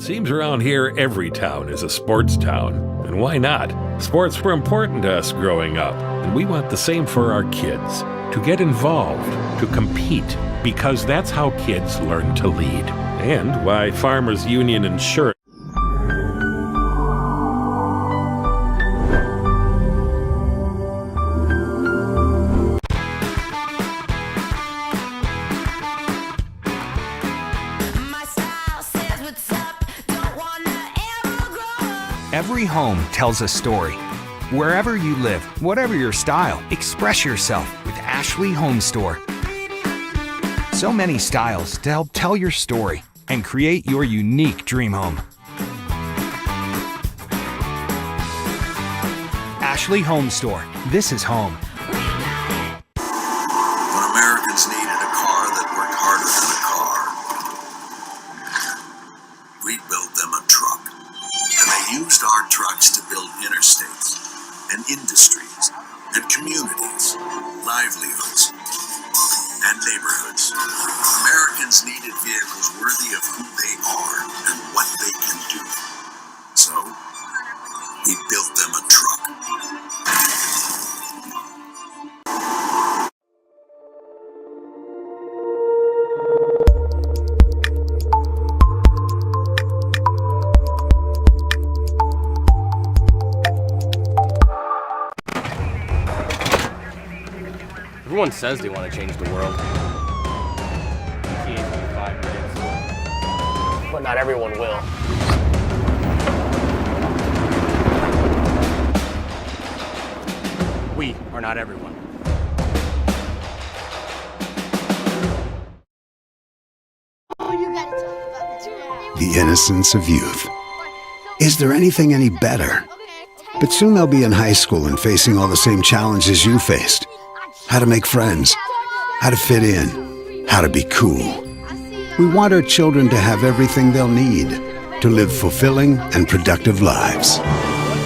It seems around here every town is a sports town. And why not? Sports were important to us growing up, and we want the same for our kids. To get involved, to compete, because that's how kids learn to lead. And why Farmers Union Insurance. Every home tells a story. Wherever you live, whatever your style, express yourself with Ashley Home Store. So many styles to help tell your story and create your unique dream home. Ashley Home Store. This is home. When Americans needed a car that worked harder than a car, we built them a truck. And they used our trucks to build interstates and industries and communities, livelihoods and neighborhoods. Americans needed vehicles worthy of who they are and what they can do. So, we built them a truck. Everyone says they want to change the world. You can't in 5 minutes. But not everyone will. We are not everyone. The innocence of youth. Is there anything any better? But soon they'll be in high school and facing all the same challenges you faced. How to make friends, how to fit in, how to be cool. We want our children to have everything they'll need to live fulfilling and productive lives.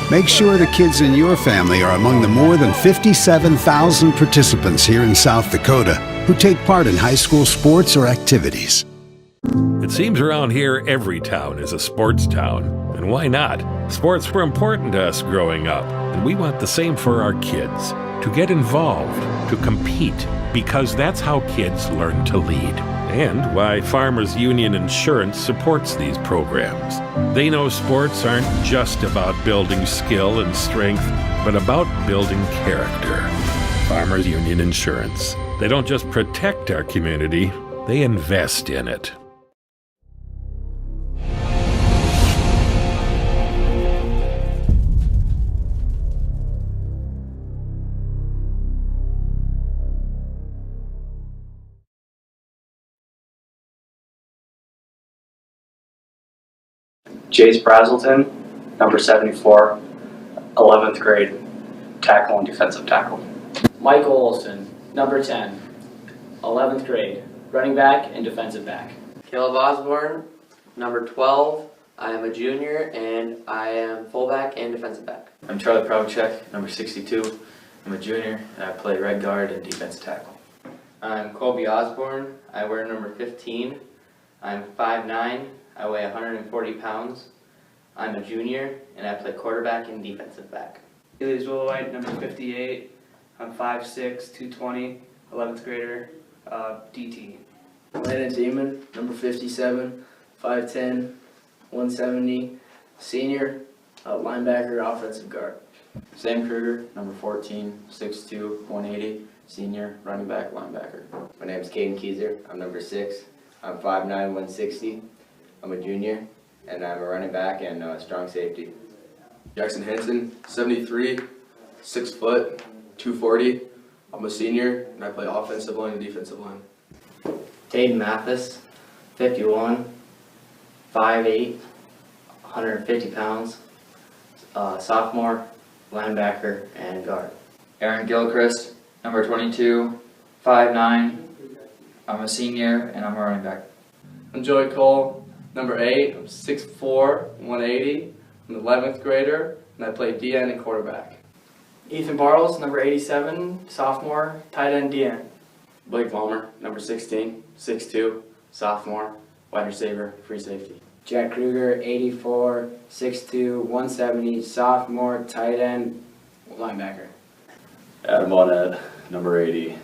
Make sure the kids in your family are among the more than 57,000 participants here in South Dakota who take part in high school sports or activities. It seems around here every town is a sports town. And why not? Sports were important to us growing up, and we want the same for our kids. To get involved, to compete, because that's how kids learn to lead. And why Farmers Union Insurance supports these programs. They know sports aren't just about building skill and strength, but about building character. Farmers Union Insurance. They don't just protect our community, they invest in it. JACE BRAZELTON, number 74, 11th grade, tackle and defensive tackle. Michael Olson, number 10, 11th grade, running back and defensive back. KALEB OSBORN, number 12, I am a junior and I am fullback and defensive back. I'm Charlie Pravacek, number 62, I'm a junior and I play right guard and defensive tackle. I'm Colby Osborne, I wear number 15, I'm 5'9", I weigh 140 pounds. I'm a junior, and I play quarterback and defensive back. Elias Willowite, number 58. I'm 5'6", 220, 11th grader, DT. Landon Demon, number 57, 5'10", 170, senior, linebacker, offensive guard. Sam KRUGER, number 14, 6'2", 180, senior, running back, linebacker. My name is KEISER. I'm number 6. I'm 5'9", 160. I'm a junior, and I'm a running back and strong safety. HANSEN, 73, 6 foot, 240. I'm a senior, and I play offensive line and defensive line. Taden Mathis, 51, 5'8", 150 pounds, sophomore, linebacker, and guard. Aaron Gilchrist, number 22, 5'9", I'm a senior, and I'm a running back. I'm Joey Cole, number 8, I'm 6'4", 180, I'm an 11th grader, and I play DN and quarterback. Ethan Bartles, number 87, sophomore, tight end DN. Blake VOLMER, number 16, 6'2", sophomore, wide receiver, free safety. Jack KRUGER, 84, 6'2", 170, sophomore, tight end, linebacker. Adam BOHNET, number 80,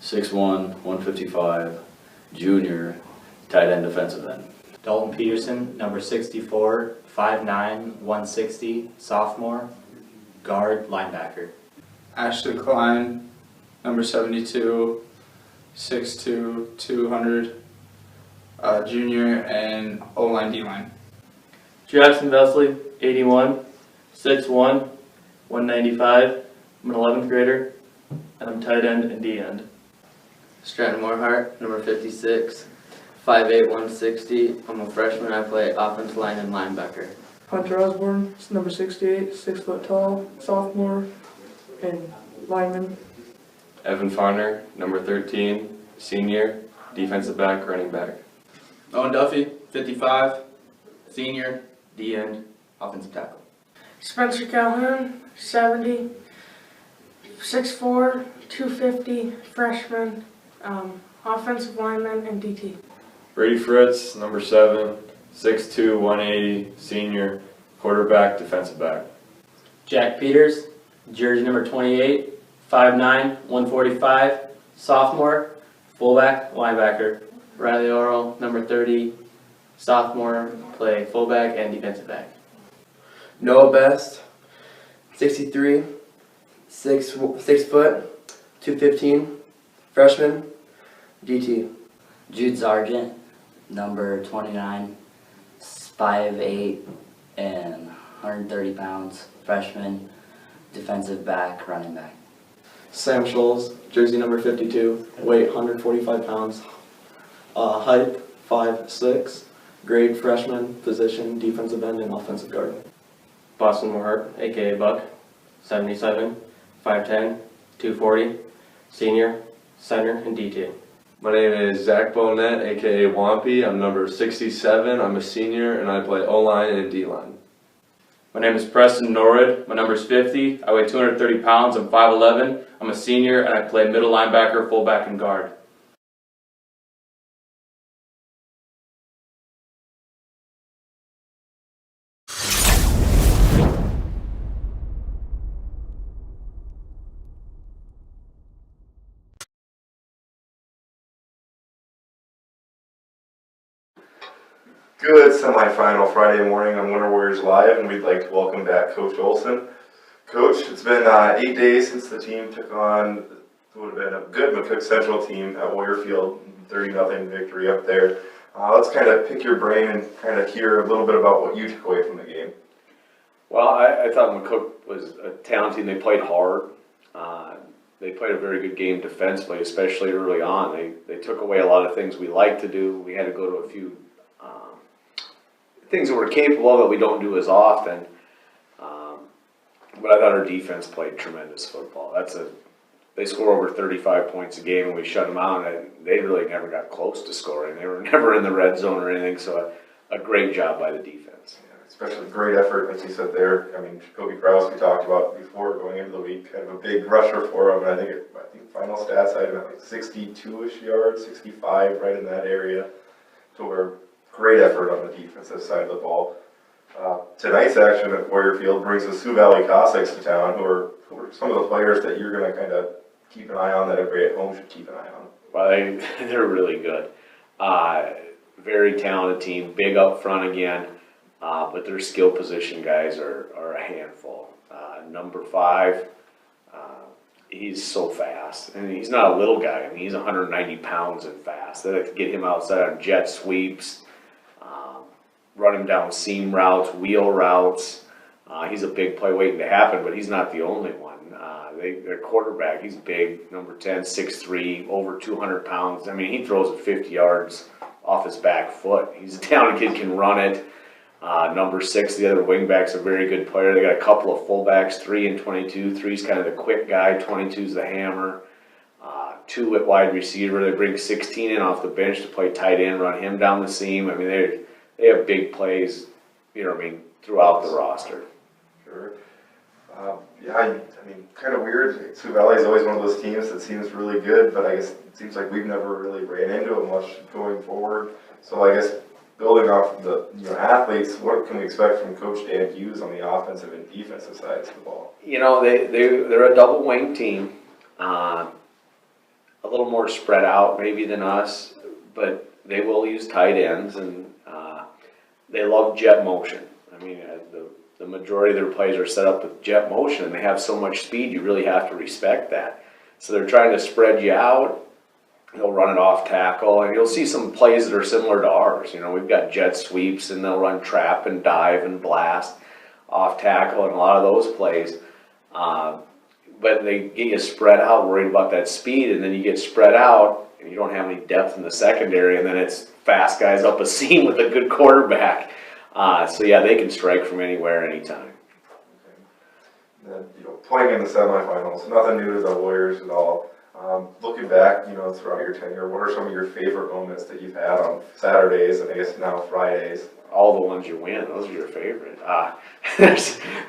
6'1", 155, junior, tight end, defensive end. Dalton Peterson, number 64, 5'9", 160, sophomore, guard, linebacker. ASHTON KLEIN, number 72, 6'2", 200, junior, and O-line, D-line. Jackson Vesley, 81, 6'1", 195. I'm an 11th grader, and I'm tight end and D end. Stratton Morehart, number 56, 5'8", 160. I'm a freshman. I play offensive line and linebacker. Hunter Osborne, number 68, 6 foot tall, sophomore, and lineman. Evan Farner, number 13, senior, defensive back, running back. Owen Duffy, 55, senior, D end, offensive tackle. Spencer Calhoun, 70, 6'4", 250, freshman, offensive lineman, and DT. Brady Fritz, number 7, 6'2", 180, senior, quarterback, defensive back. Jack Peters, jersey number 28, 5'9", 145, sophomore, fullback, linebacker. Riley Orel, number 30, sophomore, play fullback and defensive back. Noah Best, 63, 6 foot, 215, freshman, DT. Jude Sargent, number 29, 5'8", and 130 pounds, freshman, defensive back, running back. Sam Scholes, jersey number 52, weight 145 pounds, height 5'6", grade freshman, position defensive end and offensive guard. Boston Moore, aka Buck, 77, 5'10", 240, senior, center, and DT. My name is Zach BOHNET, aka Wampy. I'm number 67. I'm a senior, and I play O-line and D-line. My name is Preston Norwood. My number is 50. I weigh 230 pounds. I'm 5'11". I'm a senior, and I play middle linebacker, fullback, and guard. Good semifinal Friday morning on Winter Warriors Live, and we'd like to welcome back Coach Olson. Coach, it's been 8 days since the team took on what would have been a good McCook Central team at Warrior Field, 30-0 victory up there. Let's kind of pick your brain and kind of hear a little bit about what you took away from the game. Well, I thought McCook was a talented team. They played hard. They played a very good game defensively, especially early on. They took away a lot of things we like to do. We had to go to a few things that we're capable of that we don't do as often. But I thought our defense played tremendous football. They score over 35 points a game, and we shut them out, and they really never got close to scoring. They were never in the red zone or anything, so a great job by the defense. Yeah, especially great effort, like you said there. I mean, Jacoby Krause, we talked about before going into the week, kind of a big rusher for him, and I think final stats had him at like 62-ish yards, 65, right in that area. So we're great effort on the defensive side of the ball. Tonight's action at Warrior Field brings the Sioux Valley Cossacks to town, who are some of the players that you're going to kind of keep an eye on, that everybody at home should keep an eye on. Well, they're really good. Very talented team, big up front again, but their skill position guys are a handful. Number 5, he's so fast, and he's not a little guy. I mean, he's 190 pounds and fast. They like to get him outside on jet sweeps, run him down seam routes, wheel routes. He's a big play waiting to happen, but he's not the only one. Their quarterback, he's big, number 10, 6'3", over 200 pounds. I mean, he throws it 50 yards off his back foot. He's a talented kid, can run it. Number 6, the other wingback's a very good player. They got a couple of fullbacks, 3 and 22. 3's kind of the quick guy, 22's the hammer. 2 at wide receiver. They bring 16 in off the bench to play tight end, run him down the seam. I mean, they have big plays, throughout the roster. Sure. Yeah, I mean, kind of weird. Sioux Valley is always one of those teams that seems really good, but I guess it seems like we've never really ran into it much going forward. So I guess building off the athletes, what can we expect from Coach Dan Hughes on the offensive and defensive sides of the ball? You know, they're a double wing team, a little more spread out maybe than us, but they will use tight ends, and they love jet motion. I mean, the majority of their plays are set up with jet motion, and they have so much speed, you really have to respect that. So they're trying to spread you out. They'll run it off tackle, and you'll see some plays that are similar to ours. You know, we've got jet sweeps, and they'll run trap and dive and blast off tackle, and a lot of those plays. But they get you spread out, worried about that speed, and then you get spread out, and you don't have any depth in the secondary, and then it's fast guys up a seam with a good quarterback. So yeah, they can strike from anywhere, anytime. And then, playing in the semifinals, nothing new to the Warriors at all. Looking back, throughout your tenure, what are some of your favorite moments that you've had on Saturdays and I guess now Fridays? All the ones you win, those are your favorite.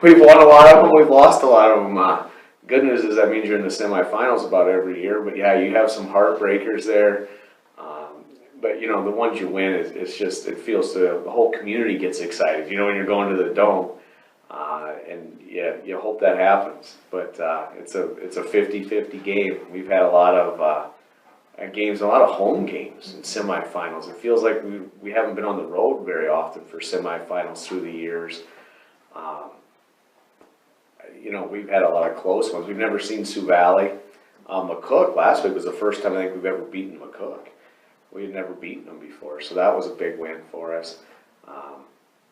We've won a lot of them, we've lost a lot of them. Good news is that means you're in the semifinals about every year, but yeah, you have some heartbreakers there. But the ones you win, it's just, it feels the whole community gets excited, when you're going to the Dome. And yeah, you hope that happens, but it's a 50-50 game. We've had a lot of games, a lot of home games in semifinals. It feels like we haven't been on the road very often for semifinals through the years. We've had a lot of close ones. We've never seen Sioux Valley. McCook last week was the first time I think we've ever beaten McCook. We had never beaten them before, so that was a big win for us.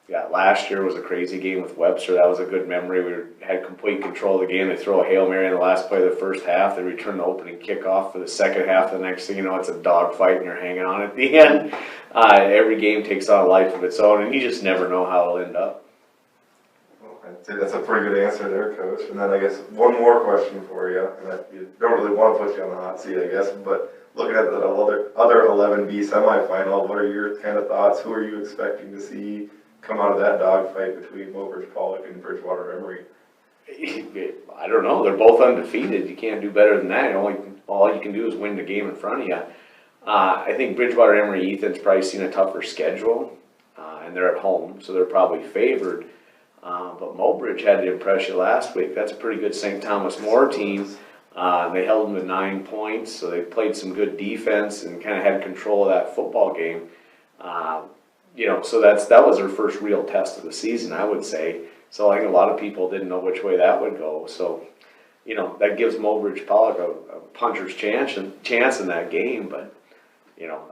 Yeah, last year was a crazy game with Webster. That was a good memory. We had complete control of the game. They throw a Hail Mary in the last play of the first half. They return the opening kickoff for the second half. The next thing you know, it's a dogfight and you're hanging on at the end. Every game takes on a life of its own, and you just never know how it'll end up. Well, I'd say that's a pretty good answer there, Coach. And then I guess one more question for you. And you don't really want to put you on the hot seat, I guess, but looking at the other 11B semifinal, what are your kind of thoughts? Who are you expecting to see come out of that dogfight between Mobridge Pollock and Bridgewater Emory? I don't know. They're both undefeated. You can't do better than that. All you can do is win the game in front of you. I think Bridgewater Emory Ethan's probably seen a tougher schedule, and they're at home, so they're probably favored. But Mobridge had to impress you last week. That's a pretty good St. Thomas More team. They held them to 9 points, so they played some good defense and kind of had control of that football game. So that was their first real test of the season, I would say. So I think a lot of people didn't know which way that would go. So, that gives Mobridge Pollock a puncher's chance in that game. But,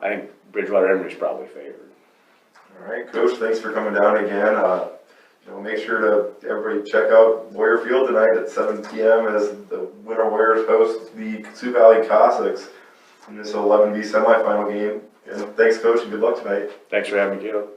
I think Bridgewater Emory's probably favored. All right, Coach, thanks for coming down again. Make sure to everybody check out Warrior Field tonight at 7 p.m. as the Winter Warriors host the Sioux Valley Cossacks in this 11B semifinal game. And thanks, Coach, and good luck tonight. Thanks for having me, Caleb.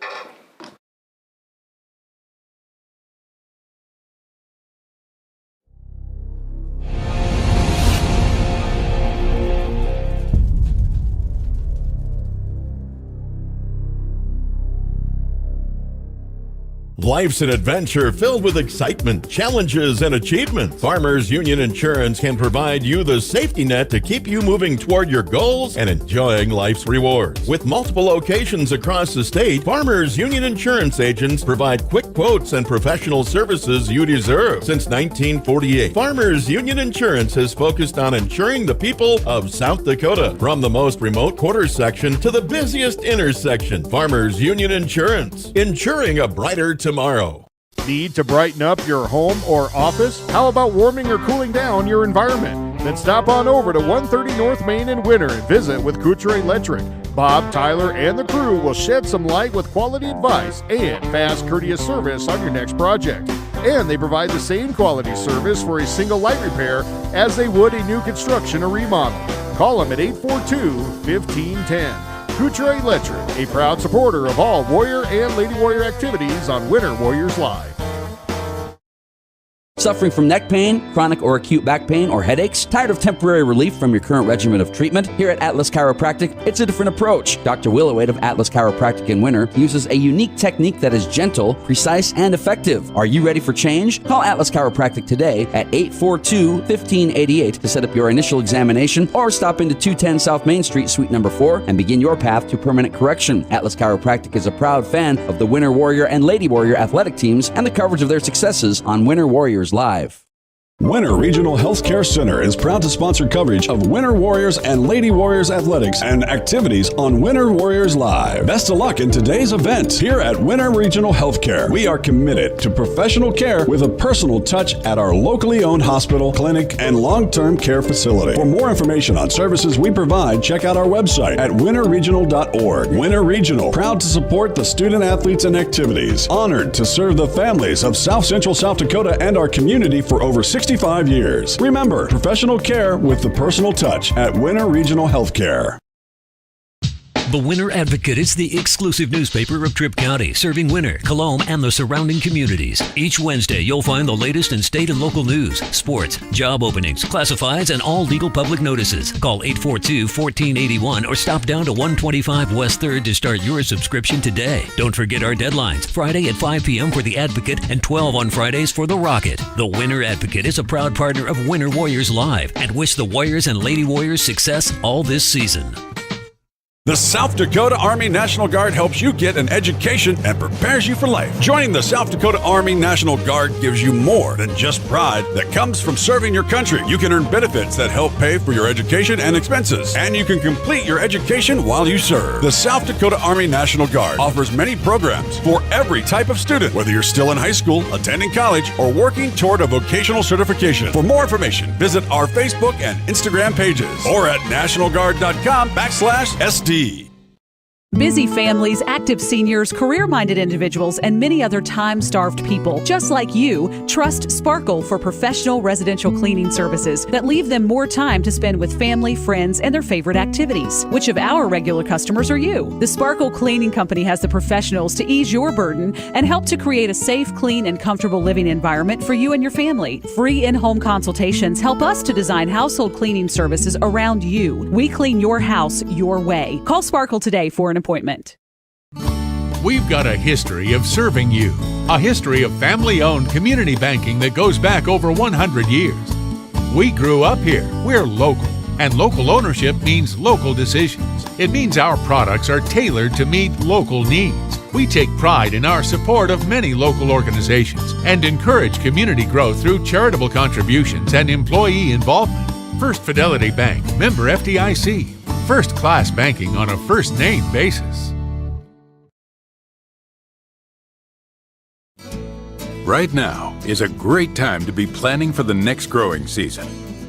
Life's an adventure filled with excitement, challenges, and achievement. Farmers Union Insurance can provide you the safety net to keep you moving toward your goals and enjoying life's rewards. With multiple locations across the state, Farmers Union Insurance agents provide quick quotes and professional services you deserve. Since 1948, Farmers Union Insurance has focused on insuring the people of South Dakota. From the most remote quarter section to the busiest intersection, Farmers Union Insurance, insuring a brighter tomorrow. Need to brighten up your home or office? How about warming or cooling down your environment? Then stop on over to 130 North Main in Winter and visit with KRUGER Electric. Bob, Tyler, and the crew will shed some light with quality advice and fast, courteous service on your next project. And they provide the same quality service for a single light repair as they would a new construction or remodel. Call them at 842-1510. KRUGER Electric, a proud supporter of all Warrior and Lady Warrior activities on Winter Warriors Live. Suffering from neck pain, chronic or acute back pain, or headaches? Tired of temporary relief from your current regimen of treatment? Here at Atlas Chiropractic, it's a different approach. Dr. Willowade of Atlas Chiropractic in Winter uses a unique technique that is gentle, precise, and effective. Are you ready for change? Call Atlas Chiropractic today at 842-1588 to set up your initial examination, or stop into 210 South Main Street, Suite number 4, and begin your path to permanent correction. Atlas Chiropractic is a proud fan of the Winter Warrior and Lady Warrior athletic teams and the coverage of their successes on Winter Warriors Live. Winter Regional Healthcare Center is proud to sponsor coverage of Winter Warriors and Lady Warriors athletics and activities on Winter Warriors Live. Best of luck in today's event. Here at Winter Regional Healthcare, we are committed to professional care with a personal touch at our locally owned hospital, clinic, and long-term care facility. For more information on services we provide, check out our website at winterregional.org. Winter Regional, proud to support the student athletes and activities. Honored to serve the families of South Central South Dakota and our community for over 65 years. Remember, professional care with the personal touch at Winter Regional Healthcare. The Winter Advocate is the exclusive newspaper of Tripp County, serving Winter, Colome, and the surrounding communities. Each Wednesday, you'll find the latest in state and local news, sports, job openings, classifieds, and all legal public notices. Call 842-1481 or stop down to 125 West 3rd to start your subscription today. Don't forget our deadlines, Friday at 5 p.m. for The Advocate and 12 on Fridays for The Rocket. The Winter Advocate is a proud partner of Winter Warriors Live and wish the Warriors and Lady Warriors success all this season. The South Dakota Army National Guard helps you get an education and prepares you for life. Joining the South Dakota Army National Guard gives you more than just pride that comes from serving your country. You can earn benefits that help pay for your education and expenses, and you can complete your education while you serve. The South Dakota Army National Guard offers many programs for every type of student, whether you're still in high school, attending college, or working toward a vocational certification. For more information, visit our Facebook and Instagram pages or at nationalguard.com/SD. Busy families, active seniors, career-minded individuals, and many other time-starved people, just like you, trust Sparkle for professional residential cleaning services that leave them more time to spend with family, friends, and their favorite activities. Which of our regular customers are you? The Sparkle Cleaning Company has the professionals to ease your burden and help to create a safe, clean, and comfortable living environment for you and your family. Free in-home consultations help us to design household cleaning services around you. We clean your house your way. Call Sparkle today for an appointment. We've got a history of serving you, a history of family-owned community banking that goes back over 100 years. We grew up here, we're local, and local ownership means local decisions. It means our products are tailored to meet local needs. We take pride in our support of many local organizations and encourage community growth through charitable contributions and employee involvement. First Fidelity Bank, member FDIC. First-class banking on a first-name basis. Right now is a great time to be planning for the next growing season.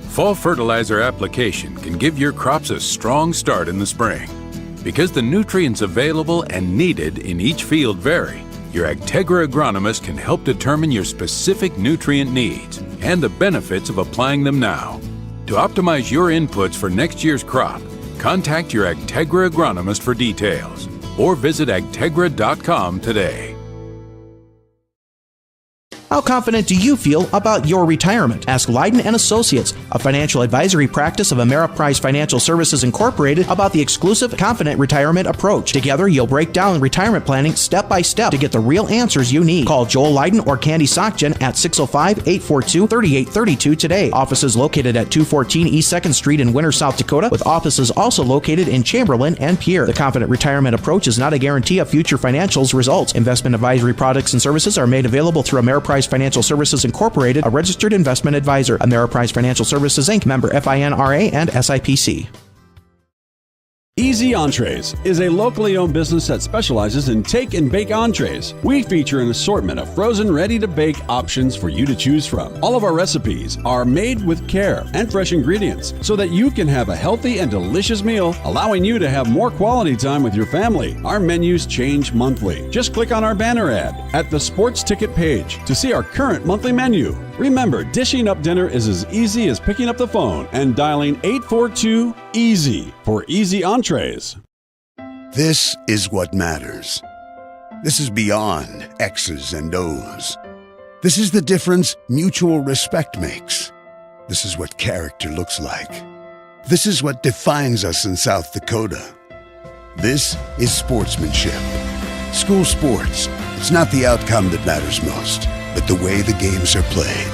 Fall fertilizer application can give your crops a strong start in the spring. Because the nutrients available and needed in each field vary, your Agtegra agronomist can help determine your specific nutrient needs and the benefits of applying them now. To optimize your inputs for next year's crop, contact your Agtegra agronomist for details or visit agtegra.com today. How confident do you feel about your retirement? Ask Leiden & Associates, a financial advisory practice of Ameriprise Financial Services Incorporated, about the exclusive Confident Retirement approach. Together, you'll break down retirement planning step by step to get the real answers you need. Call Joel Leiden or Candy Sockgen at 605-842-3832 today. Offices located at 214 East 2nd Street in Winter, South Dakota, with offices also located in Chamberlain and Pierre. The Confident Retirement approach is not a guarantee of future financials results. Investment advisory products and services are made available through Ameriprise Financial Services Incorporated, a registered investment advisor. Ameriprise Financial Services Inc., member FINRA and SIPC. Easy Entrees is a locally owned business that specializes in take and bake entrees. We feature an assortment of frozen, ready-to-bake options for you to choose from. All of our recipes are made with care and fresh ingredients so that you can have a healthy and delicious meal, allowing you to have more quality time with your family. Our menus change monthly. Just click on our banner ad at the sports ticket page to see our current monthly menu. Remember, dishing up dinner is as easy as picking up the phone and dialing 842-EASY for Easy Entrees. This is what matters. This is beyond X's and O's. This is the difference mutual respect makes. This is what character looks like. This is what defines us in South Dakota. This is sportsmanship. School sports, it's not the outcome that matters most, but the way the games are played.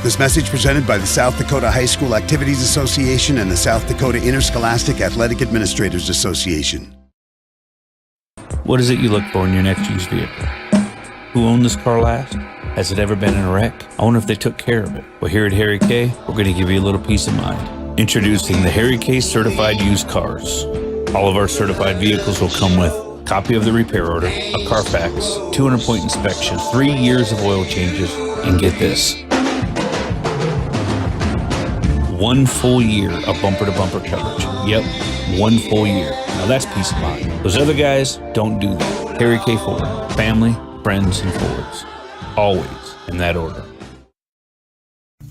This message presented by the South Dakota High School Activities Association and the South Dakota Interscholastic Athletic Administrators Association. What is it you look for in your next used vehicle? Who owned this car last? Has it ever been in a wreck? I wonder if they took care of it. Well, here at Harry K, we're going to give you a little peace of mind. Introducing the Harry K Certified Used Cars. All of our certified vehicles will come with a copy of the repair order, a Carfax, 200-point inspection, 3 years of oil changes, and get this, 1 full year of bumper-to-bumper coverage. Yep, 1 full year. Now that's peace of mind. Those other guys don't do that. Harry K Ford. Family, friends, and Fords. Always in that order.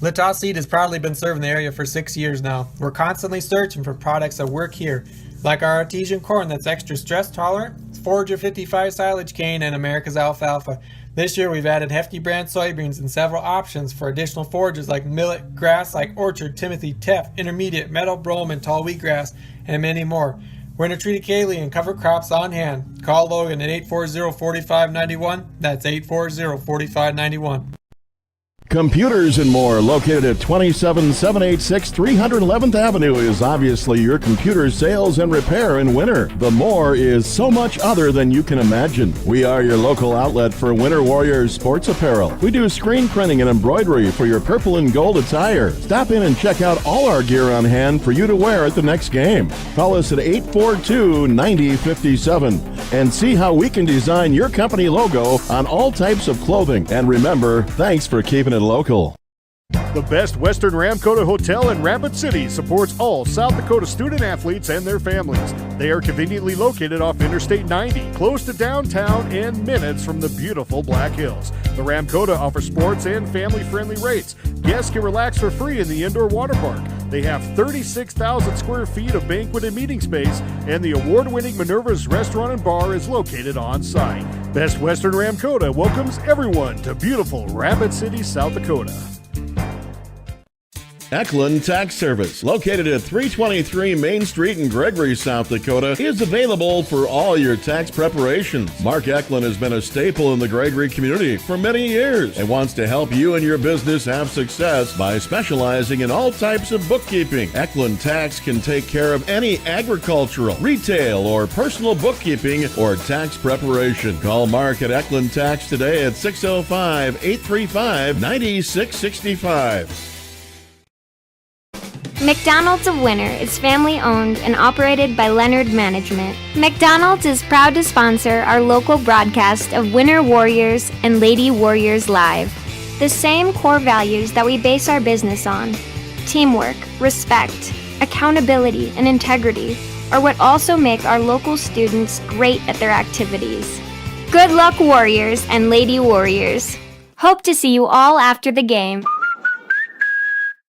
Litaus Seed has proudly been serving the area for 6 years now. We're constantly searching for products that work here, like our artesian corn that's extra stress tolerant, Forager 55 silage cane, and America's alfalfa. This year we've added Hefty brand soybeans and several options for additional forages like millet, grass like Orchard, Timothy, Teff, Intermediate, Meadow, Brome, and tall wheatgrass, and many more. Winter treated KLEIN cover crops on hand. Call Logan at 840-4591. That's 840-4591. Computers and More, located at 27786 311th Avenue, is obviously your computer sales and repair in winter. The More is so much other than you can imagine. We are your local outlet for Winter Warriors sports apparel. We do screen printing and embroidery for your purple and gold attire. Stop in and check out all our gear on hand for you to wear at the next game. Call us at 842-9057 and see how we can design your company logo on all types of clothing. And remember, thanks for keeping it local. The Best Western Ramkota Hotel in Rapid City supports all South Dakota student athletes and their families. They are conveniently located off Interstate 90, close to downtown and minutes from the beautiful Black Hills. The Ramkota offers sports and family-friendly rates. Guests can relax for free in the indoor water park. They have 36,000 square feet of banquet and meeting space, and the award-winning Minerva's Restaurant and Bar is located on site. Best Western Ramkota welcomes everyone to beautiful Rapid City, South Dakota. Eklund Tax Service, located at 323 Main Street in Gregory, South Dakota, is available for all your tax preparations. Mark Eklund has been a staple in the Gregory community for many years and wants to help you and your business have success by specializing in all types of bookkeeping. Eklund Tax can take care of any agricultural, retail, or personal bookkeeping or tax preparation. Call Mark at Eklund Tax today at 605-835-9665. McDonald's of Winter is family-owned and operated by Leonard Management. McDonald's is proud to sponsor our local broadcast of Winter Warriors and Lady Warriors Live. The same core values that we base our business on, teamwork, respect, accountability, and integrity, are what also make our local students great at their activities. Good luck, Warriors and Lady Warriors. Hope to see you all after the game.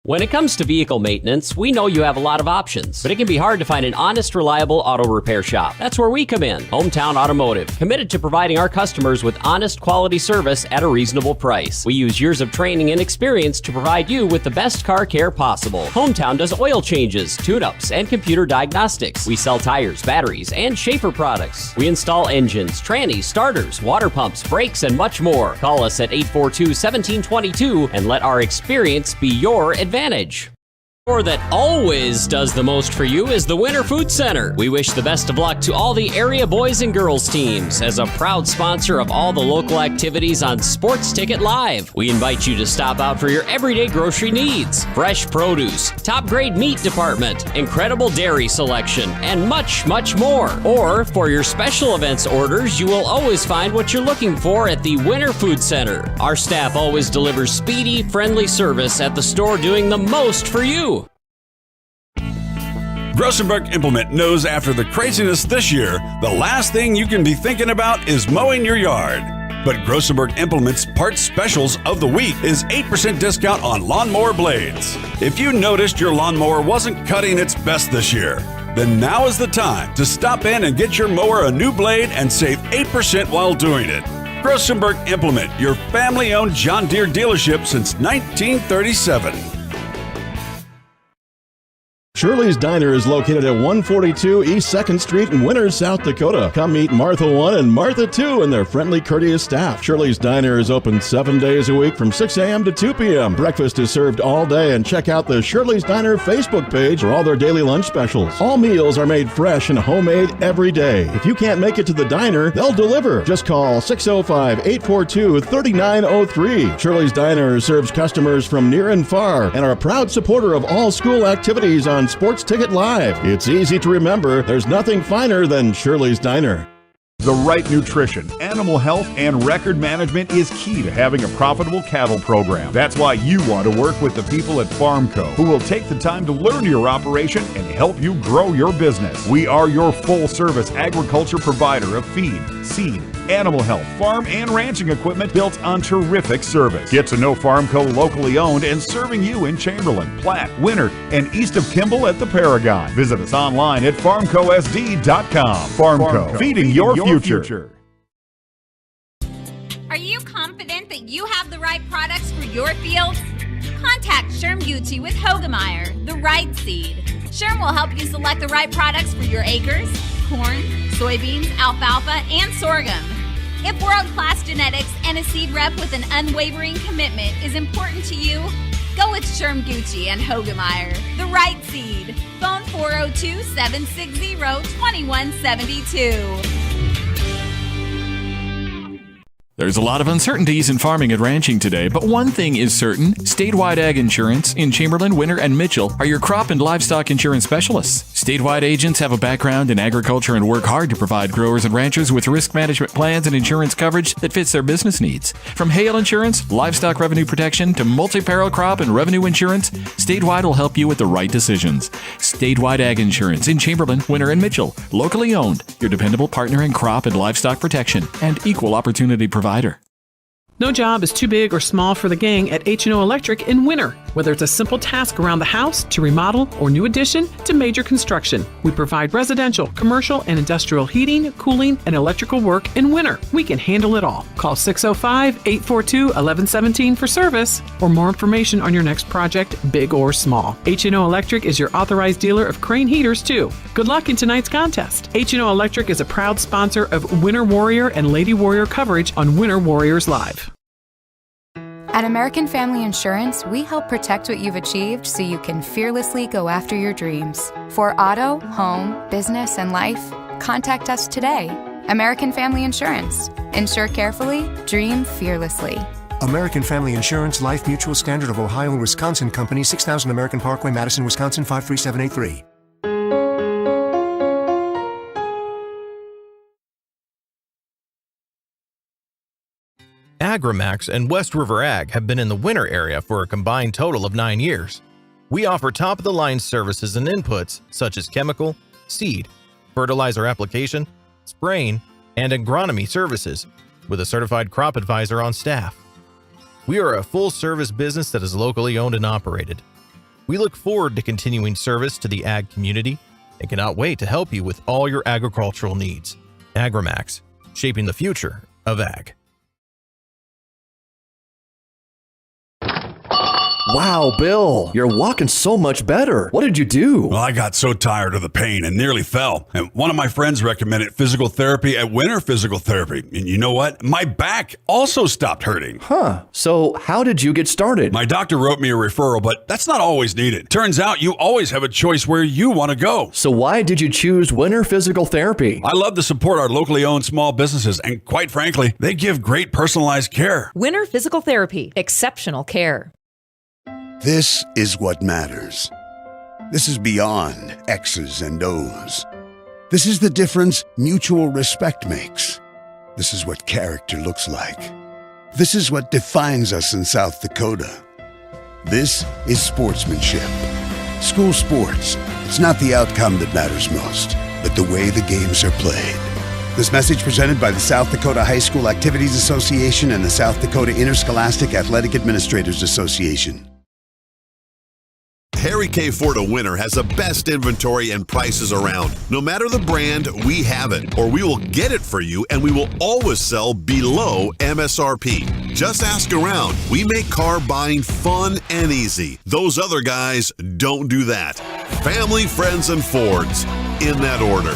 When it comes to vehicle maintenance, we know you have a lot of options, but it can be hard to find an honest, reliable auto repair shop. That's where we come in, Hometown Automotive, committed to providing our customers with honest, quality service at a reasonable price. We use years of training and experience to provide you with the best car care possible. Hometown does oil changes, tune-ups, and computer diagnostics. We sell tires, batteries, and Schaefer products. We install engines, trannies, starters, water pumps, brakes, and much more. Call us at 842-1722 and let our experience be your advantage. The store that always does the most for you is the Winter Food Center. We wish the best of luck to all the area boys and girls teams. As a proud sponsor of all the local activities on Sports Ticket Live, we invite you to stop out for your everyday grocery needs. Fresh produce, top grade meat department, incredible dairy selection, and much, much more. Or for your special events orders, you will always find what you're looking for at the Winter Food Center. Our staff always delivers speedy, friendly service at the store, doing the most for you. Grossenberg Implement knows after the craziness this year, the last thing you can be thinking about is mowing your yard. But Grossenberg Implement's parts specials of the week is 8% discount on lawnmower blades. If you noticed your lawnmower wasn't cutting its best this year, then now is the time to stop in and get your mower a new blade and save 8% while doing it. Grossenberg Implement, your family-owned John Deere dealership since 1937. Shirley's Diner is located at 142 East 2nd Street in Winters, South Dakota. Come meet Martha 1 and Martha 2 and their friendly, courteous staff. Shirley's Diner is open 7 days a week from 6 a.m. to 2 p.m. Breakfast is served all day, and check out the Shirley's Diner Facebook page for all their daily lunch specials. All meals are made fresh and homemade every day. If you can't make it to the diner, they'll deliver. Just call 605-842-3903. Shirley's Diner serves customers from near and far and are a proud supporter of all school activities on Sports Ticket Live. It's easy to remember. There's nothing finer than Shirley's Diner. The right nutrition, animal health, and record management is key to having a profitable cattle program. That's why you want to work with the people at FarmCo, who will take the time to learn your operation and help you grow your business. We are your full-service agriculture provider of feed, seed, animal health, farm, and ranching equipment built on terrific service. Get to know FarmCo locally owned and serving you in Chamberlain, Platte, Winter, and east of Kimball at the Paragon. Visit us online at farmcosd.com. FarmCo, feeding your future. Are you confident that you have the right products for your fields? Contact Sherm Gucci with Hogemeyer, the right seed. Sherm will help you select the right products for your acres, corn, soybeans, alfalfa, and sorghum. If world-class genetics and a seed rep with an unwavering commitment is important to you, go with Sherm Gucci and Hogemeyer, the right seed. Phone 402-760-2172. There's a lot of uncertainties in farming and ranching today, but one thing is certain. Statewide Ag Insurance in Chamberlain, Winter, and Mitchell are your crop and livestock insurance specialists. Statewide agents have a background in agriculture and work hard to provide growers and ranchers with risk management plans and insurance coverage that fits their business needs. From hail insurance, livestock revenue protection, to multi-peril crop and revenue insurance, Statewide will help you with the right decisions. Statewide Ag Insurance in Chamberlain, Winter, and Mitchell. Locally owned, your dependable partner in crop and livestock protection and equal opportunity provider. No job is too big or small for the gang at H&O Electric in Winter. Whether it's a simple task around the house, to remodel, or new addition, to major construction, we provide residential, commercial, and industrial heating, cooling, and electrical work in Winter. We can handle it all. Call 605-842-1117 for service or more information on your next project, big or small. H&O Electric is your authorized dealer of Crane heaters, too. Good luck in tonight's contest. H&O Electric is a proud sponsor of Winter Warrior and Lady Warrior coverage on Winter Warriors Live. At American Family Insurance, we help protect what you've achieved so you can fearlessly go after your dreams. For auto, home, business, and life, contact us today. American Family Insurance. Insure carefully, dream fearlessly. American Family Insurance, Life Mutual, Standard of Ohio and Wisconsin Company, 6000 American Parkway, Madison, Wisconsin, 53783. Agrimax and West River Ag have been in the Winter area for a combined total of 9 years. We offer top-of-the-line services and inputs such as chemical, seed, fertilizer application, spraying, and agronomy services with a certified crop advisor on staff. We are a full-service business that is locally owned and operated. We look forward to continuing service to the ag community and cannot wait to help you with all your agricultural needs. Agrimax, shaping the future of ag. Wow, Bill, you're walking so much better. What did you do? Well, I got so tired of the pain and nearly fell. And one of my friends recommended physical therapy at Winter Physical Therapy. And you know what? My back also stopped hurting. Huh. So how did you get started? My doctor wrote me a referral, but that's not always needed. Turns out you always have a choice where you want to go. So why did you choose Winter Physical Therapy? I love to support our locally owned small businesses. And quite frankly, they give great personalized care. Winter Physical Therapy. Exceptional care. This is what matters. This is beyond X's and O's. This is the difference mutual respect makes. This is what character looks like. This is what defines us in South Dakota. This is sportsmanship. School sports, it's not the outcome that matters most, but the way the games are played. This message presented by the South Dakota High School Activities Association and the South Dakota Interscholastic Athletic Administrators Association. Harry K. Ford of Winter has the best inventory and prices around. No matter the brand, we have it, or we will get it for you, and we will always sell below MSRP. Just ask around. We make car buying fun and easy. Those other guys don't do that. Family, friends, and Fords, in that order.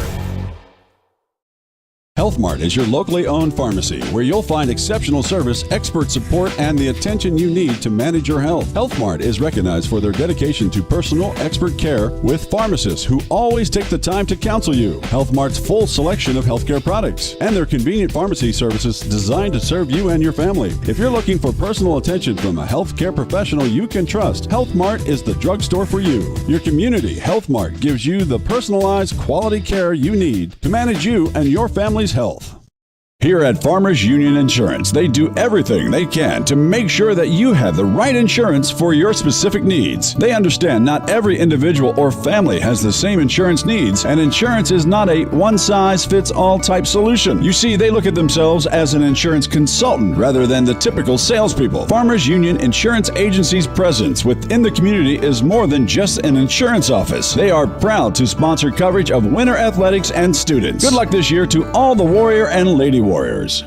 Health Mart is your locally owned pharmacy where you'll find exceptional service, expert support, and the attention you need to manage your health. Health Mart is recognized for their dedication to personal, expert care with pharmacists who always take the time to counsel you. Health Mart's full selection of healthcare products and their convenient pharmacy services designed to serve you and your family. If you're looking for personal attention from a healthcare professional you can trust, Health Mart is the drugstore for you. Your community Health Mart gives you the personalized quality care you need to manage you and your family's health. Here at Farmers Union Insurance, they do everything they can to make sure that you have the right insurance for your specific needs. They understand not every individual or family has the same insurance needs, and insurance is not a one-size-fits-all type solution. You see, they look at themselves as an insurance consultant rather than the typical salespeople. Farmers Union Insurance Agency's presence within the community is more than just an insurance office. They are proud to sponsor coverage of winter athletics and students. Good luck this year to all the Warrior and Lady Warriors.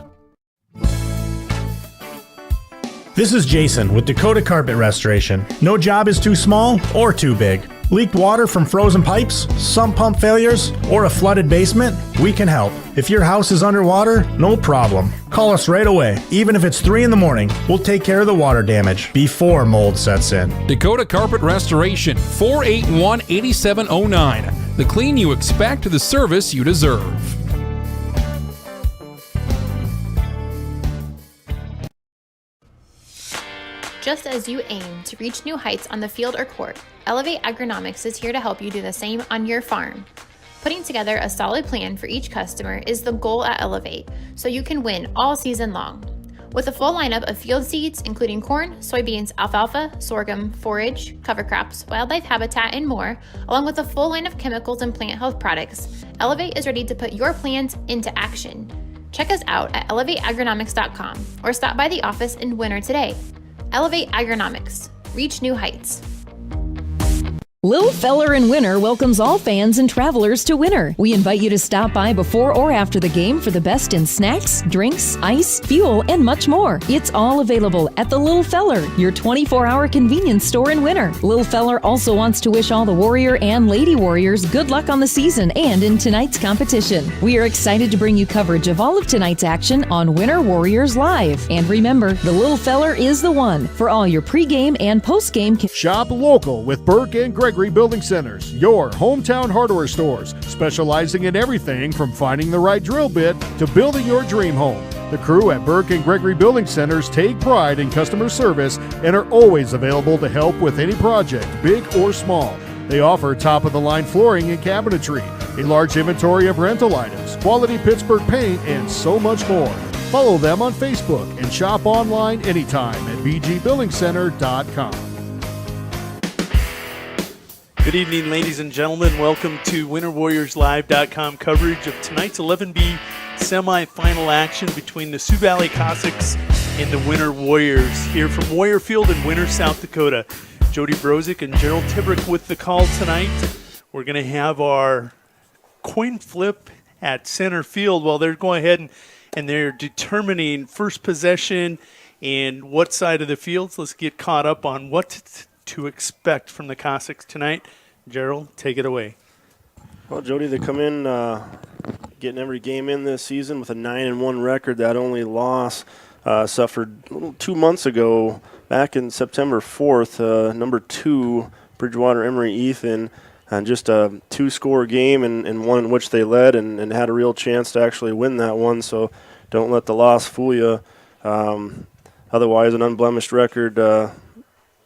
This is Jason with Dakota Carpet Restoration. No job is too small or too big. Leaked water from frozen pipes, sump pump failures, or a flooded basement? We can help. If your house is underwater, no problem. Call us right away. Even if it's 3 in the morning, we'll take care of the water damage before mold sets in. Dakota Carpet Restoration, 481-8709. The clean you expect, the service you deserve. Just as you aim to reach new heights on the field or court, Elevate Agronomics is here to help you do the same on your farm. Putting together a solid plan for each customer is the goal at Elevate, so you can win all season long. With a full lineup of field seeds, including corn, soybeans, alfalfa, sorghum, forage, cover crops, wildlife habitat, and more, along with a full line of chemicals and plant health products, Elevate is ready to put your plans into action. Check us out at elevateagronomics.com or stop by the office in Winter today. Elevate Agronomics. Reach new heights. Lil Feller in Winter welcomes all fans and travelers to Winter. We invite you to stop by before or after the game for the best in snacks, drinks, ice, fuel, and much more. It's all available at the Lil Feller, your 24-hour convenience store in Winter. Lil Feller also wants to wish all the Warrior and Lady Warriors good luck on the season and in tonight's competition. We are excited to bring you coverage of all of tonight's action on Winter Warriors Live. And remember, the Lil Feller is the one for all your pregame and postgame. Shop local with Burke and Gregory Building Centers, your hometown hardware stores, specializing in everything from finding the right drill bit to building your dream home. The crew at Burke and Gregory Building Centers take pride in customer service and are always available to help with any project, big or small. They offer top-of-the-line flooring and cabinetry, a large inventory of rental items, quality Pittsburgh paint, and so much more. Follow them on Facebook and shop online anytime at bgbuildingcenter.com. Good evening, ladies and gentlemen. Welcome to WinterWarriorsLive.com coverage of tonight's 11B semifinal action between the Sioux Valley Cossacks and the Winter Warriors here from Warrior Field in Winter, South Dakota. Jody Brozick and Gerald Tibrick with the call tonight. We're going to have our coin flip at center field while they're going ahead and they're determining first possession and what side of the field. Let's get caught up on what to expect from the Cossacks tonight. Gerald, take it away. Well, Jody, they come in getting every game in this season with a 9-1 record. That only loss suffered 2 months ago, back in September 4th. Number 2, Bridgewater Emory Ethan, and just a 2-score game and one in which they led and had a real chance to actually win that one. So don't let the loss fool you. Otherwise, an unblemished record.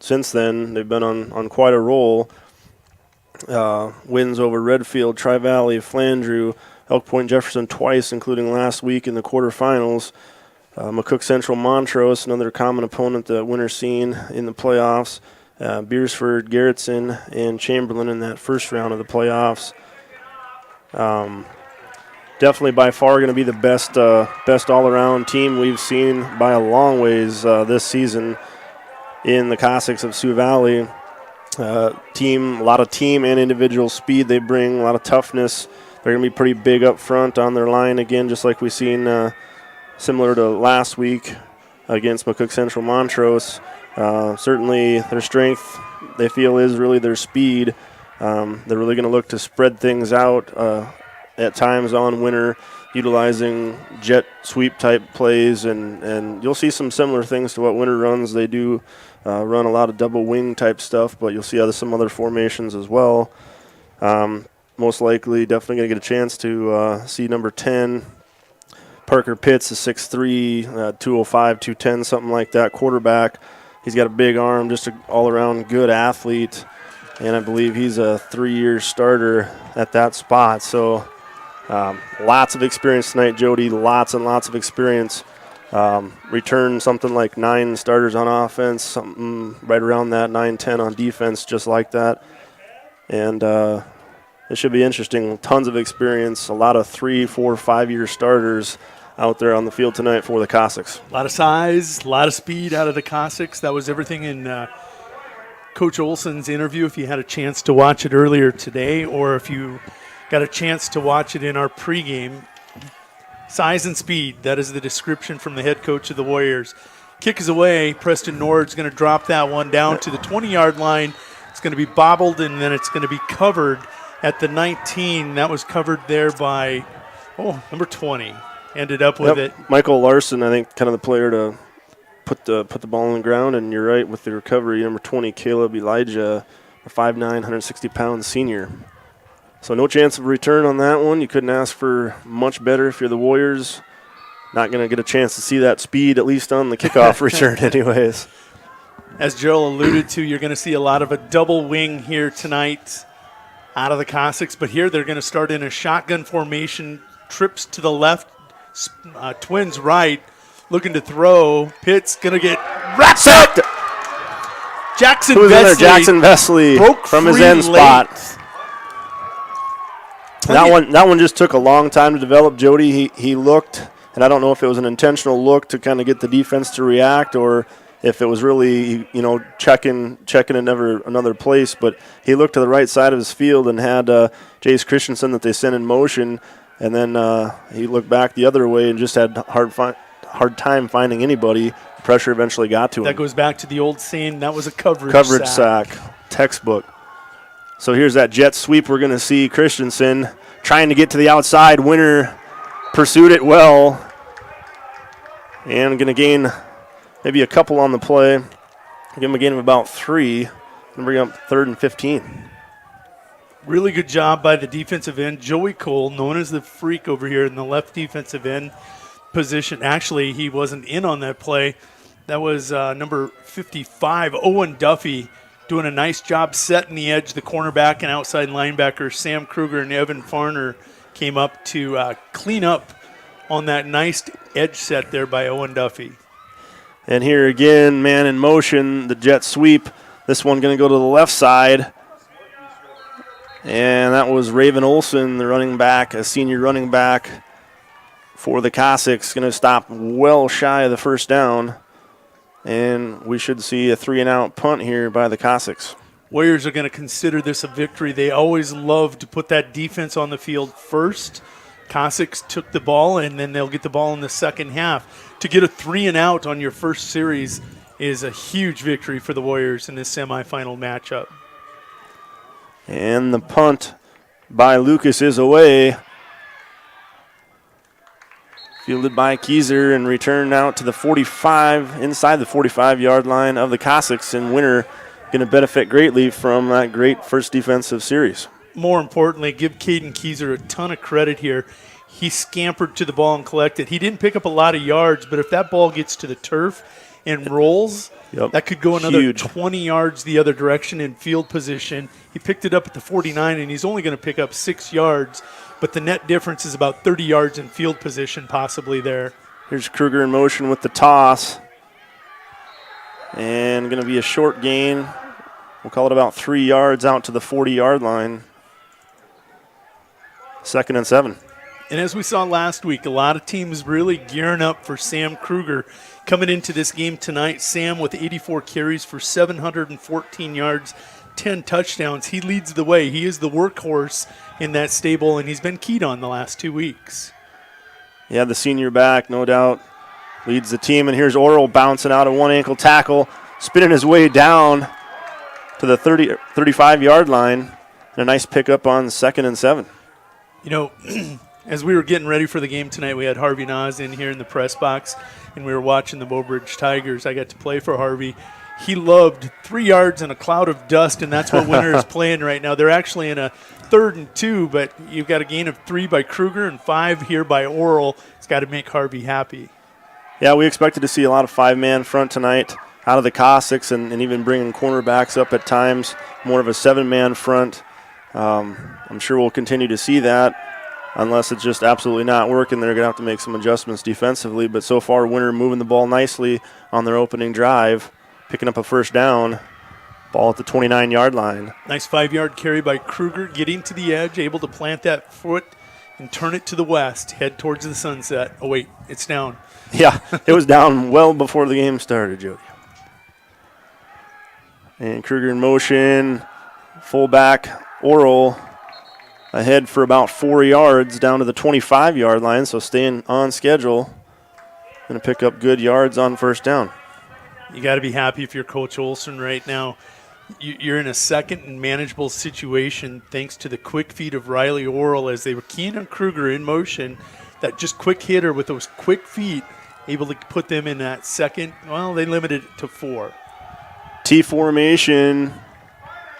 Since then, they've been on quite a roll. Wins over Redfield, Tri-Valley, Flandreau, Elk Point Jefferson twice, including last week in the quarterfinals. McCook Central Montrose, another common opponent that Winter's seen in the playoffs. Beersford, Garrettson, and Chamberlain in that first round of the playoffs. Definitely by far going to be the best all-around team we've seen by a long ways this season in the Cossacks of Sioux Valley. team, a lot of team and individual speed they bring, a lot of toughness. They're going to be pretty big up front on their line again, just like we've seen similar to last week against McCook Central Montrose. Certainly their strength, they feel, is really their speed. They're really going to look to spread things out at times on Winter, utilizing jet sweep type plays, and you'll see some similar things to what Winter runs. They do run a lot of double wing type stuff, but you'll see some other formations as well. Most likely definitely going to get a chance to see number 10, Parker Pitts, a 6'3", 205, 210, something like that, quarterback. He's got a big arm, just an all-around good athlete, and I believe he's a 3-year starter at that spot. So lots of experience tonight, Jody, lots and lots of experience. Return something like 9 starters on offense, something right around that, 9-10 on defense, just like that. And it should be interesting. Tons of experience, a lot of 3, 4, 5-year starters out there on the field tonight for the Cossacks. A lot of size, a lot of speed out of the Cossacks. That was everything in Coach Olson's interview, if you had a chance to watch it earlier today, or if you got a chance to watch it in our pregame. Size and speed, that is the description from the head coach of the Warriors. Kick is away. Preston Nord's going to drop that one down to the 20-yard line. It's going to be bobbled, and then it's going to be covered at the 19. That was covered there by, number 20. Ended up with it. Michael Larson, I think, kind of the player to put the ball on the ground, and you're right with the recovery. Number 20, KALEB Elijah, a 5'9", 160-pound senior. So no chance of return on that one. You couldn't ask for much better if you're the Warriors. Not going to get a chance to see that speed, at least on the kickoff return anyways. As Gerald alluded to, you're going to see a lot of a double wing here tonight out of the Cossacks. But here they're going to start in a shotgun formation, trips to the left, twins right, looking to throw. Pitt's going to get wrapped up. Jackson Who's Vesley. in there? Jackson Vesley broke from his free end late. spot. That one just took a long time to develop, Jody. He looked, and I don't know if it was an intentional look to kind of get the defense to react, or if it was really, checking another place. But he looked to the right side of his field and had JACE Christensen that they sent in motion, and then he looked back the other way and just had hard time finding anybody. The pressure eventually got to him. That goes back to the old saying, that was a coverage sack. Textbook. So here's that jet sweep. We're going to see Christensen trying to get to the outside. Winter pursued it well. And going to gain maybe a couple on the play. Give him a gain of about 3. And bring up 3rd and 15. Really good job by the defensive end. Joey Cole, known as the Freak over here in the left defensive end position. Actually, he wasn't in on that play. That was number 55, Owen Duffy, doing a nice job setting the edge. The cornerback and outside linebacker, Sam KRUGER and Evan Farner, came up to clean up on that nice edge set there by Owen Duffy. And here again, man in motion, the jet sweep. This one going to go to the left side. And that was Raven Olson, the running back, a senior running back for the Cossacks. Going to stop well shy of the first down. And we should see a 3-and-out punt here by the Cossacks. Warriors are going to consider this a victory. They always love to put that defense on the field first. Cossacks took the ball, and then they'll get the ball in the second half. To get a 3-and-out on your first series is a huge victory for the Warriors in this semifinal matchup. And the punt by Lucas is away. Fielded by KEISER and returned out to the 45, inside the 45-yard line of the Cossacks. And Winter going to benefit greatly from that great first defensive series. More importantly, give Caden KEISER a ton of credit here. He scampered to the ball and collected. He didn't pick up a lot of yards, but if that ball gets to the turf and rolls, that could go another 20 yards the other direction in field position. He picked it up at the 49, and he's only going to pick up 6 yards. But the net difference is about 30 yards in field position possibly there. Here's KRUGER in motion with the toss. And going to be a short gain. We'll call it about 3 yards out to the 40-yard line. 2nd and 7. And as we saw last week, a lot of teams really gearing up for Sam KRUGER coming into this game tonight. Sam with 84 carries for 714 yards. 10 touchdowns. He leads the way. He is the workhorse in that stable, and he's been keyed on the last 2 weeks. Yeah, the senior back, no doubt, leads the team. And here's OREL bouncing out of one ankle tackle, spinning his way down to the 35-yard line. And a nice pickup on 2nd and 7. You know, as we were getting ready for the game tonight, we had Harvey Nas in here in the press box, and we were watching the Beaubridge Tigers. I got to play for Harvey. He loved 3 yards in a cloud of dust, and that's what Winter is playing right now. They're actually in a 3rd and 2, but you've got a gain of 3 by KRUGER and 5 here by OREL. It's got to make Harvey happy. Yeah, we expected to see a lot of 5-man front tonight out of the Cossacks, and even bringing cornerbacks up at times, more of a 7-man front. I'm sure we'll continue to see that unless it's just absolutely not working. They're going to have to make some adjustments defensively, but so far Winter moving the ball nicely on their opening drive, picking up a first down, ball at the 29-yard line. Nice 5-yard carry by KRUGER, getting to the edge, able to plant that foot and turn it to the west, head towards the sunset. Oh, wait, it's down. Yeah, it was down well before the game started, Jody. And KRUGER in motion, fullback OREL ahead for about 4 yards down to the 25-yard line, so staying on schedule. Going to pick up good yards on first down. You got to be happy if you're Coach Olson right now. You're in a second and manageable situation thanks to the quick feet of Riley OREL as they were keying on KRUGER in motion. That just quick hitter with those quick feet, able to put them in that second. Well, they limited it to 4. T formation.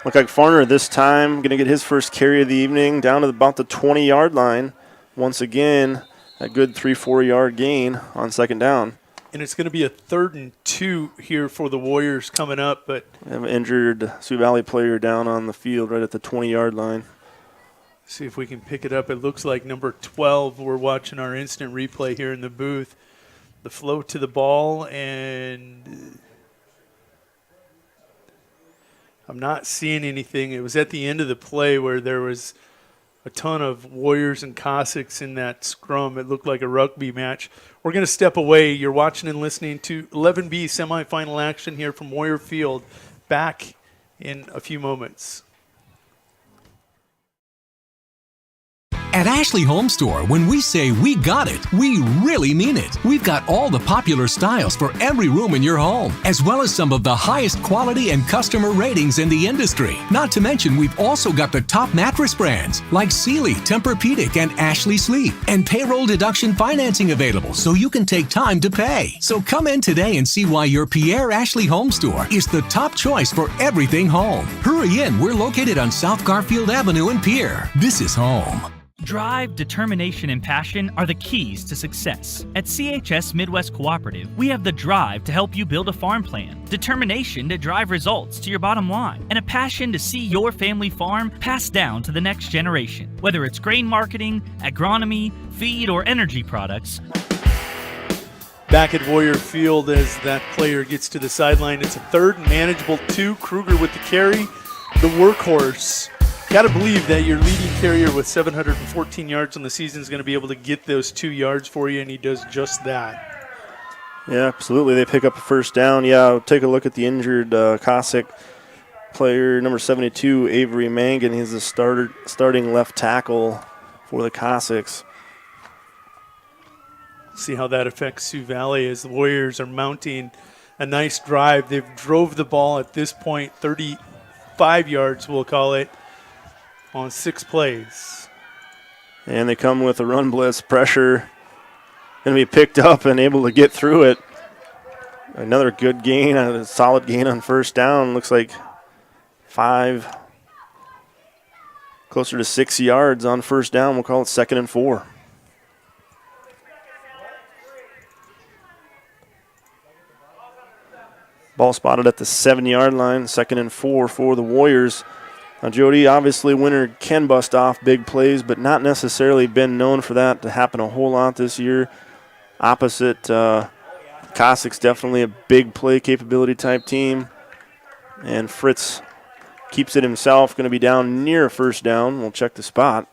Look like Farner this time going to get his first carry of the evening down to about the 20-yard line. Once again, a good 3-4 yard gain on second down. And it's going to be a 3rd and 2 here for the Warriors coming up. But we have an injured Sioux Valley player down on the field right at the 20-yard line. See if we can pick it up. It looks like number 12. We're watching our instant replay here in the booth. The flow to the ball, and I'm not seeing anything. It was at the end of the play where there was a ton of Warriors and Cossacks in that scrum. It looked like a rugby match. We're going to step away. You're watching and listening to 11B semifinal action here from Warrior Field. Back in a few moments. At Ashley Home Store, when we say we got it, we really mean it. We've got all the popular styles for every room in your home, as well as some of the highest quality and customer ratings in the industry. Not to mention, we've also got the top mattress brands like Sealy, Tempur-Pedic, and Ashley Sleep, and payroll deduction financing available so you can take time to pay. So come in today and see why your Pierre Ashley Home Store is the top choice for everything home. Hurry in, we're located on South Garfield Avenue in Pierre. This is home. Drive, determination, and passion are the keys to success. At CHS Midwest Cooperative, we have the drive to help you build a farm plan, determination to drive results to your bottom line, and a passion to see your family farm passed down to the next generation. Whether it's grain marketing, agronomy, feed, or energy products. Back at Warrior Field as that player gets to the sideline. It's a 3rd and manageable 2. KRUGER with the carry, the workhorse. Got to believe that your leading carrier with 714 yards on the season is going to be able to get those 2 yards for you, and he does just that. Yeah, absolutely. They pick up a first down. Yeah, take a look at the injured Cossack player, number 72, Avery Mangan. He's the starting left tackle for the Cossacks. See how that affects Sioux Valley as the Warriors are mounting a nice drive. They've drove the ball at this point 35 yards, we'll call it, on 6 plays. And they come with a run blitz pressure. Going to be picked up and able to get through it. Another good gain, a solid gain on first down. Looks like 5, closer to 6 yards on first down. We'll call it 2nd and 4. Ball spotted at the 7-yard line, 2nd and 4 for the Warriors. Now, Jody, obviously Winter can bust off big plays, but not necessarily been known for that to happen a whole lot this year. Opposite, Cossacks definitely a big play capability type team. And Fritz keeps it himself, going to be down near a first down. We'll check the spot.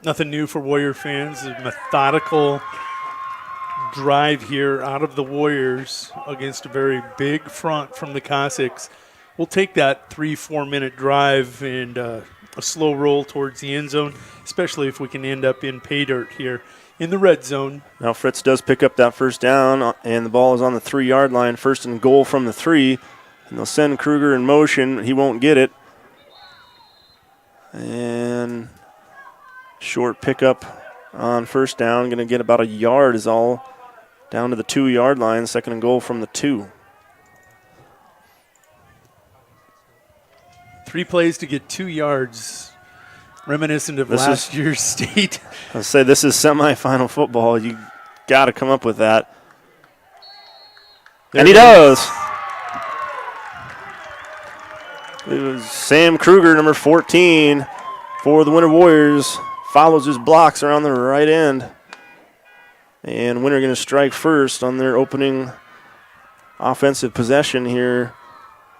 Nothing new for Warrior fans. A methodical drive here out of the Warriors against a very big front from the Cossacks. We'll take that 3-4 minute drive and a slow roll towards the end zone, especially if we can end up in pay dirt here in the red zone. Now Fritz does pick up that first down, and the ball is on the 3-yard line, 1st and goal from the 3. And they'll send Kruger in motion. He won't get it. And short pickup on first down. Going to get about a yard is all, down to the 2-yard line, 2nd and goal from the 2. 3 plays to get 2 yards, reminiscent of last year's state. I'll say this is semifinal football. You got to come up with that. And he does. It was Sam Kruger, number 14, for the Winter Warriors. Follows his blocks around the right end. And Winter going to strike first on their opening offensive possession here.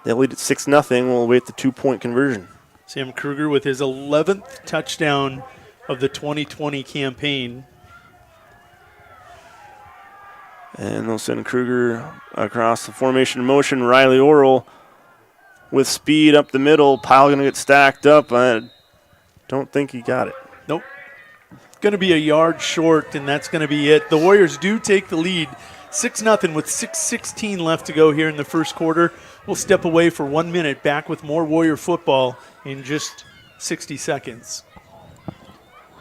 They lead at 6-0. We'll await the 2-point conversion. Sam Kruger with his 11th touchdown of the 2020 campaign. And they'll send Kruger across the formation motion. Riley Orel with speed up the middle. Pile going to get stacked up. I don't think he got it. Nope. Going to be a yard short, and that's going to be it. The Warriors do take the lead, 6-0 with 6:16 left to go here in the first quarter. We'll step away for 1 minute, back with more Warrior football in just 60 seconds.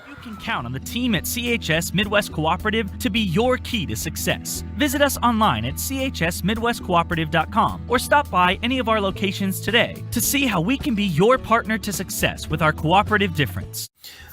You can count on the team at CHS Midwest Cooperative to be your key to success. Visit us online at chsmidwestcooperative.com or stop by any of our locations today to see how we can be your partner to success with our cooperative difference.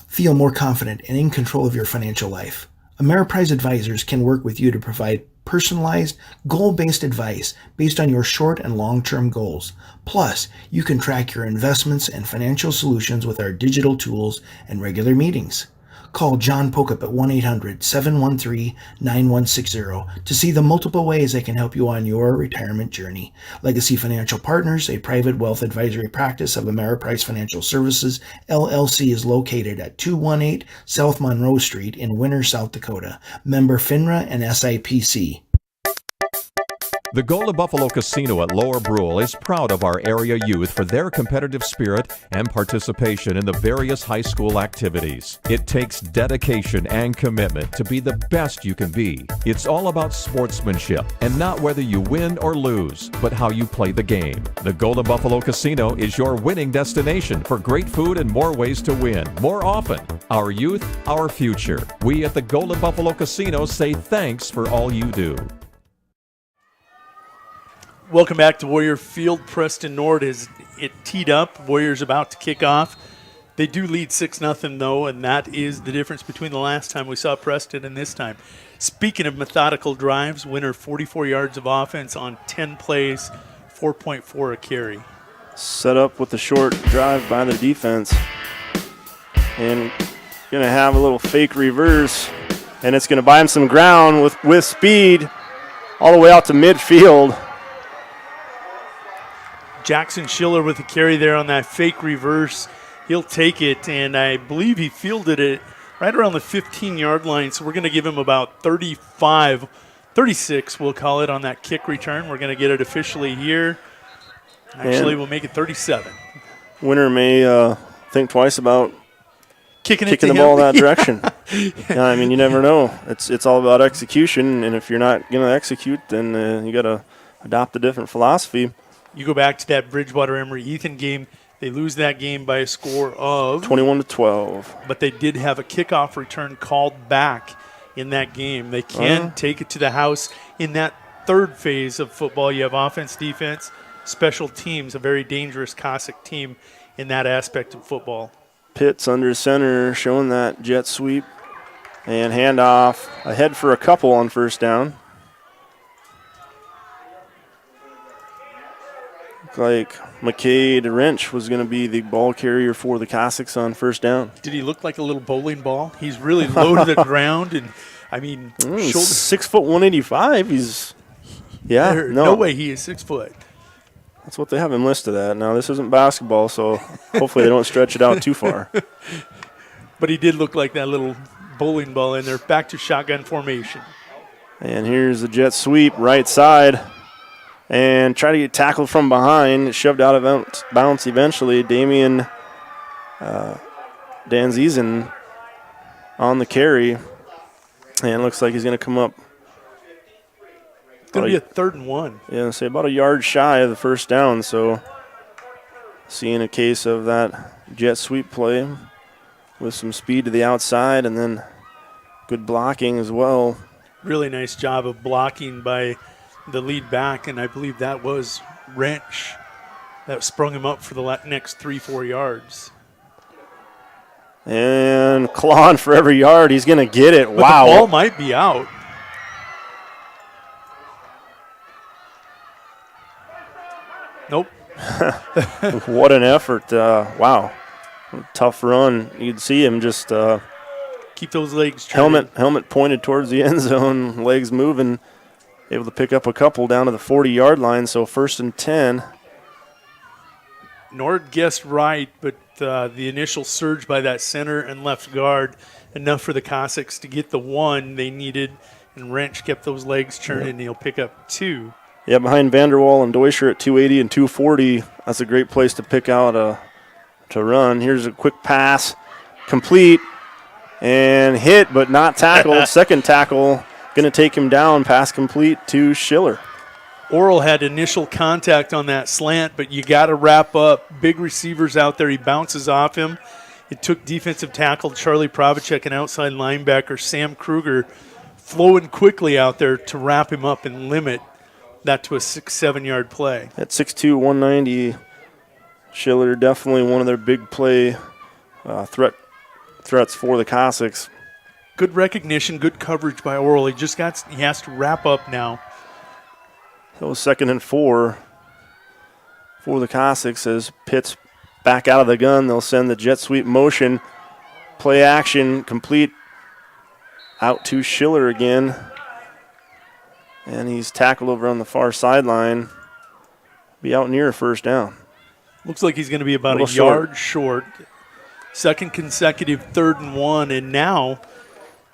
Feel more confident and in control of your financial life. Ameriprise Advisors can work with you to provide personalized, goal-based advice based on your short and long-term goals. Plus, you can track your investments and financial solutions with our digital tools and regular meetings. Call John Pokup at 1-800-713-9160 to see the multiple ways they can help you on your retirement journey. Legacy Financial Partners, a private wealth advisory practice of Ameriprise Financial Services, LLC, is located at 218 South Monroe Street in Winter, South Dakota. Member FINRA and SIPC. The Golden Buffalo Casino at Lower Brule is proud of our area youth for their competitive spirit and participation in the various high school activities. It takes dedication and commitment to be the best you can be. It's all about sportsmanship and not whether you win or lose, but how you play the game. The Golden Buffalo Casino is your winning destination for great food and more ways to win more often. Our youth, our future. We at the Golden Buffalo Casino say thanks for all you do. Welcome back to Warrior Field. Preston Nord is it teed up. Warriors about to kick off. They do lead 6-0 though, and that is the difference between the last time we saw Preston and this time. Speaking of methodical drives, Winter 44 yards of offense on 10 plays, 4.4 a carry. Set up with the short drive by the defense. And going to have a little fake reverse, and it's going to buy him some ground with speed all the way out to midfield. Jackson Schiller with the carry there on that fake reverse. He'll take it, and I believe he fielded it right around the 15-yard line, so we're going to give him about 35, 36 we'll call it on that kick return. We're going to get it officially here. Actually, we'll make it 37. Winter may think twice about kicking the ball that direction. Yeah, I mean, you never know. It's all about execution, and if you're not going to execute, then you got to adopt a different philosophy. You go back to that Bridgewater-Emory-Ethan game. They lose that game by a score of 21-12. But they did have a kickoff return called back in that game. They can take it to the house in that third phase of football. You have offense, defense, special teams, a very dangerous Cossack team in that aspect of football. Pitts under center, showing that jet sweep and handoff ahead for a couple on first down. Like McCade Wrench was going to be the ball carrier for the Cossacks on first down. Did he look like a little bowling ball? He's really low to the ground, and I mean, he's 6 foot 185. He's no way he is 6 foot. That's what they have him listed at. Now this isn't basketball, so hopefully they don't stretch it out too far. But he did look like that little bowling ball in there. Back to shotgun formation. And here's the jet sweep, right side. And try to get tackled from behind. Shoved out of bounds eventually. Damian Danzizen on the carry. And looks like he's going to come up. It's going to be a 3rd and 1. Yeah, say about a yard shy of the first down. So seeing a case of that jet sweep play with some speed to the outside and then good blocking as well. Really nice job of blocking by the lead back, and I believe that was Wrench that sprung him up for the next 3-4 yards. And clawing for every yard. He's going to get it. But wow. The ball might be out. Nope. What an effort. Wow. Tough run. You'd see him just keep those legs turning. Helmet pointed towards the end zone, legs moving, able to pick up a couple down to the 40-yard line, so 1st and 10. Nord guessed right, but the initial surge by that center and left guard, enough for the Cossacks to get the 1 they needed, and Wrench kept those legs churning, and he'll pick up 2. Yeah, behind Vanderwall and Deutscher at 280 and 240, that's a great place to pick out to run. Here's a quick pass, complete, and hit, but not tackled. Second tackle, going to take him down, pass complete to Schiller. OREL had initial contact on that slant, but you got to wrap up. Big receivers out there. He bounces off him. It took defensive tackle Charlie Pravacek and outside linebacker Sam KRUGER flowing quickly out there to wrap him up and limit that to a 6-7 yard play. At 6'2", 190, Schiller definitely one of their big play threats for the Cossacks. Good recognition, good coverage by OREL. He has to wrap up now. So 2nd and 4 for the Cossacks as Pitts back out of the gun. They'll send the jet sweep motion. Play action complete out to Schiller again. And he's tackled over on the far sideline. Be out near a 1st down. Looks like he's going to be about a yard short. Second consecutive 3rd and 1, and now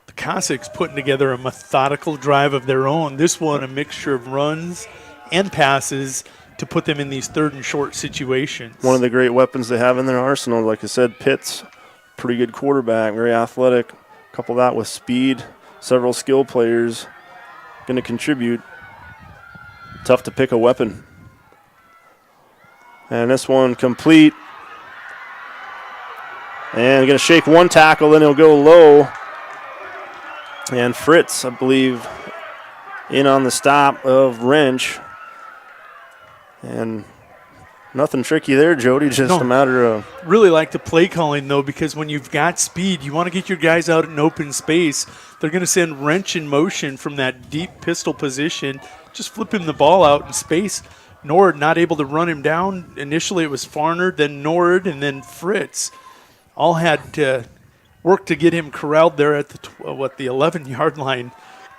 the Cossacks putting together a methodical drive of their own. This one a mixture of runs and passes to put them in these 3rd and short situations. One of the great weapons they have in their arsenal. Like I said, Pitts, pretty good quarterback, very athletic. Couple that with speed, several skill players going to contribute. Tough to pick a weapon. And this one complete. And going to shake one tackle, then he'll go low. And Fritz, I believe, in on the stop of Wrench. And nothing tricky there, Jody, just a matter of... Really like the play calling, though, because when you've got speed, you want to get your guys out in open space. They're going to send Wrench in motion from that deep pistol position, just flip him the ball out in space. Nord not able to run him down. Initially it was Farner, then Nord, and then Fritz. All had to work to get him corralled there at the 11-yard line.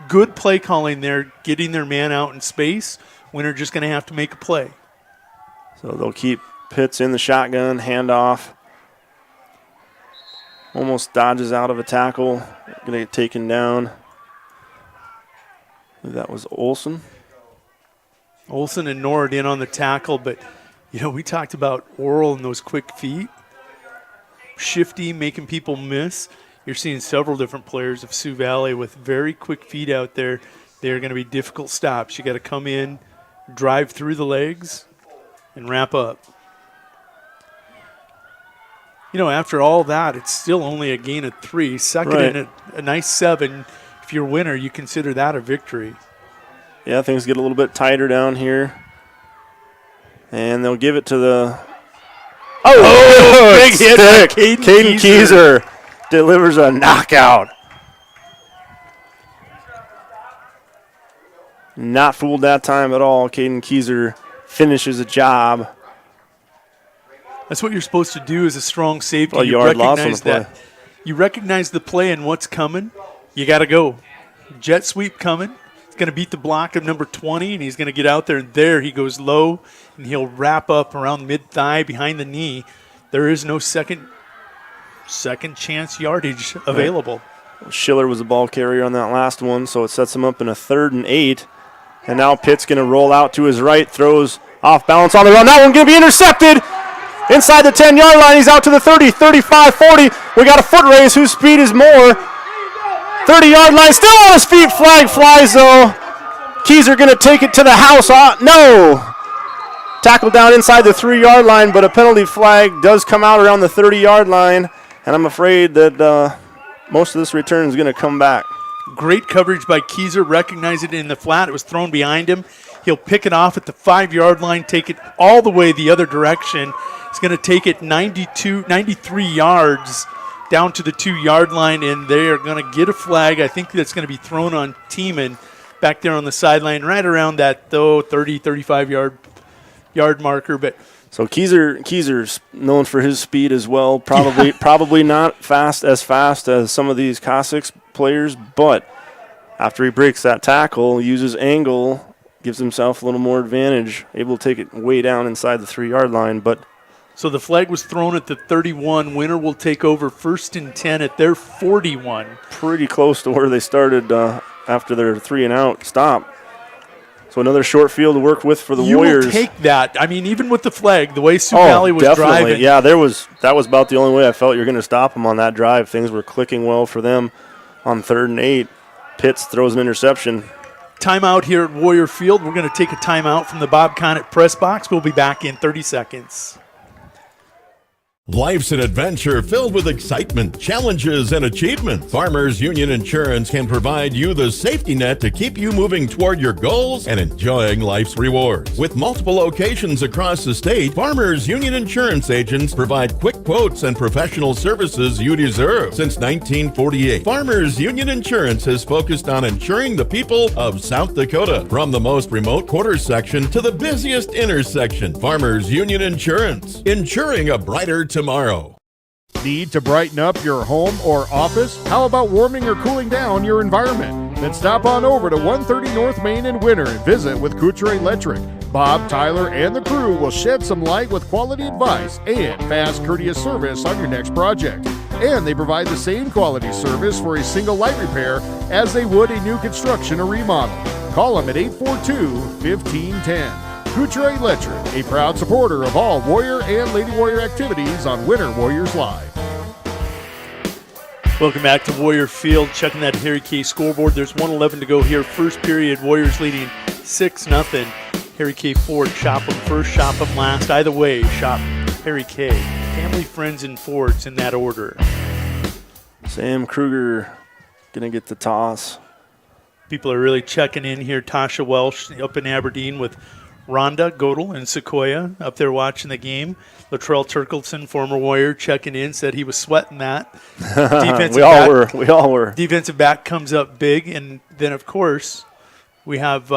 Good play calling there, getting their man out in space. Winner just going to have to make a play. So they'll keep Pitts in the shotgun, handoff. Almost dodges out of a tackle. Going to get taken down. I believe that was Olson. Olson and Nord in on the tackle, but, we talked about OREL and those quick feet. Shifty, making people miss. You're seeing several different players of Sioux Valley with very quick feet out there. They're going to be difficult stops. You got to come in, drive through the legs, and wrap up. After all that, it's still only a gain of 3. Second and a nice 7. If you're a winner, you consider that a victory. Yeah, things get a little bit tighter down here. And they'll give it to the... big hit by Kaden KEISER delivers a knockout. Not fooled that time at all. Kaden KEISER finishes a job. That's what you're supposed to do as a strong safety. A yard loss on the play. You recognize the play and what's coming. You got to go. Jet sweep coming. He's going to beat the block of number 20, and he's going to get out there, and there he goes low, and he'll wrap up around mid-thigh behind the knee. There is no second chance yardage available. Schiller was the ball carrier on that last one, so it sets him up in a 3rd and 8. And now Pitt's going to roll out to his right, throws off balance on the run. That one going to be intercepted inside the 10-yard line. He's out to the 30, 35, 40. We got a foot race. Whose speed is more? 30-yard line, still on his feet. Flag flies, though. KEISER going to take it to the house. No. Tackled down inside the 3-yard line, but a penalty flag does come out around the 30-yard line, and I'm afraid that most of this return is going to come back. Great coverage by KEISER, recognized it in the flat. It was thrown behind him. He'll pick it off at the 5-yard line, take it all the way the other direction. He's going to take it 93 yards down to the 2-yard line, and they are going to get a flag. I think that's going to be thrown on Tiemann back there on the sideline, right around that, 30, 35-yard marker. But so KEISER's known for his speed as well. Probably not as fast as some of these Cossacks players, but after he breaks that tackle, uses angle, gives himself a little more advantage, able to take it way down inside the 3-yard line. But so the flag was thrown at the 31. Winner will take over 1st and 10 at their 41. Pretty close to where they started after their 3-and-out stop. So another short field to work with for the Warriors. You will take that. I mean, even with the flag, the way Sioux Valley was driving. Yeah, that was about the only way I felt you're going to stop them on that drive. Things were clicking well for them on 3rd and 8. Pitts throws an interception. Timeout here at Warrior Field. We're going to take a timeout from the Bob Conant press box. We'll be back in 30 seconds. Life's an adventure filled with excitement, challenges, and achievement. Farmers Union Insurance can provide you the safety net to keep you moving toward your goals and enjoying life's rewards. With multiple locations across the state, Farmers Union Insurance agents provide quick quotes and professional services you deserve. Since 1948, Farmers Union Insurance has focused on insuring the people of South Dakota. From the most remote quarter section to the busiest intersection, Farmers Union Insurance, insuring a brighter tomorrow. Need to brighten up your home or office? How about warming or cooling down your environment? Then stop on over to 130 North Main in Winter and visit with KRUGER Electric. Bob, Tyler, and the crew will shed some light with quality advice and fast, courteous service on your next project. And they provide the same quality service for a single light repair as they would a new construction or remodel. Call them at 842-1510. KRUGER Electric, a proud supporter of all Warrior and Lady Warrior activities on Winter Warriors Live. Welcome back to Warrior Field. Checking that Harry K scoreboard. There's 1:11 to go here. First period, Warriors leading 6-0. Harry K Ford, shop them first, shop them last. Either way, shop Harry K. Family, friends, and Fords in that order. Sam Kruger going to get the toss. People are really checking in here. Tasha Welsh up in Aberdeen with Rhonda Godel and Sequoia up there watching the game. Latrell Turkleton, former Warrior, checking in, said he was sweating that. We all were. Defensive back comes up big. And then, of course, we have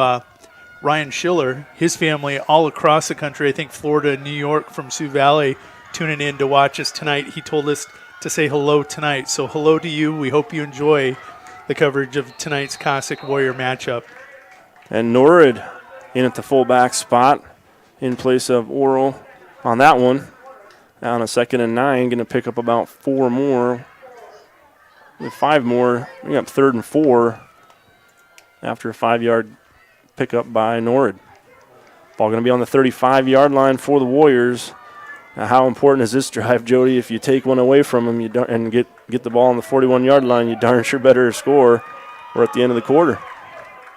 Ryan Schiller, his family all across the country, I think Florida and New York from Sioux Valley, tuning in to watch us tonight. He told us to say hello tonight. So hello to you. We hope you enjoy the coverage of tonight's Cossack Warrior matchup. And Norrid in at the fullback spot in place of OREL on that one. Now on a 2nd and 9, going to pick up about 4 more. With 5 more, we got 3rd and 4 after a 5-yard pickup by Norrid. Ball going to be on the 35-yard line for the Warriors. Now how important is this drive, Jody? If you take one away from them and get the ball on the 41-yard line, you darn sure better score. We're at the end of the quarter.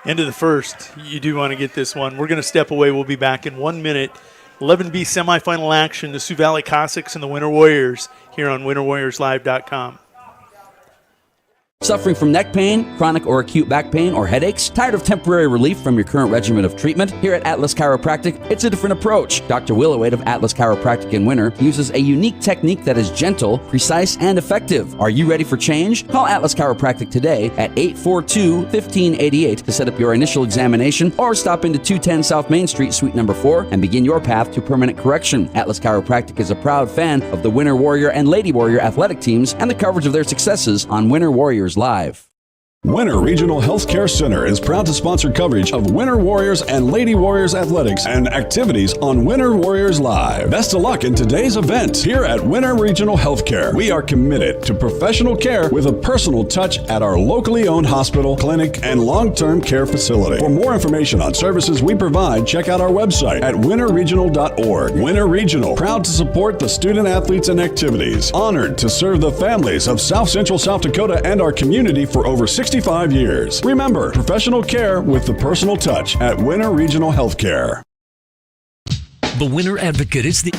End of the first. You do want to get this one. We're going to step away. We'll be back in 1 minute. 11B semifinal action, the Sioux Valley Cossacks and the Winter Warriors here on winterwarriorslive.com. Suffering from neck pain, chronic or acute back pain, or headaches? Tired of temporary relief from your current regimen of treatment? Here at Atlas Chiropractic, it's a different approach. Dr. Willowade of Atlas Chiropractic in Winter uses a unique technique that is gentle, precise, and effective. Are you ready for change? Call Atlas Chiropractic today at 842-1588 to set up your initial examination, or stop into 210 South Main Street, Suite number 4, and begin your path to permanent correction. Atlas Chiropractic is a proud fan of the Winter Warrior and Lady Warrior athletic teams and the coverage of their successes on Winter Warriors Live. Winter Regional Healthcare Center is proud to sponsor coverage of Winter Warriors and Lady Warriors athletics and activities on Winter Warriors Live. Best of luck in today's event. Here at Winter Regional Healthcare, we are committed to professional care with a personal touch at our locally owned hospital, clinic, and long-term care facility. For more information on services we provide, check out our website at winterregional.org. Winter Regional, proud to support the student athletes and activities. Honored to serve the families of South Central South Dakota and our community for over 65 years. Remember, professional care with the personal touch at Winter Regional Healthcare. The Winter Advocate is the...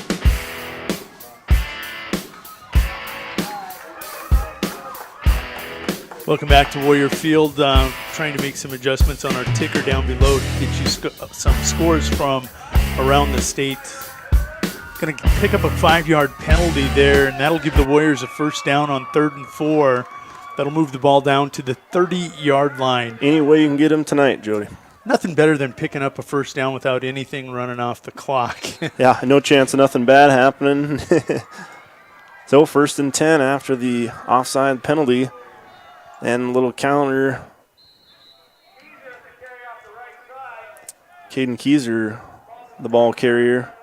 Welcome back to Warrior Field. Trying to make some adjustments on our ticker down below to get you some scores from around the state. Going to pick up a 5-yard penalty there, and that'll give the Warriors a first down on 3rd and 4. That'll move the ball down to the 30-yard line. Any way you can get him tonight, Jody. Nothing better than picking up a first down without anything running off the clock. Yeah, no chance of nothing bad happening. So 1st and 10 after the offside penalty and a little counter. Caden KEISER, the ball carrier.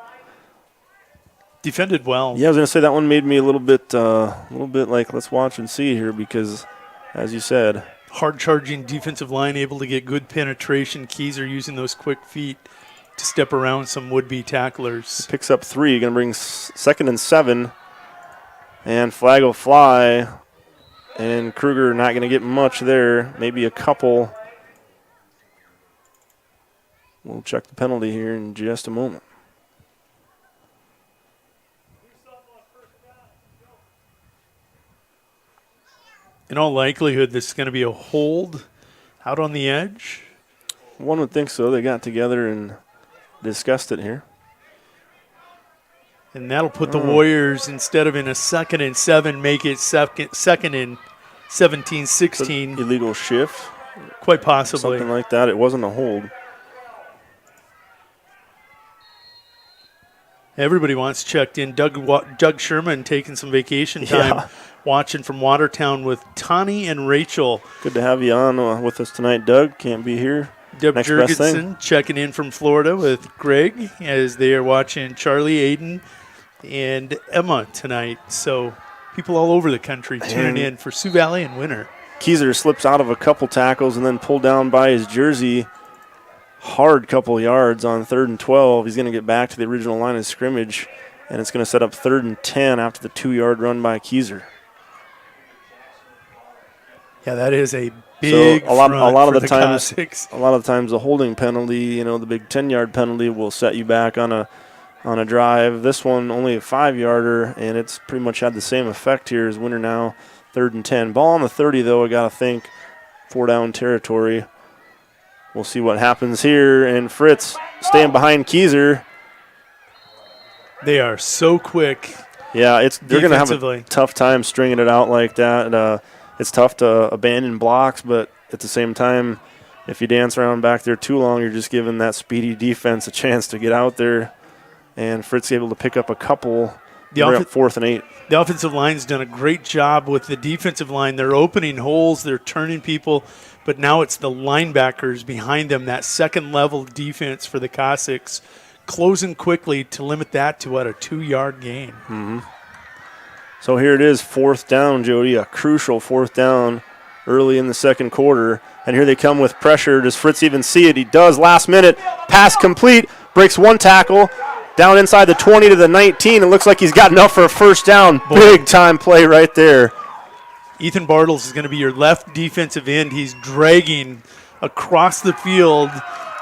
Defended well. Yeah, I was going to say that one made me a little bit like let's watch and see here because, as you said, hard-charging defensive line able to get good penetration. KEISER using those quick feet to step around some would-be tacklers. He picks up 3, going to bring 2nd and 7, and flag will fly, and KRUGER not going to get much there, maybe a couple. We'll check the penalty here in just a moment. In all likelihood, this is going to be a hold out on the edge. One would think so. They got together and discussed it here. And that'll put the Warriors, instead of in a 2nd and 7, make it 2nd and 17-16. Illegal shift. Quite possibly. Something like that. It wasn't a hold. Everybody wants checked in. Doug Sherman taking some vacation time, watching from Watertown with Tani and Rachel. Good to have you on with us tonight, Doug. Can't be here. Deb Next best thing. Jurgensen checking in from Florida with Greg as they are watching Charlie, Aiden, and Emma tonight. So people all over the country tuning in for Sioux Valley and Winter. KEISER slips out of a couple tackles and then pulled down by his jersey. Hard couple yards on 3rd and 12. He's going to get back to the original line of scrimmage, and it's going to set up 3rd and 10 after the 2-yard run by KEISER. Yeah, that is a big a lot of the times, Cossacks. a lot of the times the holding penalty, the big 10-yard penalty will set you back on a drive. This one only a 5-yarder, and it's pretty much had the same effect here as Winter now. 3rd and 10. Ball on the 30 though. I got to think 4-down territory. We'll see what happens here, and Fritz staying behind KEISER. They are so quick. Yeah, they're going to have a tough time stringing it out like that. It's tough to abandon blocks, but at the same time, if you dance around back there too long, you're just giving that speedy defense a chance to get out there. And Fritz able to pick up a couple. They're at 4th and 8. The offensive line's done a great job with the defensive line. They're opening holes, they're turning people, but now it's the linebackers behind them, that second-level defense for the Cossacks, closing quickly to limit that to, a 2-yard gain. Mm-hmm. So here it is, 4th down, Jody, a crucial 4th down early in the second quarter. And here they come with pressure. Does Fritz even see it? He does. Last minute, pass complete, breaks one tackle, down inside the 20 to the 19. It looks like he's got enough for a first down. Big-time play right there. Ethan Bartles is going to be your left defensive end. He's dragging across the field.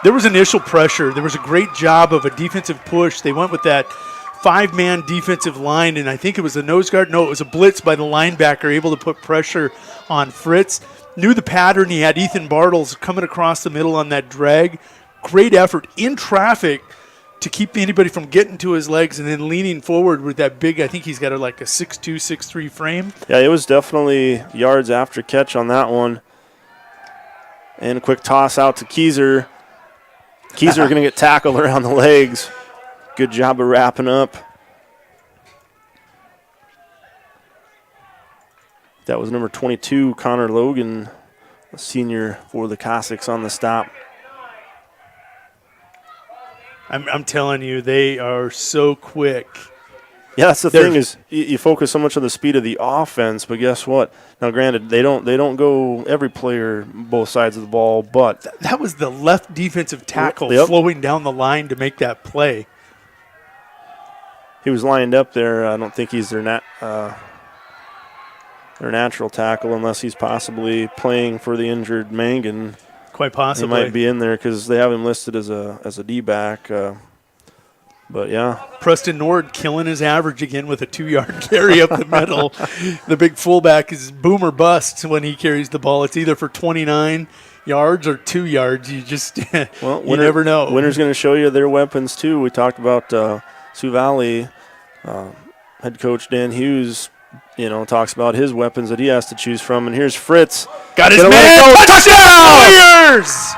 There was initial pressure. There was a great job of a defensive push. They went with that 5-man defensive line, and I think it was a nose guard. No, it was a blitz by the linebacker, able to put pressure on Fritz. Knew the pattern. He had Ethan Bartles coming across the middle on that drag. Great effort in traffic to keep anybody from getting to his legs and then leaning forward with that big, I think he's got like a 6'2", 6'3" frame. Yeah, it was definitely yards after catch on that one. And a quick toss out to KEISER. KEISER going to get tackled around the legs. Good job of wrapping up. That was number 22, Connor Logan, a senior for the Cossacks on the stop. I'm telling you, they are so quick. Yeah, that's the thing is you focus so much on the speed of the offense, but guess what? Now, granted, they don't go every player both sides of the ball, but that was the left defensive tackle flowing down the line to make that play. He was lined up there. I don't think he's their natural tackle unless he's possibly playing for the injured Mangan. Quite possibly. He might be in there because they have him listed as a D-back. But, yeah. Preston Nord killing his average again with a 2-yard carry up the middle. The big fullback is boom or bust when he carries the ball. It's either for 29 yards or 2 yards. You just you never know. Winter's going to show you their weapons, too. We talked about Sioux Valley. Head coach Dan Hughes, talks about his weapons that he has to choose from. And here's Fritz. Got his man. Touchdown! Warriors!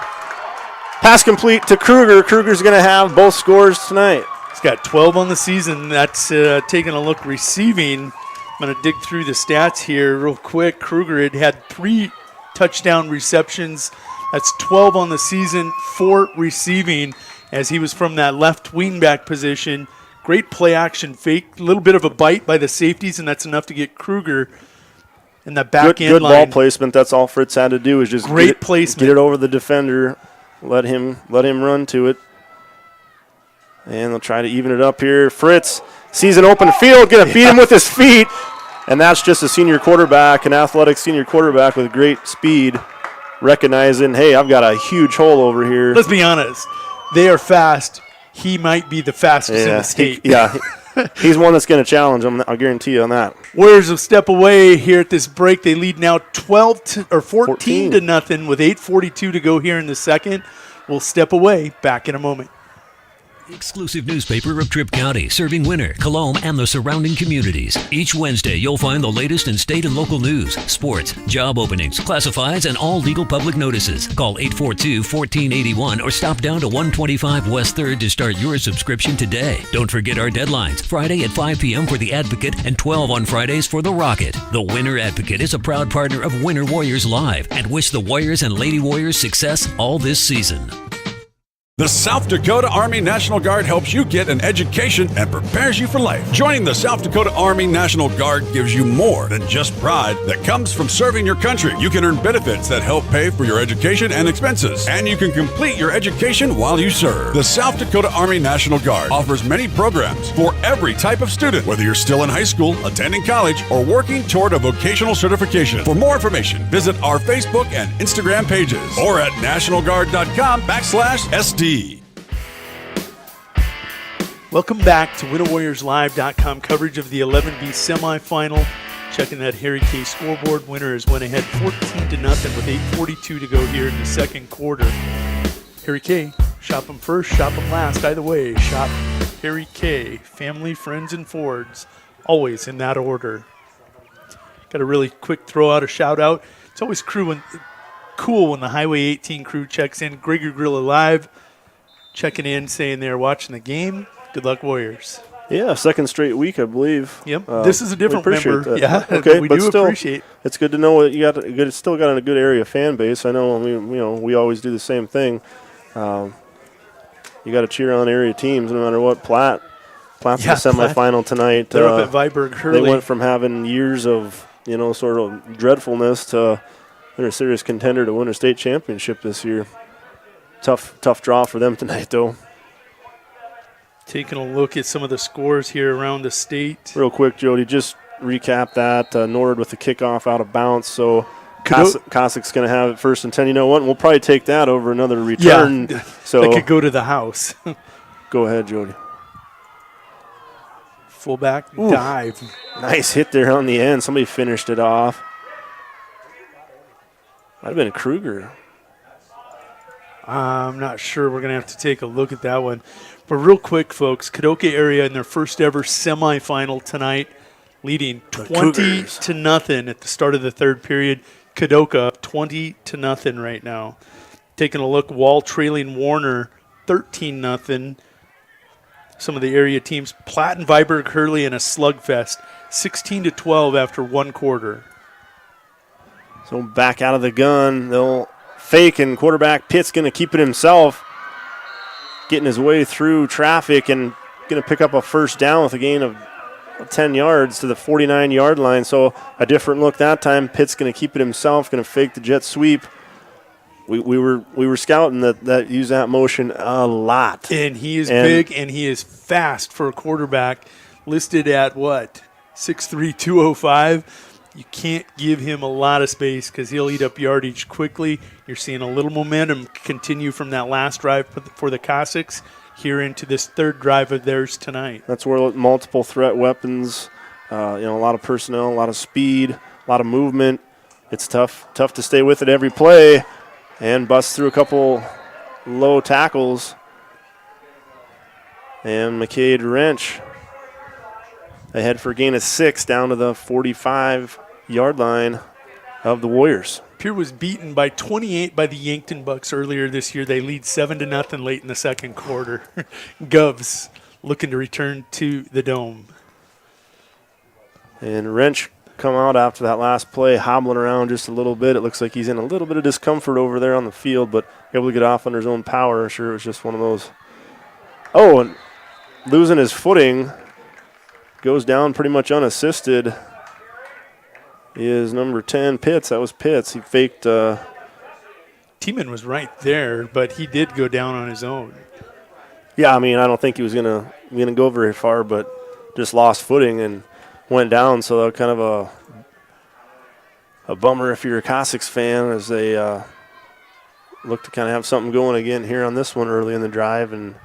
Pass complete to KRUGER. KRUGER's going to have both scores tonight. He's got 12 on the season. That's taking a look receiving. I'm going to dig through the stats here real quick. KRUGER had 3 touchdown receptions. That's 12 on the season, 4 receiving, as he was from that left wingback position. Great play action fake, a little bit of a bite by the safeties, and that's enough to get KRUGER in the back end good line. Ball placement. That's all Fritz had to do is just placement. Get it over the defender, let him run to it. And they'll try to even it up here. Fritz sees an open field, going to beat him with his feet. And that's just a senior quarterback, an athletic senior quarterback with great speed, recognizing, hey, I've got a huge hole over here. Let's be honest. They are fast. He might be the fastest in the state. He's one that's going to challenge him, I'll guarantee you on that. Warriors a step away here at this break. They lead now 14 to nothing with 8:42 to go here in the second. We'll step away. Back in a moment. Exclusive newspaper of Tripp County, serving Winter, Colome, and the surrounding communities. Each Wednesday, you'll find the latest in state and local news, sports, job openings, classifieds, and all legal public notices. Call 842-1481 or stop down to 125 West 3rd to start your subscription today. Don't forget our deadlines. Friday at 5 p.m. for The Advocate and 12 on Fridays for The Rocket. The Winter Advocate is a proud partner of Winter Warriors Live and wish the Warriors and Lady Warriors success all this season. The South Dakota Army National Guard helps you get an education and prepares you for life. Joining the South Dakota Army National Guard gives you more than just pride that comes from serving your country. You can earn benefits that help pay for your education and expenses, and you can complete your education while you serve. The South Dakota Army National Guard offers many programs for every type of student, whether you're still in high school, attending college, or working toward a vocational certification. For more information, visit our Facebook and Instagram pages or at nationalguard.com/SD. Welcome back to WinterWarriorsLive.com coverage of the 11B semifinal. Checking that Harry K scoreboard. Winners went ahead 14 to nothing with 8:42 to go here in the second quarter. Harry K, shop them first, shop them last. Either way, shop Harry K. Family, friends, and Fords. Always in that order. Got a really quick throw out, a shout out. It's always cool when the Highway 18 crew checks in. Grigger Grill Alive checking in, saying they're watching the game. Good luck, Warriors. Yeah, second straight week, I believe. Yep, this is a different member. That. Yeah, okay, we but do still, appreciate. It's good to know you got still got a good area fan base. I know, we always do the same thing. You got to cheer on area teams no matter what. Platt's in the semifinal tonight. They're up at Viborg Hurley. They went from having years of sort of dreadfulness to they're a serious contender to win a state championship this year. Tough draw for them tonight, though. Taking a look at some of the scores here around the state. Real quick, Jody, just recap that. Nord with the kickoff out of bounds, so Cossacks going to have it first and 10. You know what? We'll probably take that over another return. Yeah, so that could go to the house. Go ahead, Jody. Fullback dive. Nice hit there on the end. Somebody finished it off. Might have been KRUGER. I'm not sure. We're going to have to take a look at that one. But real quick, folks, Kadoka area in their first ever semifinal tonight, leading 20 to nothing at the start of the third period. Kadoka up 20 to nothing right now. Taking a look, Wall trailing Warner 13-0. Some of the area teams, Platt and Viborg Hurley in a slugfest, 16-12 after one quarter. So back out of the gun. They'll fake, and quarterback Pitt's going to keep it himself, getting his way through traffic and going to pick up a first down with a gain of 10 yards to the 49-yard line. So a different look that time. Pitt's going to keep it himself, going to fake the jet sweep. We were scouting that use that motion a lot. And he is big and he is fast for a quarterback, listed at what, 6'3", 205. You can't give him a lot of space because he'll eat up yardage quickly. You're seeing a little momentum continue from that last drive for the Cossacks here into this third drive of theirs tonight. That's where multiple threat weapons, a lot of personnel, a lot of speed, a lot of movement. It's tough to stay with it every play and bust through a couple low tackles. And McCade Wrench ahead for a gain of 6 down to the 45-yard line of the Warriors. Pierre was beaten by 28 by the Yankton Bucks earlier this year. They lead 7-0 late in the second quarter. Govs looking to return to the Dome. And Wrench come out after that last play, hobbling around just a little bit. It looks like he's in a little bit of discomfort over there on the field, but able to get off under his own power. I'm sure it was just one of those. Oh, and losing his footing, goes down pretty much unassisted, is number 10, Pitts. That was Pitts. He faked. Tiemann was right there, but he did go down on his own. Yeah, I mean, I don't think he was gonna go very far, but just lost footing and went down. So that was kind of a bummer if you're a Cossacks fan, as they look to kind of have something going again here on this one early in the drive. And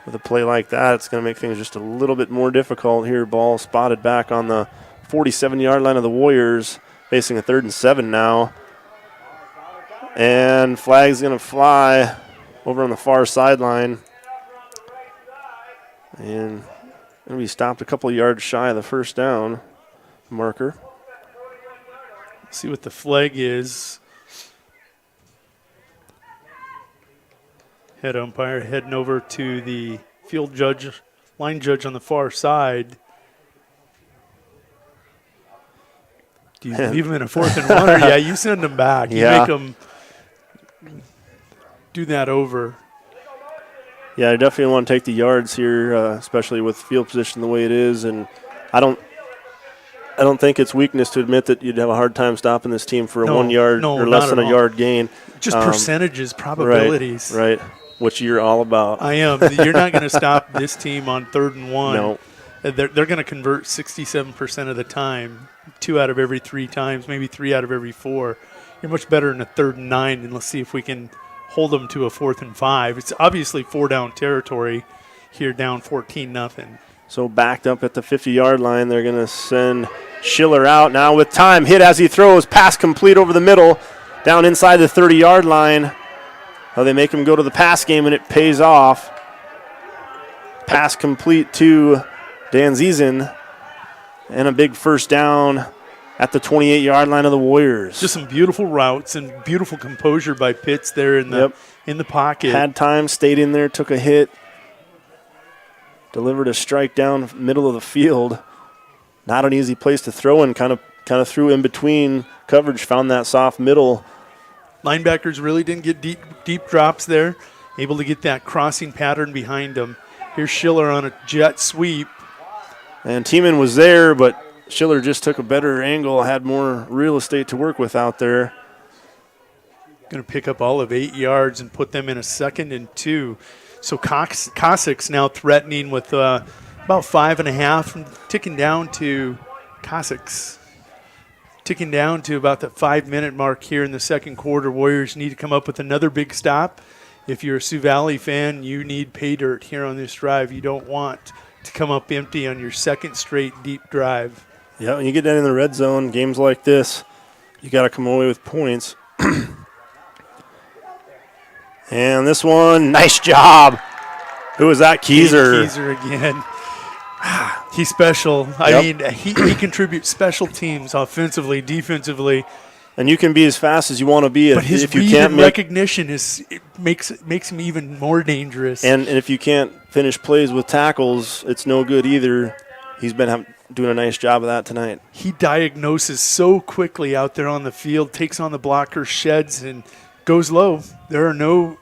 with a play like that, it's going to make things just a little bit more difficult here. Ball spotted back on the 47-yard line of the Warriors, facing a 3rd and 7 now. And flag's going to fly over on the far sideline. And going to be stopped a couple yards shy of the first down marker. See what the flag is. Head umpire heading over to the field judge, line judge on the far side. Do you leave him in a 4th and 1? Or yeah, you send him back. You make him do that over. Yeah, I definitely want to take the yards here, especially with field position the way it is. And I don't think it's weakness to admit that you'd have a hard time stopping this team for a 1 yard or less than a yard gain. Just percentages, probabilities. Right, which you're all about. I am. You're not going to stop this team on 3rd and 1. No. They're going to convert 67% of the time, 2 out of every 3 times, maybe 3 out of every 4. You're much better in a 3rd and 9, and let's see if we can hold them to a 4th and 5. It's obviously 4-down territory here, down 14-0. So backed up at the 50-yard line, they're going to send Schiller out now with time. Hit as he throws, pass complete over the middle, down inside the 30-yard line. Oh, they make him go to the pass game, and it pays off. Pass complete to Dan Ziesen, and a big first down at the 28-yard line of the Warriors. Just some beautiful routes and beautiful composure by Pitts there in the pocket. Had time, stayed in there, took a hit, delivered a strike down middle of the field. Not an easy place to throw in, kind of threw in between coverage, found that soft middle. Linebackers really didn't get deep drops there, able to get that crossing pattern behind them. Here's Schiller on a jet sweep. And Tiemann was there, but Schiller just took a better angle, had more real estate to work with out there. Going to pick up all of 8 yards and put them in a 2nd and 2. So Cossacks now threatening with about 5.5, ticking down to Cossacks. Ticking down to about the 5-minute mark here in the second quarter. Warriors need to come up with another big stop. If you're a Sioux Valley fan, you need pay dirt here on this drive. You don't want to come up empty on your 2nd straight deep drive. Yeah, when you get down in the red zone, games like this, you got to come away with points. And this one, nice job. Who was that? KEISER. KEISER again. He's special. I mean, he contributes special teams offensively, defensively. And you can be as fast as you want to be. But his read and recognition makes him even more dangerous. And if you can't finish plays with tackles, it's no good either. He's been doing a nice job of that tonight. He diagnoses so quickly out there on the field, takes on the blocker, sheds, and goes low. There are no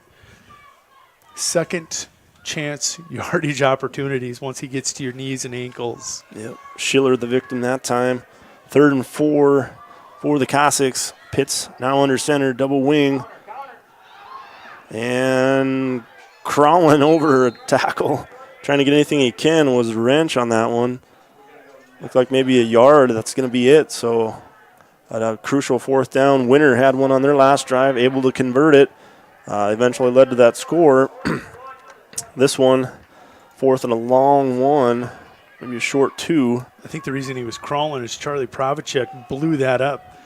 second chance yardage opportunities once he gets to your knees and ankles. Yep. Schiller the victim that time. 3rd and 4 for the Cossacks. Pitts now under center, double wing. And crawling over a tackle, trying to get anything he can, was Wrench on that one. Looked like maybe a yard. That's going to be it. So at a crucial 4th down, Winter had one on their last drive, able to convert it. Eventually led to that score. This one, 4th and a long one, maybe a short 2. I think the reason he was crawling is Charlie Pravacek blew that up.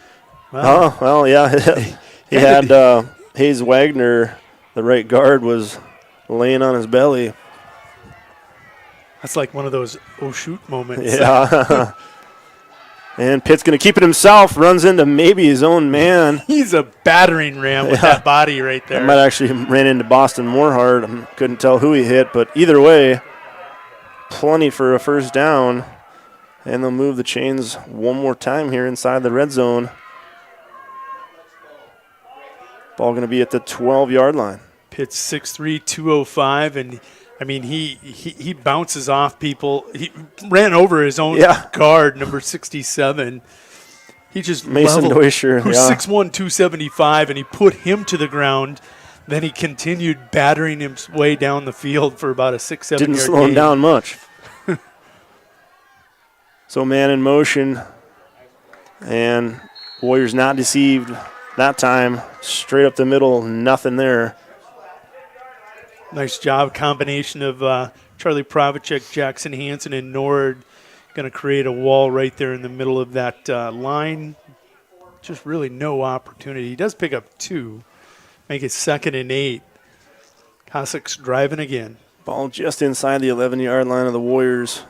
Wow. Oh, well, yeah. He had Hayes Wagner, the right guard, was laying on his belly. That's like one of those oh shoot moments. Yeah. And Pitt's going to keep it himself, runs into maybe his own man. He's a battering ram with that body right there. I might actually ran into Boston Moorhart. I couldn't tell who he hit, but either way, plenty for a 1st down. And they'll move the chains one more time here inside the red zone. Ball going to be at the 12-yard line. Pitt's 6'3", 205, and I mean, he bounces off people. He ran over his own guard, number 67. He just Mason Deutscher, who's 6'1", 275, and he put him to the ground. Then he continued battering his way down the field for about a 6-7 yard Didn't slow him down much. So man in motion, and Warriors not deceived that time. Straight up the middle, nothing there. Nice job. Combination of Charlie Pravacek, Jackson Hansen, and Nord going to create a wall right there in the middle of that line. Just really no opportunity. He does pick up 2, make it 2nd and 8. Cossacks driving again. Ball just inside the 11-yard line of the Warriors.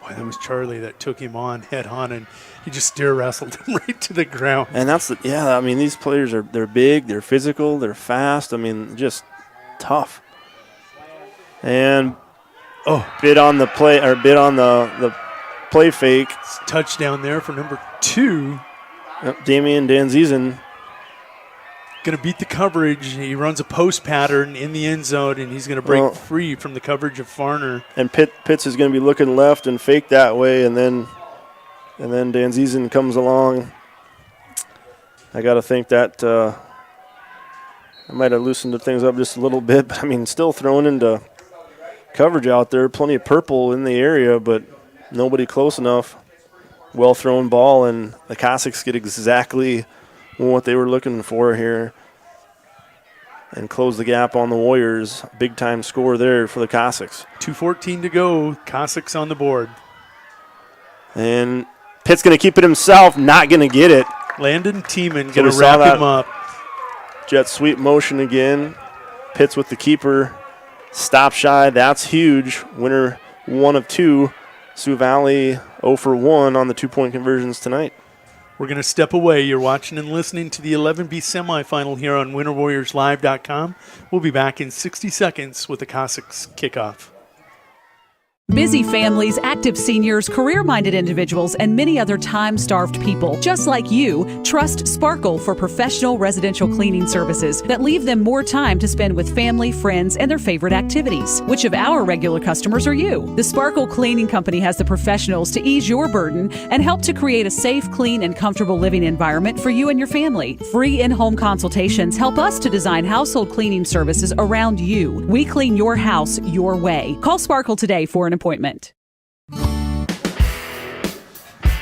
Boy, that was Charlie that took him on head on, and he just stair wrestled him right to the ground. And that's I mean, these players they're big, they're physical, they're fast. I mean, just tough. And bid on the play fake. It's touchdown there for number 2. Yep, Damian Danzizen. Going to beat the coverage. He runs a post pattern in the end zone, and he's going to break free from the coverage of Farner. And Pitts is going to be looking left and fake that way, and then Danzizen comes along. I got to think that I might have loosened things up just a little bit, but I mean, still throwing into coverage out there. Plenty of purple in the area, but nobody close enough. Well thrown ball, and the Cossacks get exactly what they were looking for here and close the gap on the Warriors. Big time score there for the Cossacks. 2:14 to go. Cossacks on the board. And Pitt's going to keep it himself, not going to get it. Landon Tiemann going to wrap him up. Jet sweep motion again. Pitts with the keeper. Stop shy. That's huge. Winner 1 of 2. Sioux Valley 0 for 1 on the 2-point conversions tonight. We're going to step away. You're watching and listening to the 11B semifinal here on WinterWarriorsLive.com. We'll be back in 60 seconds with the Cossacks kickoff. Busy families, active seniors, career-minded individuals, and many other time-starved people, just like you, trust Sparkle for professional residential cleaning services that leave them more time to spend with family, friends, and their favorite activities. Which of our regular customers are you? The Sparkle Cleaning Company has the professionals to ease your burden and help to create a safe, clean, and comfortable living environment for you and your family. Free in-home consultations help us to design household cleaning services around you. We clean your house your way. Call Sparkle today for an appointment.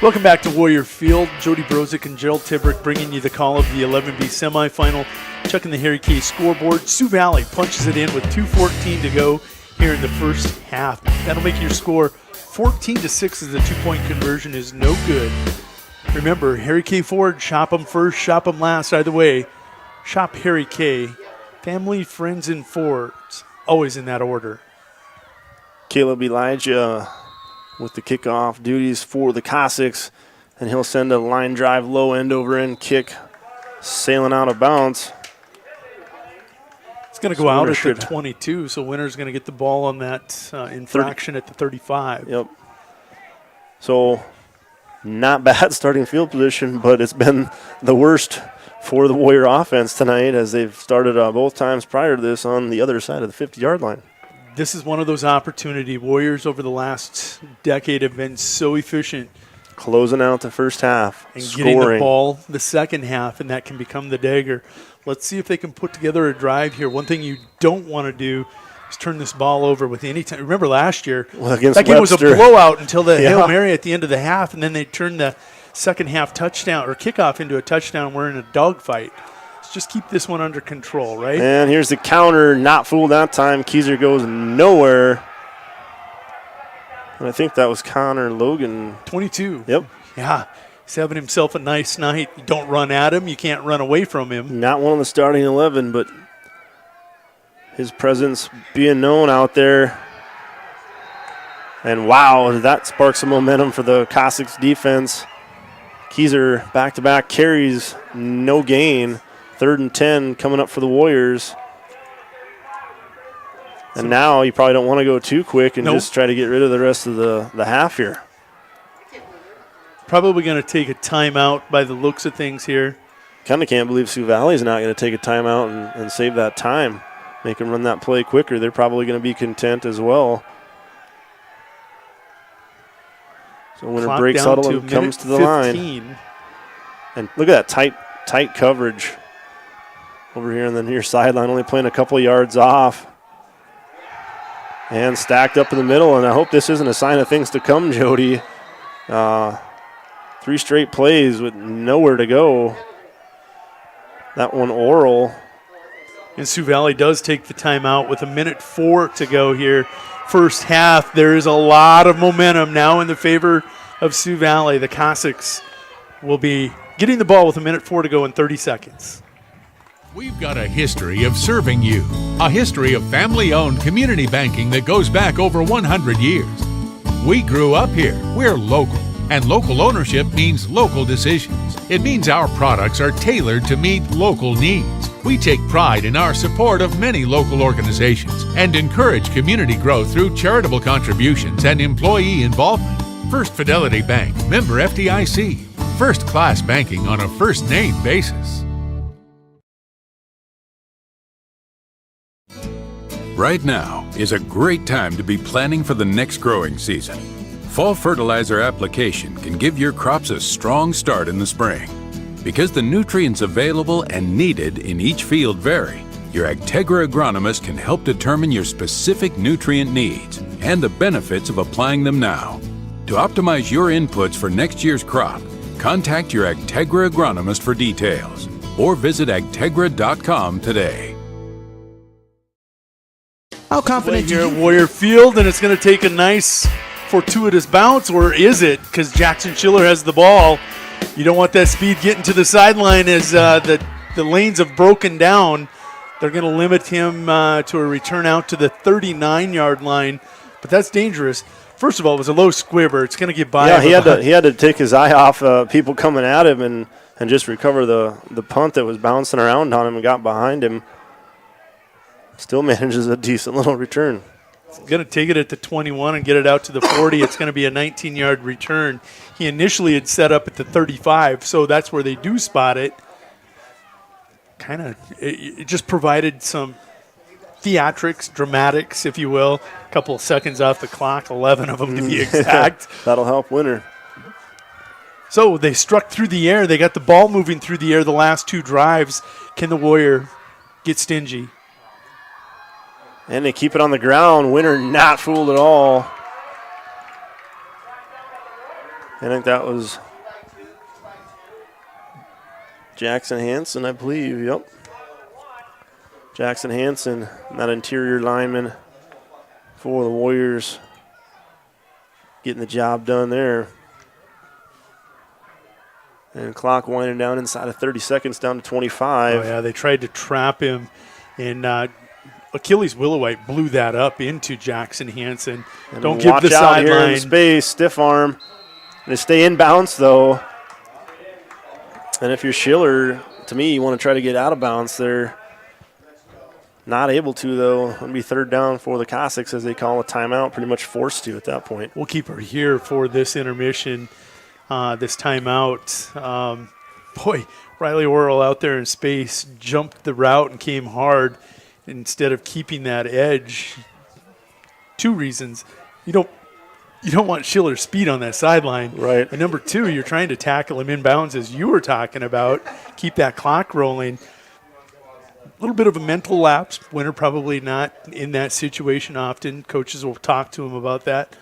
Welcome back to Warrior Field. Jody Brozick and Gerald Tibrick bringing you the call of the 11B semifinal. Checking the Harry K scoreboard. Sioux Valley punches it in with 2:14 to go here in the first half. That'll make your score 14-6 as the 2-point conversion is no good. Remember, Harry K Ford, shop them first, shop them last. Either way, shop Harry K. Family, friends, and Fords. Always in that order. Caleb Elijah with the kickoff duties for the Cossacks, and he'll send a line drive low end over end kick sailing out of bounds. It's going to go out at the 22, so Winter's going to get the ball on that infraction at the 35. Yep. So not bad starting field position, but it's been the worst for the Warrior offense tonight as they've started both times prior to this on the other side of the 50-yard line. This is one of those opportunity. Warriors over the last decade have been so efficient. Closing out the first half, and scoring. Getting the ball the second half, and that can become the dagger. Let's see if they can put together a drive here. One thing you don't want to do is turn this ball over with any time. Remember last year, against that game was a blowout until the Yeah. Hail Mary at the end of the half, and then they turned the second half touchdown or kickoff into a touchdown. We're in a dogfight. Let's just keep this one under control, right? And here's the counter, not fooled that time. KEISER goes nowhere. And I think that was Connor Logan. 22. Yep. Yeah. He's having himself a nice night. You don't run at him. You can't run away from him. Not one of the starting 11, but his presence being known out there. And wow, that sparks some momentum for the Cossacks defense. KEISER back-to-back carries, no gain. 3rd and 10 coming up for the Warriors. And now you probably don't want to go too quick and just try to get rid of the rest of the half here. Probably going to take a timeout by the looks of things here. Kind of can't believe Sioux Valley's not going to take a timeout and save that time. Make them run that play quicker. They're probably going to be content as well. So winner breaks huddle and comes to the 15. line. And look at that tight coverage over here on the near sideline, only playing a couple yards off. And stacked up in the middle, and I hope this isn't a sign of things to come, Jody. 3 straight plays with nowhere to go. That one OREL. And Sioux Valley does take the timeout with 1:04 to go here. First half, there is a lot of momentum now in the favor of Sioux Valley. The Cossacks will be getting the ball with 1:04 to go in 30 seconds. We've got a history of serving you, a history of family-owned community banking that goes back over 100 years. We grew up here, we're local, and local ownership means local decisions. It means our products are tailored to meet local needs. We take pride in our support of many local organizations and encourage community growth through charitable contributions and employee involvement. First Fidelity Bank, member FDIC, first-class banking on a first-name basis. Right now is a great time to be planning for the next growing season. Fall fertilizer application can give your crops a strong start in the spring. Because the nutrients available and needed in each field vary, your Agtegra agronomist can help determine your specific nutrient needs and the benefits of applying them now. To optimize your inputs for next year's crop, contact your Agtegra agronomist for details or visit agtegra.com today. How confident here at Warrior Field, and it's going to take a nice fortuitous bounce, or is it? Because Jackson Schiller has the ball. You don't want that speed getting to the sideline as the lanes have broken down. They're going to limit him to a return out to the 39-yard line, but that's dangerous. First of all, it was a low squibber. It's going to get by. Yeah, he had to take his eye off people coming at him and just recover the punt that was bouncing around on him and got behind him. Still manages a decent little return. He's going to take it at the 21 and get it out to the 40. It's going to be a 19-yard return. He initially had set up at the 35, so that's where they do spot it. It just provided some theatrics, dramatics, if you will. A couple of seconds off the clock, 11 of them to be exact. That'll help winner. So they struck through the air. They got the ball moving through the air the last 2 drives. Can the Warrior get stingy? And they keep it on the ground. Winner not fooled at all. I think that was Jackson Hansen, I believe. Yep. Jackson Hansen, that interior lineman for the Warriors, getting the job done there. And clock winding down inside of 30 seconds, down to 25. Oh, yeah, they tried to trap him. And Achilles Willowite blew that up into Jackson Hansen. And don't give the sideline space, stiff arm. They stay in bounds though. And if you're Schiller, to me, you want to try to get out of bounds there. Not able to though. It'll be 3rd down for the Cossacks as they call a timeout. Pretty much forced to at that point. We'll keep her here for this intermission. this timeout. Boy, Riley OREL out there in space jumped the route and came hard instead of keeping that edge. 2 reasons. You don't want Schiller's speed on that sideline. Right. And number 2, you're trying to tackle him inbounds, as you were talking about, keep that clock rolling. A little bit of a mental lapse. Winner probably not in that situation often. Coaches will talk to him about that.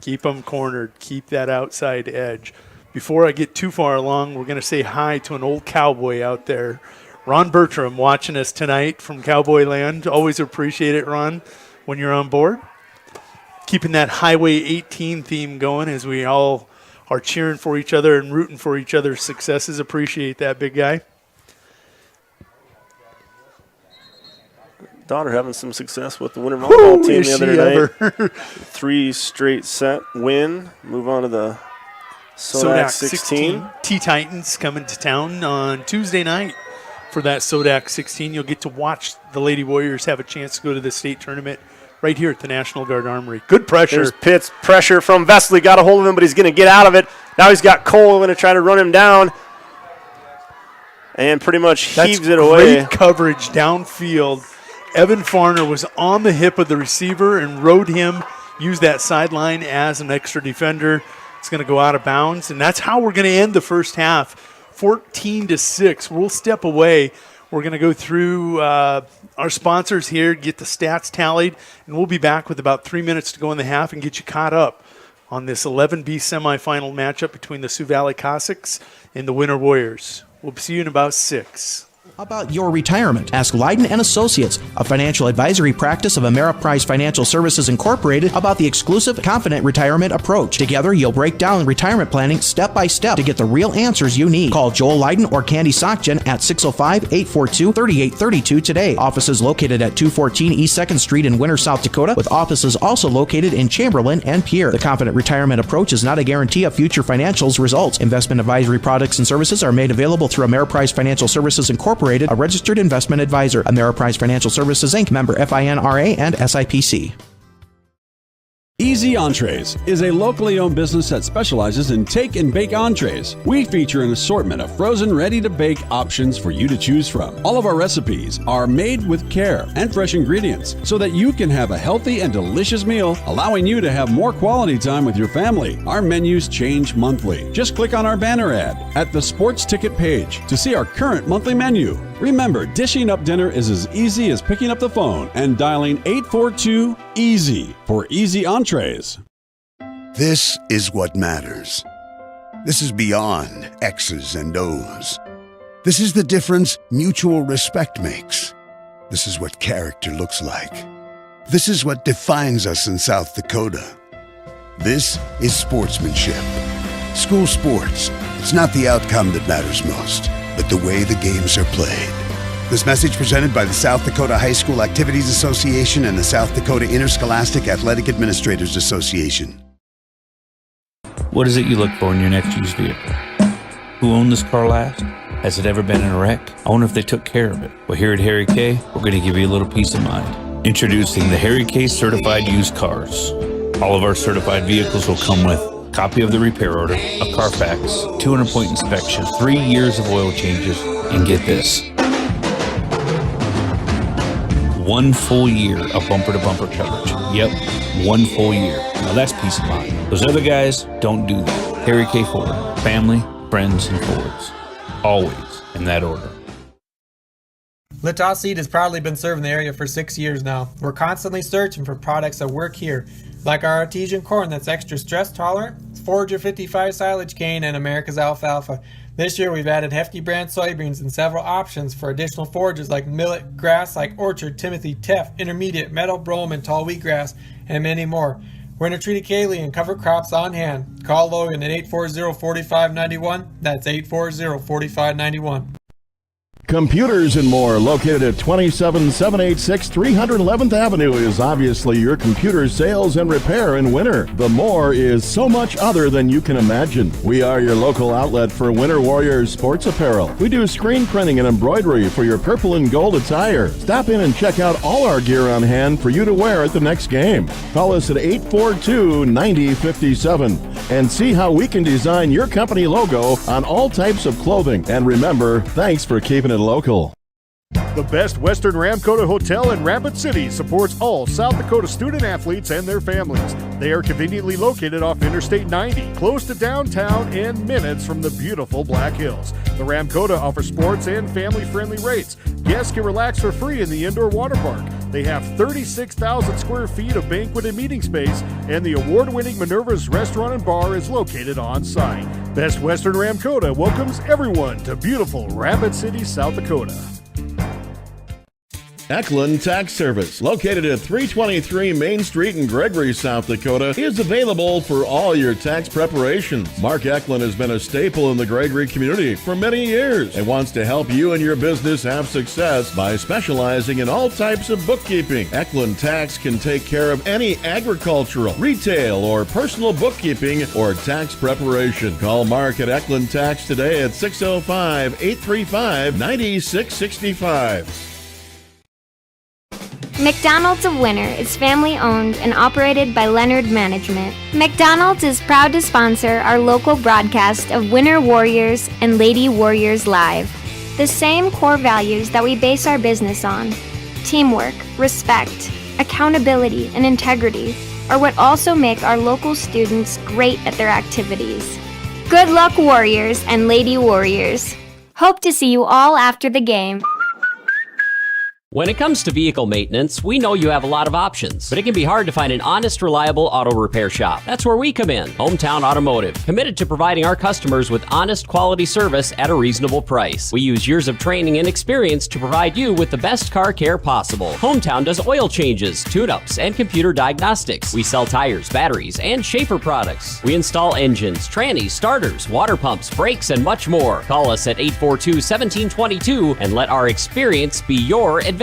Keep him cornered. Keep that outside edge. Before I get too far along, we're going to say hi to an old cowboy out there. Ron Bertram watching us tonight from Cowboy Land. Always appreciate it, Ron, when you're on board. Keeping that Highway 18 theme going as we all are cheering for each other and rooting for each other's successes. Appreciate that, big guy. Daughter having some success with the winter volleyball team the other night. 3 straight set win. Move on to the Sodak 16. T-Titans coming to town on Tuesday night for that Sodak 16. You'll get to watch the Lady Warriors have a chance to go to the state tournament right here at the National Guard Armory. Good pressure. There's Pitts, pressure from Vesely. Got a hold of him, but he's going to get out of it. Now he's got Cole going to try to run him down. And pretty much heaves it away. Great coverage downfield. Evan Farner was on the hip of the receiver and rode him, used that sideline as an extra defender. It's going to go out of bounds, and that's how we're going to end the first half, 14-6. We'll step away. We're going to go through our sponsors here, get the stats tallied, and we'll be back with about 3 minutes to go in the half and get you caught up on this 11B semifinal matchup between the Sioux Valley Cossacks and the Winter Warriors. We'll see you in about 6. How about your retirement? Ask Leiden & Associates, a financial advisory practice of Ameriprise Financial Services Incorporated, about the exclusive Confident Retirement approach. Together, you'll break down retirement planning step by step to get the real answers you need. Call Joel Leiden or Candy Sockjen at 605-842-3832 today. Offices located at 214 East 2nd Street in Winter, South Dakota, with offices also located in Chamberlain and Pierre. The Confident Retirement approach is not a guarantee of future financials results. Investment advisory products and services are made available through Ameriprise Financial Services Incorporated, a registered investment advisor. Ameriprise Financial Services, Inc., member FINRA and SIPC. Easy Entrees is a locally owned business that specializes in take and bake entrees. We feature an assortment of frozen, ready-to-bake options for you to choose from. All of our recipes are made with care and fresh ingredients so that you can have a healthy and delicious meal, allowing you to have more quality time with your family. Our menus change monthly. Just click on our banner ad at the sports ticket page to see our current monthly menu. Remember, dishing up dinner is as easy as picking up the phone and dialing 842-EASY for Easy Entrees. This is what matters. This is beyond X's and O's. This is the difference mutual respect makes. This is what character looks like. This is what defines us in South Dakota. This is sportsmanship. School sports, it's not the outcome that matters most, but the way the games are played. This message presented by the South Dakota High School Activities Association and the South Dakota Interscholastic Athletic Administrators Association. What is it you look for in your next used vehicle? Who owned this car last? Has it ever been in a wreck? I wonder if they took care of it. Well, here at Harry K, we're going to give you a little peace of mind. Introducing the Harry K Certified Used Cars. All of our certified vehicles will come with a copy of the repair order, a Carfax, 200-point inspection, 3 years of oil changes, and get this, 1 full year of bumper-to-bumper coverage. Yep, 1 full year. Now that's peace of mind. Those other guys don't do that. Harry K. Ford. Family, friends, and Fords. Always in that order. Litaw Seed has proudly been serving the area for 6 years now. We're constantly searching for products that work here, like our artesian corn that's extra stress tolerant, Forager 55 silage cane, and America's alfalfa. This year we've added Hefty brand soybeans and several options for additional forages like millet, grass like Orchard, Timothy, Teff, Intermediate, Meadow, Brome, and Tall Wheatgrass, and many more. Winter treated KLEIN and cover crops on hand. Call Logan at 840-4591. That's 840-4591. Computers and More, located at 27786 311th Avenue, is obviously your computer sales and repair in winter. The More is so much other than you can imagine. We are your local outlet for Winter Warriors sports apparel. We do screen printing and embroidery for your purple and gold attire. Stop in and check out all our gear on hand for you to wear at the next game. Call us at 842-9057. and see how we can design your company logo on all types of clothing. And remember, thanks for keeping it local. The Best Western Ramkota Hotel in Rapid City supports all South Dakota student athletes and their families. They are conveniently located off Interstate 90, close to downtown and minutes from the beautiful Black Hills. The Ramkota offers sports and family-friendly rates. Guests can relax for free in the indoor water park. They have 36,000 square feet of banquet and meeting space, and the award-winning Minerva's Restaurant and Bar is located on site. Best Western Ramkota welcomes everyone to beautiful Rapid City, South Dakota. Eklund Tax Service, located at 323 Main Street in Gregory, South Dakota, is available for all your tax preparations. Mark Eklund has been a staple in the Gregory community for many years and wants to help you and your business have success by specializing in all types of bookkeeping. Eklund Tax can take care of any agricultural, retail, or personal bookkeeping or tax preparation. Call Mark at Eklund Tax today at 605-835-9665. McDonald's of Winter is family-owned and operated by Leonard Management. McDonald's is proud to sponsor our local broadcast of Winter Warriors and Lady Warriors Live. The same core values that we base our business on, teamwork, respect, accountability, and integrity, are what also make our local students great at their activities. Good luck, Warriors and Lady Warriors. Hope to see you all after the game. When it comes to vehicle maintenance, we know you have a lot of options, but it can be hard to find an honest, reliable auto repair shop. That's where we come in, Hometown Automotive, committed to providing our customers with honest, quality service at a reasonable price. We use years of training and experience to provide you with the best car care possible. Hometown does oil changes, tune-ups, and computer diagnostics. We sell tires, batteries, and Schaefer products. We install engines, trannies, starters, water pumps, brakes, and much more. Call us at 842-1722 and let our experience be your advantage.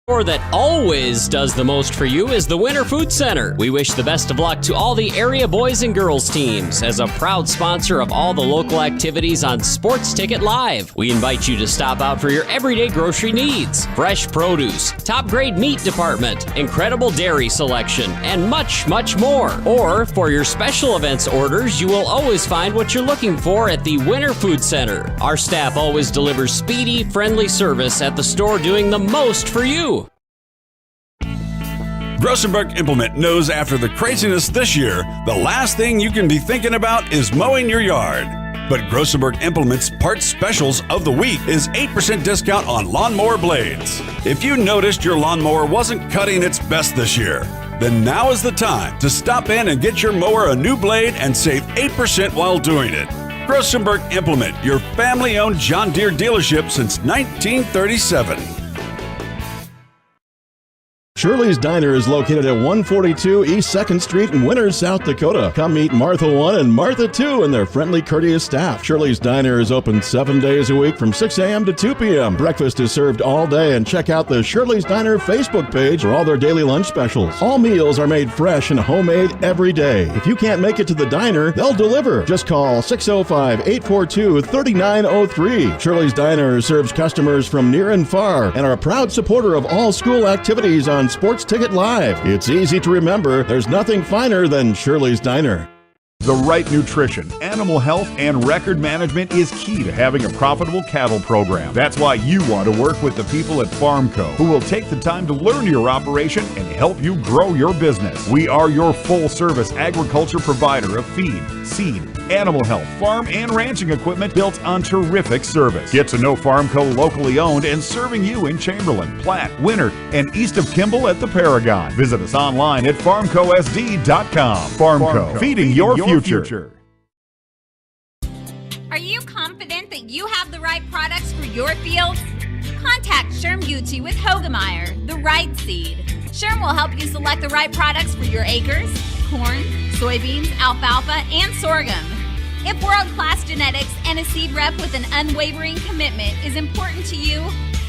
The store that always does the most for you is the Winter Food Center. We wish the best of luck to all the area boys and girls teams. As a proud sponsor of all the local activities on Sports Ticket Live, we invite you to stop out for your everyday grocery needs. Fresh produce, top grade meat department, incredible dairy selection, and much, much more. Or for your special events orders, you will always find what you're looking for at the Winter Food Center. Our staff always delivers speedy, friendly service at the store, doing the most for you. Grossenberg Implement knows after the craziness this year, the last thing you can be thinking about is mowing your yard. But Grossenberg Implement's parts specials of the week is 8% discount on lawnmower blades. If you noticed your lawnmower wasn't cutting its best this year, then now is the time to stop in and get your mower a new blade and save 8% while doing it. Grossenberg Implement, your family-owned John Deere dealership since 1937. Shirley's Diner is located at 142 East 2nd Street in Winters, South Dakota. Come meet Martha 1 and Martha 2 and their friendly, courteous staff. Shirley's Diner is open 7 days a week from 6 a.m. to 2 p.m. Breakfast is served all day, and check out the Shirley's Diner Facebook page for all their daily lunch specials. All meals are made fresh and homemade every day. If you can't make it to the diner, they'll deliver. Just call 605-842-3903. Shirley's Diner serves customers from near and far and are a proud supporter of all school activities on Sports Ticket Live. It's easy to remember. There's nothing finer than Shirley's Diner. The right nutrition, animal health, and record management is key to having a profitable cattle program. That's why you want to work with the people at FarmCo, who will take the time to learn your operation and help you grow your business. We are your full-service agriculture provider of feed, seed, animal health, farm, and ranching equipment built on terrific service. Get to know FarmCo locally owned and serving you in Chamberlain, Platte, Winter, and east of Kimball at the Paragon. Visit us online at farmcosd.com. FarmCo, feeding your future. Are you confident that you have the right products for your field? Contact Sherm Gucci with Hogemeyer, the right seed. Sherm will help you select the right products for your acres, corn, soybeans, alfalfa, and sorghum. If world-class genetics and a seed rep with an unwavering commitment is important to you,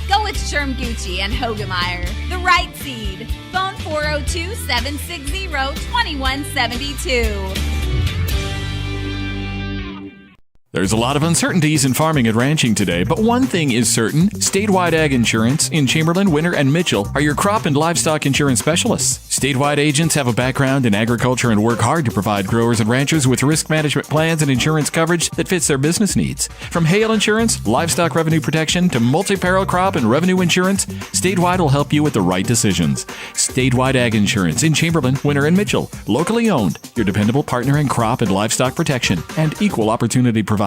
go with Sherm Gucci and Hogemeyer, the right seed. Phone 402-760-2172. There's a lot of uncertainties in farming and ranching today, but one thing is certain. Statewide Ag Insurance in Chamberlain, Winter, and Mitchell are your crop and livestock insurance specialists. Statewide agents have a background in agriculture and work hard to provide growers and ranchers with risk management plans and insurance coverage that fits their business needs. From hail insurance, livestock revenue protection, to multi-peril crop and revenue insurance, Statewide will help you with the right decisions. Statewide Ag Insurance in Chamberlain, Winter, and Mitchell. Locally owned, your dependable partner in crop and livestock protection and equal opportunity provider.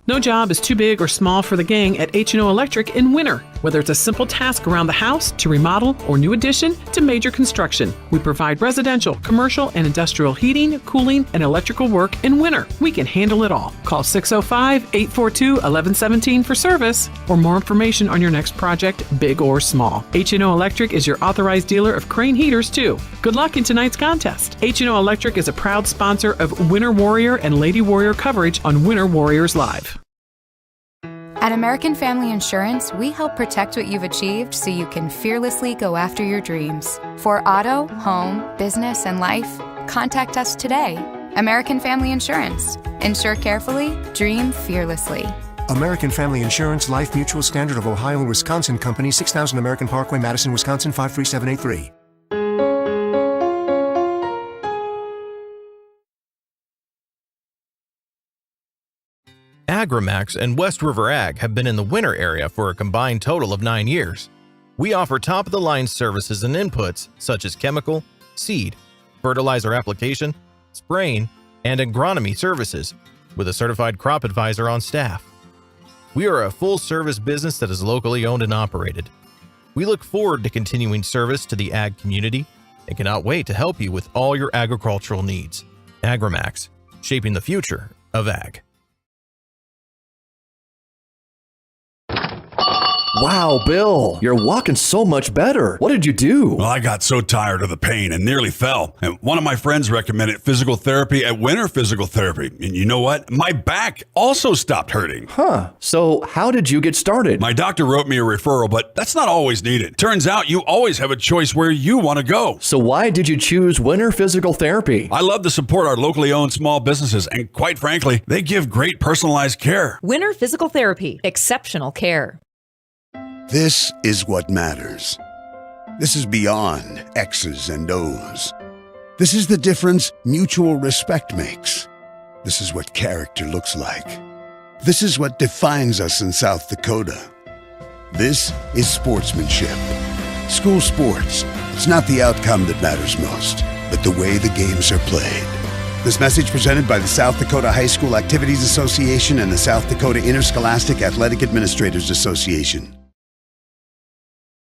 No job is too big or small for the gang at H&O Electric in Winter. Whether it's a simple task around the house, to remodel, or new addition, to major construction, we provide residential, commercial, and industrial heating, cooling, and electrical work in Winter. We can handle it all. Call 605-842-1117 for service or more information on your next project, big or small. H&O Electric is your authorized dealer of Crane heaters, too. Good luck in tonight's contest. H&O Electric is a proud sponsor of Winter Warrior and Lady Warrior coverage on Winter Warriors Live. At American Family Insurance, we help protect what you've achieved so you can fearlessly go after your dreams. For auto, home, business, and life, contact us today. American Family Insurance. Insure carefully, dream fearlessly. American Family Insurance, Life Mutual, Standard of Ohio and Wisconsin Company, 6000 American Parkway, Madison, Wisconsin, 53783. AgriMax and West River Ag have been in the Winter area for a combined total of 9 years. We offer top-of-the-line services and inputs such as chemical, seed, fertilizer application, spraying, and agronomy services with a certified crop advisor on staff. We are a full-service business that is locally owned and operated. We look forward to continuing service to the ag community and cannot wait to help you with all your agricultural needs. AgriMax, shaping the future of ag. Wow, Bill, you're walking so much better. What did you do? Well, I got so tired of the pain and nearly fell. And one of my friends recommended physical therapy at Winter Physical Therapy. And you know what? My back also stopped hurting. Huh. So how did you get started? My doctor wrote me a referral, but that's not always needed. Turns out you always have a choice where you want to go. So why did you choose Winter Physical Therapy? I love to support our locally owned small businesses, and quite frankly, they give great personalized care. Winter Physical Therapy. Exceptional care. This is what matters. This is beyond X's and O's. This is the difference mutual respect makes. This is what character looks like. This is what defines us in South Dakota. This is sportsmanship. School sports. It's not the outcome that matters most, but the way the games are played. This message presented by the South Dakota High School Activities Association and the South Dakota Interscholastic Athletic Administrators Association.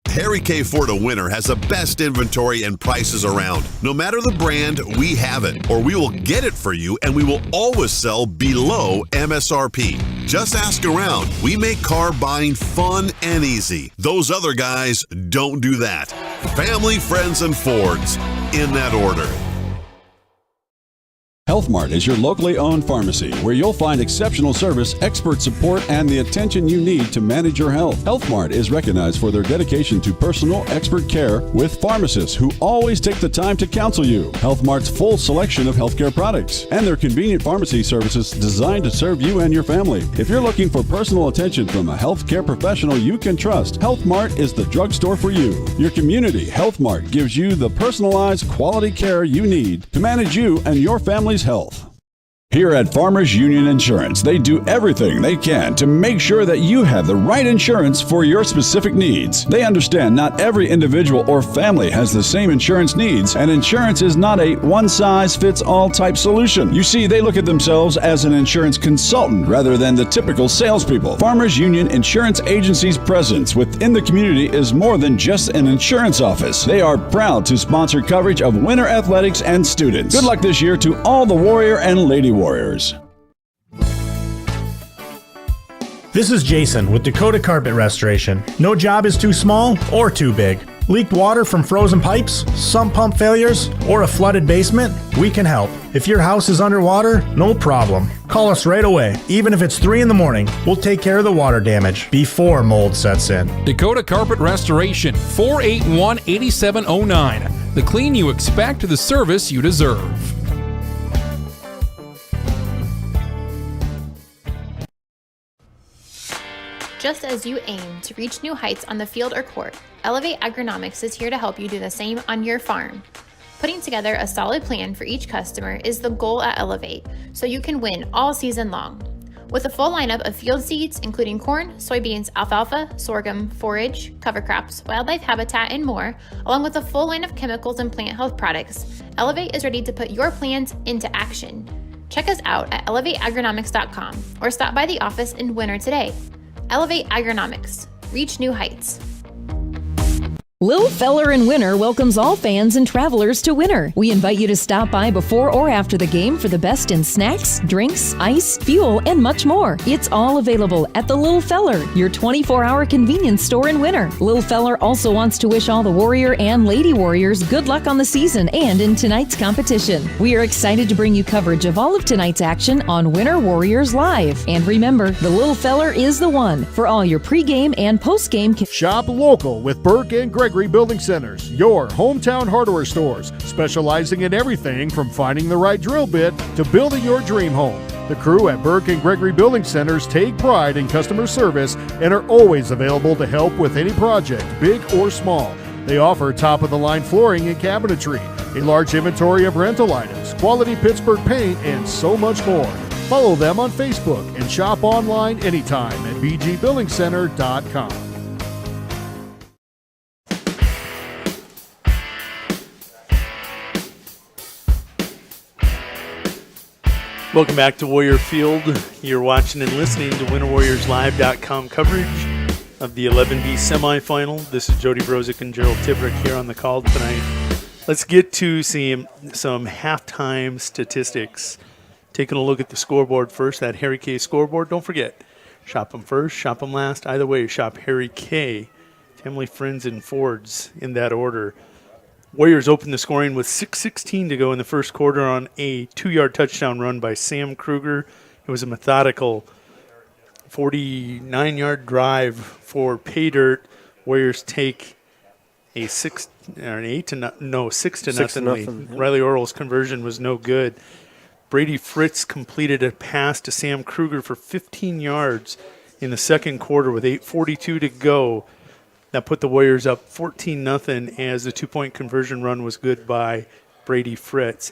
Harry K. Ford of Winter has the best inventory and prices around. No matter the brand, we have it, or we will get it for you, and we will always sell below MSRP. Just ask around. We make car buying fun and easy. Those other guys don't do that. Family, friends, and Fords, in that order. Health Mart is your locally owned pharmacy where you'll find exceptional service, expert support, and the attention you need to manage your health. Health Mart is recognized for their dedication to personal, expert care with pharmacists who always take the time to counsel you. Health Mart's full selection of healthcare products and their convenient pharmacy services designed to serve you and your family. If you're looking for personal attention from a healthcare professional you can trust, Health Mart is the drugstore for you. Your community Health Mart gives you the personalized quality care you need to manage you and your family's health. Here at Farmers Union Insurance, they do everything they can to make sure that you have the right insurance for your specific needs. They understand not every individual or family has the same insurance needs, and insurance is not a one-size-fits-all type solution. You see, they look at themselves as an insurance consultant rather than the typical salespeople. Farmers Union Insurance Agency's presence within the community is more than just an insurance office. They are proud to sponsor coverage of winter athletics and students. Good luck this year to all the Warrior and Lady Warriors. This is Jason with Dakota Carpet Restoration. No job is too small or too big. Leaked water from frozen pipes, sump pump failures, or a flooded basement? We can help. If your house is underwater, no problem. Call us right away. Even if it's 3 in the morning, we'll take care of the water damage before mold sets in. Dakota Carpet Restoration, 481-8709. The clean you expect, the service you deserve. Just as you aim to reach new heights on the field or court, Elevate Agronomics is here to help you do the same on your farm. Putting together a solid plan for each customer is the goal at Elevate, so you can win all season long. With a full lineup of field seeds, including corn, soybeans, alfalfa, sorghum, forage, cover crops, wildlife habitat, and more, along with a full line of chemicals and plant health products, Elevate is ready to put your plans into action. Check us out at elevateagronomics.com or stop by the office in Winter today. Elevate Agronomics. Reach new heights. Lil Feller in Winter welcomes all fans and travelers to Winter. We invite you to stop by before or after the game for the best in snacks, drinks, ice, fuel, and much more. It's all available at the Lil Feller, your 24-hour convenience store in Winter. Lil Feller also wants to wish all the Warrior and Lady Warriors good luck on the season and in tonight's competition. We are excited to bring you coverage of all of tonight's action on Winter Warriors Live. And remember, the Lil Feller is the one for all your pregame and postgame. Shop local with Burke and Gregory Building Centers, your hometown hardware stores, specializing in everything from finding the right drill bit to building your dream home. The crew at Burke and Gregory Building Centers take pride in customer service and are always available to help with any project, big or small. They offer top-of-the-line flooring and cabinetry, a large inventory of rental items, quality Pittsburgh paint, and so much more. Follow them on Facebook and shop online anytime at bgbuildingcenter.com. Welcome back to Warrior Field. You're watching and listening to WinterWarriorsLive.com coverage of the 11B semifinal. This is Jody Brozick and Gerald Tibrick here on the call tonight. Let's get to some halftime statistics. Taking a look at the scoreboard first, that Harry K scoreboard. Don't forget, shop them first, shop them last. Either way, shop Harry K. Family, friends, and Fords in that order. Warriors opened the scoring with 6:16 to go in the first quarter on a 2-yard touchdown run by Sam KRUGER. It was a methodical 49-yard drive for pay dirt. Warriors take a 6 to nothing lead. Riley Orrell's conversion was no good. Brady Fritz completed a pass to Sam KRUGER for 15 yards in the second quarter with 8:42 to go. That put the Warriors up 14-0 as the 2-point conversion run was good by Brady Fritz.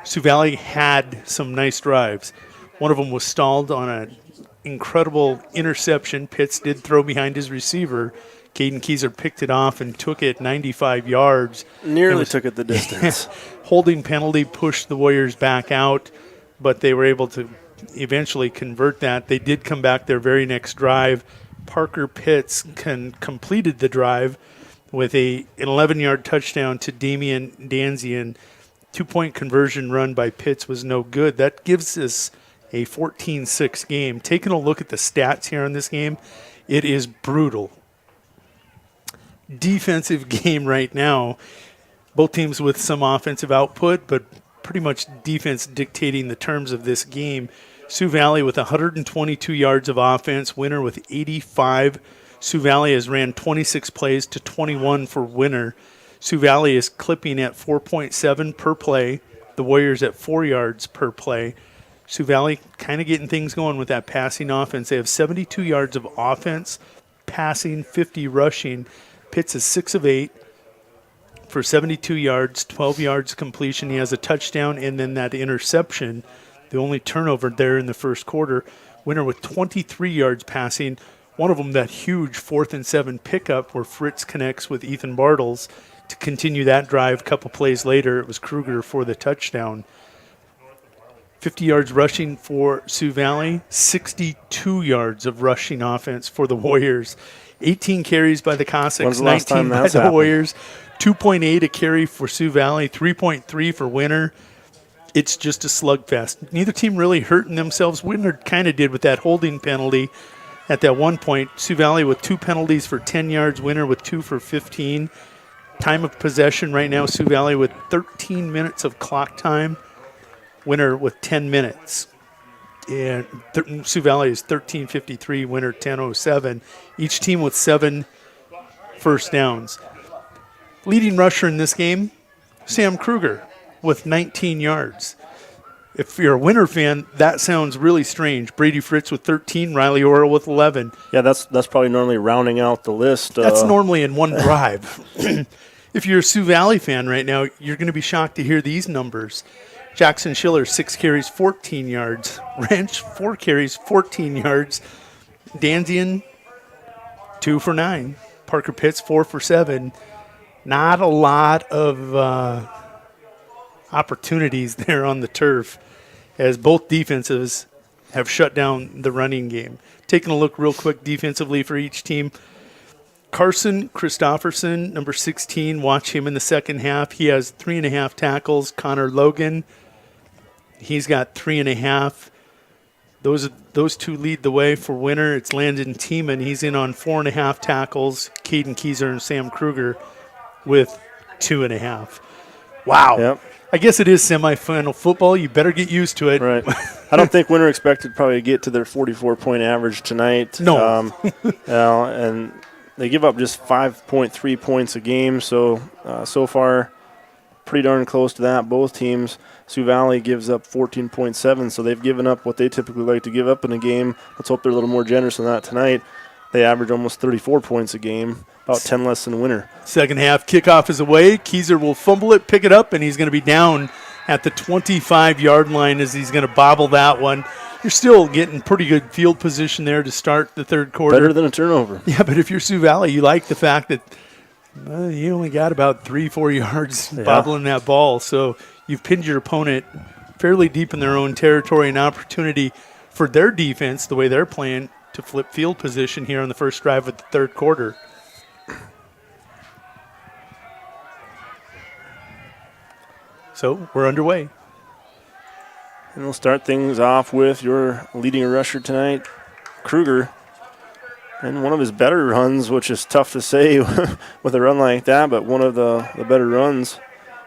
Sioux Valley had some nice drives. One of them was stalled on an incredible interception. Pitts did throw behind his receiver. Caden KEISER picked it off and took it 95 yards. Nearly took it the distance. Holding penalty pushed the Warriors back out, but they were able to eventually convert that. They did come back their very next drive. Parker Pitts completed the drive with an 11-yard touchdown to Damian Danzian. 2-point conversion run by Pitts was no good. That gives us a 14-6 game. Taking a look at the stats here on this game, it is brutal. Defensive game right now. Both teams with some offensive output, but pretty much defense dictating the terms of this game. Sioux Valley with 122 yards of offense, Winter with 85. Sioux Valley has ran 26 plays to 21 for Winter. Sioux Valley is clipping at 4.7 per play. The Warriors at 4 yards per play. Sioux Valley kind of getting things going with that passing offense. They have 72 yards of offense, passing, 50 rushing. Pitts is 6 of 8 for 72 yards, 12 yards completion. He has a touchdown and then that interception. The only turnover there in the first quarter. Winter with 23 yards passing. One of them that huge 4th and 7 pickup where Fritz connects with Ethan Bartles to continue that drive. A couple plays later, it was KRUGER for the touchdown. 50 yards rushing for Sioux Valley. 62 yards of rushing offense for the Warriors. 18 carries by the Cossacks, 19 by the Warriors. 2.8 a carry for Sioux Valley, 3.3 for Winter. It's just a slugfest. Neither team really hurting themselves. Winter kind of did with that holding penalty at that one point. Sioux Valley with 2 penalties for 10 yards. Winter with 2 for 15. Time of possession right now, Sioux Valley with 13 minutes of clock time. Winter with 10 minutes. And Sioux Valley is 13:53, Winter 10:07. Each team with 7 first downs. Leading rusher in this game, Sam KRUGER with 19 yards. if you're a Winter fan, that sounds really strange. Brady Fritz with 13, Riley Orel with 11. Yeah, that's probably normally rounding out the list. That's normally in one drive. If you're a Sioux Valley fan right now, you're going to be shocked to hear these numbers. Jackson Schiller, 6 carries, 14 yards. Wrench, 4 carries, 14 yards. Danzian, 2 for 9. Parker Pitts, 4 for 7. Not a lot of opportunities there on the turf, as both defenses have shut down the running game. Taking a look real quick defensively for each team. Carson Christofferson, number 16, watch him in the second half. He has 3.5 tackles. Connor Logan, he's got 3.5. Those two lead the way for Winter. It's Landon Tiemann. He's in on 4.5 tackles. Caden KEISER and Sam Kruger with 2.5. Wow. Yep. I guess it is semifinal football. You better get used to it. Right. I don't think Winter expected probably to get to their 44-point average tonight. No. And they give up just 5.3 points a game. So far, pretty darn close to that. Both teams. Sioux Valley gives up 14.7, so they've given up what they typically like to give up in a game. Let's hope they're a little more generous than that tonight. They average almost 34 points a game, about 10 less than Winter. Second half, kickoff is away. KEISER will fumble it, pick it up, and he's going to be down at the 25-yard line as he's going to bobble that one. You're still getting pretty good field position there to start the third quarter. Better than a turnover. Yeah, but if you're Sioux Valley, you like the fact that you only got about 3-4 yards bobbling that ball. So you've pinned your opponent fairly deep in their own territory, an opportunity for their defense, the way they're playing, to flip field position here on the first drive of the third quarter. So we're underway. And we'll start things off with your leading rusher tonight, Kruger. And one of his better runs, which is tough to say with a run like that, but one of the better runs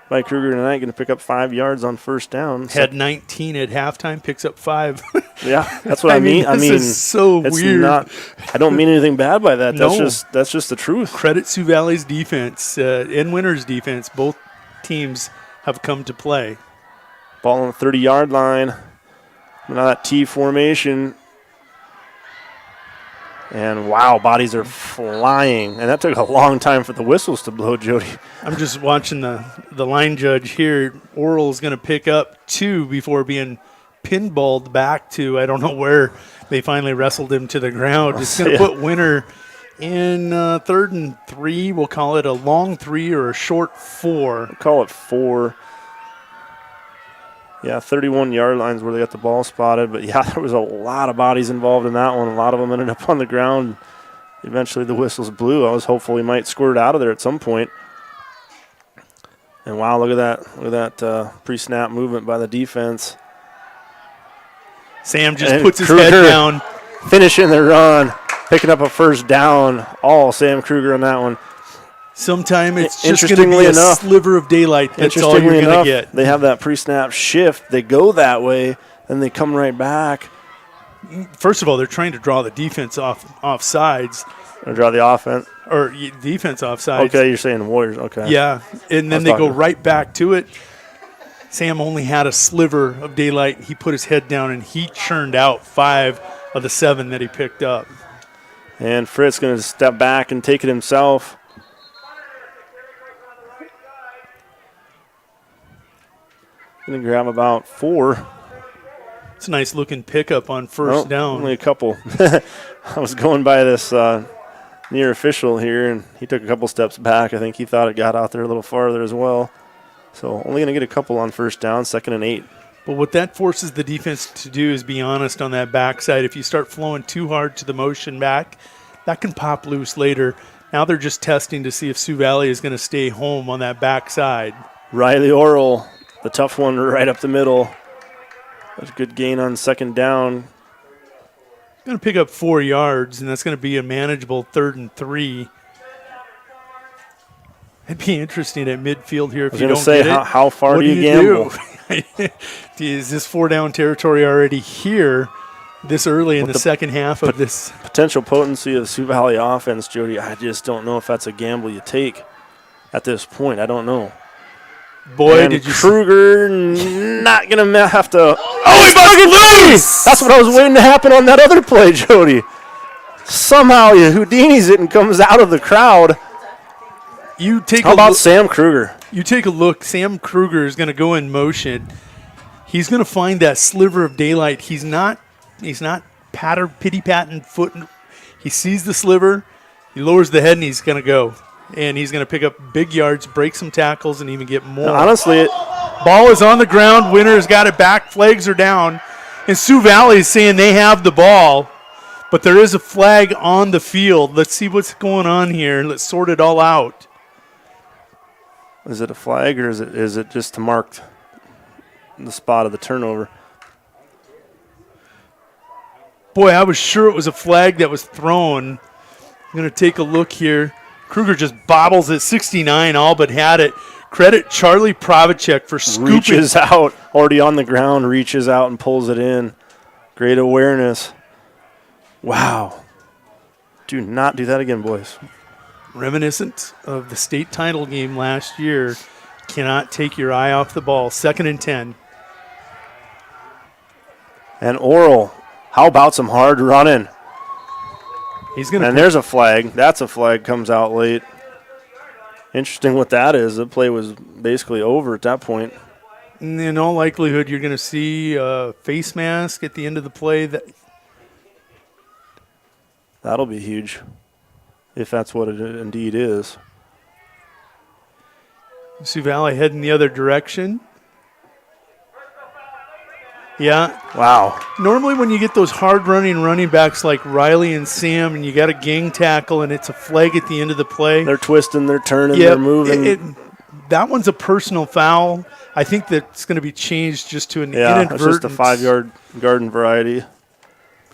by Kruger tonight, going to pick up 5 yards on first down. Had 19 at halftime, picks up 5. Yeah, that's what I mean. This is so weird. I don't mean anything bad by that. No. That's just the truth. Credit Sioux Valley's defense and Winter's defense. Both teams have come to play. Ball on the 30-yard line. Now that T formation. And, wow, bodies are flying. And that took a long time for the whistles to blow, Jody. I'm just watching the line judge here. Orel is going to pick up 2 before being pinballed back to, I don't know where they finally wrestled him to the ground. It's going to put Winter in 3rd and 3. We'll call it a long 3 or a short 4. We'll call it 4. Yeah, 31-yard lines where they got the ball spotted. But, yeah, there was a lot of bodies involved in that one. A lot of them ended up on the ground. Eventually the whistles blew. I was hopeful he might squirt out of there at some point. And, wow, look at that. Look at that pre-snap movement by the defense. Sam just puts his head down. Finishing the run, picking up a first down. All Sam Kruger on that one. Sometime it's just going to be a sliver of daylight. That's all you're going to get. They have that pre-snap shift. They go that way, then they come right back. First of all, they're trying to draw the defense off sides. Or draw the offense. Or defense off sides. Okay, you're saying Warriors. Okay. Yeah, and then they go right back to it. Sam only had a sliver of daylight. He put his head down, and he churned out 5 of the 7 that he picked up. And Fritz going to step back and take it himself. Going to grab about 4. It's a nice looking pickup on first down. Only a couple. I was going by this near official here, and he took a couple steps back. I think he thought it got out there a little farther as well. So only going to get a couple on first down, 2nd and 8. But what that forces the defense to do is be honest on that backside. If you start flowing too hard to the motion back, that can pop loose later. Now they're just testing to see if Sioux Valley is going to stay home on that backside. Riley Orel, the tough one right up the middle. That's a good gain on 2nd down. Going to pick up 4 yards, and that's going to be a manageable 3rd and 3. It'd be interesting at midfield here if you don't get it. How far do you gamble? Is this 4-down territory already here this early in the second half of this? Potential potency of the Sioux Valley offense, Jody, I just don't know if that's a gamble you take at this point. I don't know. Boy, and did you Kruger not going to have to. Oh, he fucking loose! That's what I was waiting to happen on that other play, Jody. Somehow he Houdinis it and comes out of the crowd. How about Sam Kruger? You take a look. Sam Kruger is going to go in motion. He's going to find that sliver of daylight. He's not pity-patting foot. He sees the sliver. He lowers the head, and he's going to go. And he's going to pick up big yards, break some tackles, and even get more. Honestly, ball is on the ground. Winner's got it back. Flags are down. And Sioux Valley is saying they have the ball, but there is a flag on the field. Let's see what's going on here. Let's sort it all out. Is it a flag, or is it just to mark the spot of the turnover? Boy, I was sure it was a flag that was thrown. I'm going to take a look here. Kruger just bobbles at 69, all but had it. Credit Charlie Pravacek for scooping. Reaches out, already on the ground, reaches out and pulls it in. Great awareness. Wow. Do not do that again, boys. Reminiscent of the state title game last year. Cannot take your eye off the ball. 2nd and 10. And OREL, how about some hard running? And there's a flag. That's a flag, comes out late. Interesting what that is. The play was basically over at that point. In all likelihood, you're going to see a face mask at the end of the play. That'll be huge, if that's what it indeed is. Sioux Valley heading the other direction. Yeah. Wow. Normally when you get those hard-running running backs like Riley and Sam and you got a gang tackle and it's a flag at the end of the play. They're twisting, they're turning, they're moving. That one's a personal foul. I think that's going to be changed just to an inadvertent. It's just a 5-yard garden variety.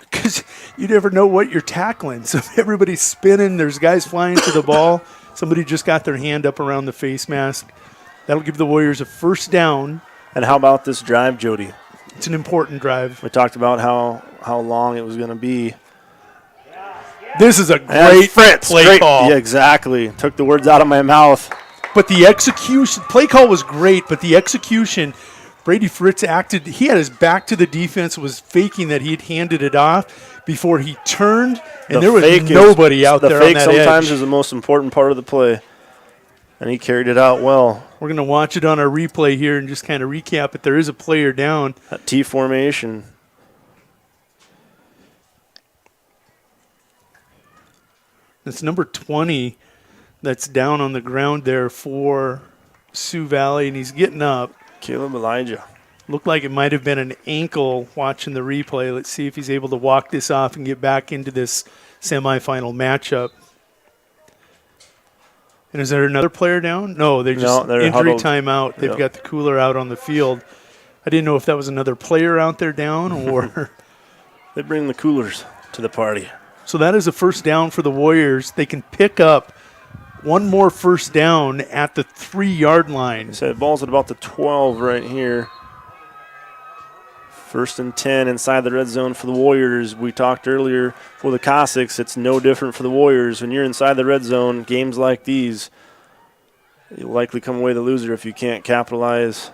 Because you never know what you're tackling. So if everybody's spinning, there's guys flying to the ball. Somebody just got their hand up around the face mask. That'll give the Warriors a first down. And how about this drive, Jody? It's an important drive. We talked about how long it was going to be. This is a great play call. Yeah, exactly. Took the words out of my mouth. But the execution, play call was great, but the execution, Brady Fritz acted, he had his back to the defense, was faking that he'd handed it off before he turned, and there was nobody out there on that edge. The fake sometimes is the most important part of the play, and he carried it out well. We're going to watch it on our replay here and just kind of recap it. There is a player down. That T formation. It's number 20 that's down on the ground there for Sioux Valley, and he's getting up. Caleb Elijah. Looked like it might have been an ankle watching the replay. Let's see if he's able to walk this off and get back into this semifinal matchup. And is there another player down? No, they're injury huddled. timeout. They've got the cooler out on the field. I didn't know if that was another player out there down or. They bring the coolers to the party. So that is a first down for the Warriors. They can pick up one more first down at the 3-yard line. So the ball's at about the 12 right here. 1st and 10 inside the red zone for the Warriors. We talked earlier for the Cossacks, it's no different for the Warriors. When you're inside the red zone, games like these, you'll likely come away the loser if you can't capitalize.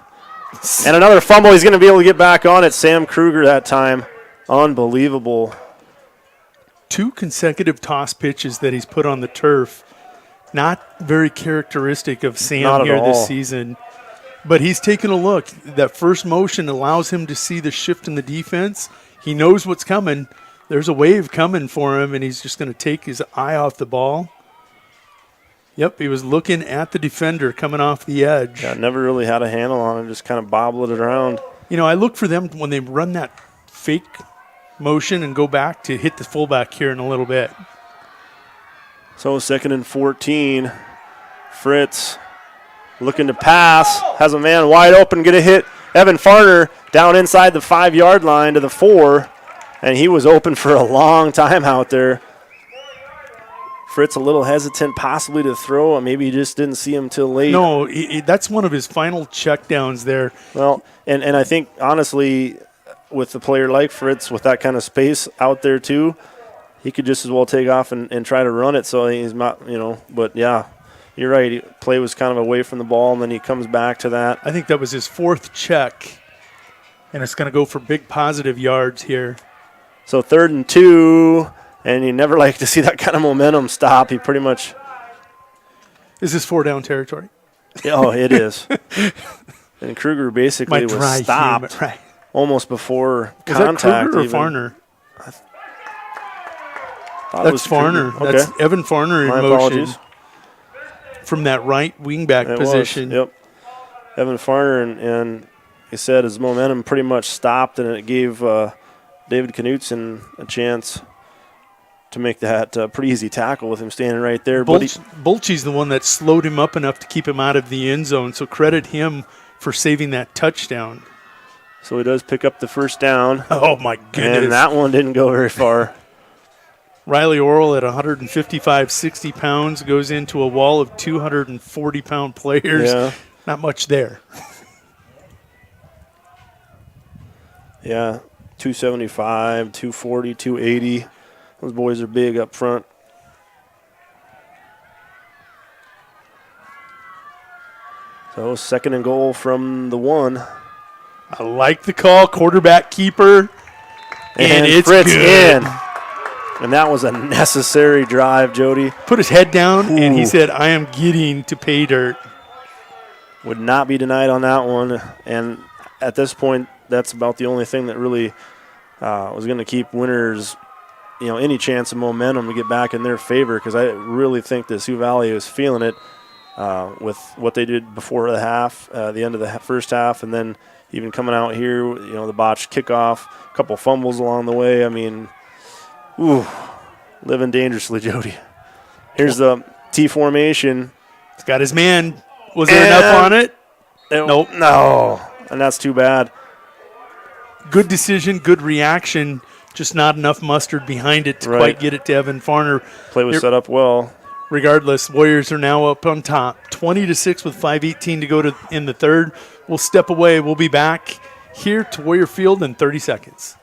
And another fumble. He's going to be able to get back on it. Sam Kruger that time. Unbelievable. 2 consecutive toss pitches that he's put on the turf. Not very characteristic of Sam here this season. But he's taking a look. That first motion allows him to see the shift in the defense. He knows what's coming. There's a wave coming for him, and he's just going to take his eye off the ball. Yep, he was looking at the defender coming off the edge. Yeah, never really had a handle on it, just kind of bobbled it around. You know, I look for them when they run that fake motion and go back to hit the fullback here in a little bit. So 2nd and 14. Fritz looking to pass, has a man wide open, get a hit. Evan Farner down inside the 5-yard line to the 4, and he was open for a long time out there. Fritz a little hesitant possibly to throw. Maybe he just didn't see him till late. No, that's one of his final checkdowns there. Well, and I think, honestly, with a player like Fritz, with that kind of space out there too, he could just as well take off and try to run it. So he's not, but yeah. you're right. Play was kind of away from the ball, and then he comes back to that. I think that was his 4th check, and it's going to go for big positive yards here. So 3rd and 2, and you never like to see that kind of momentum stop. He pretty much. Is this 4-down territory? Oh, it is. And KRUGER basically was stopped almost before contact. Is that KRUGER or even. Farner? That's Farner. Okay. That's Evan Farner in My motion. apologies. From that right wingback position. Yep. Evan Farner, and he said his momentum pretty much stopped, and it gave David Knutson a chance to make that pretty easy tackle with him standing right there. Bolche's the one that slowed him up enough to keep him out of the end zone, so credit him for saving that touchdown. So he does pick up the first down. Oh, my goodness. And that one didn't go very far. Riley Orel at 155, 60 pounds goes into a wall of 240-pound players. Yeah. Not much there. Yeah, 275, 240, 280. Those boys are big up front. So 2nd and goal from the 1. I like the call, quarterback keeper. And it's Fritz good. in. And that was a necessary drive, Jody. Put his head down, and he said, I am getting to pay dirt. Would not be denied on that one. And at this point, that's about the only thing that really was going to keep Winners, any chance of momentum to get back in their favor, because I really think that Sioux Valley is feeling it with what they did before the half, the end of the first half, and then even coming out here, the botched kickoff, a couple fumbles along the way. I mean, living dangerously, Jody. Here's the T formation. He's got his man. Was there enough on it? Nope. No, and that's too bad. Good decision, good reaction, just not enough mustard behind it to quite get it to Evan Farner. Play was set up well. Regardless, Warriors are now up on top, 20-6 with 5:18 to go in the 3rd. We'll step away. We'll be back here to Warrior Field in 30 seconds.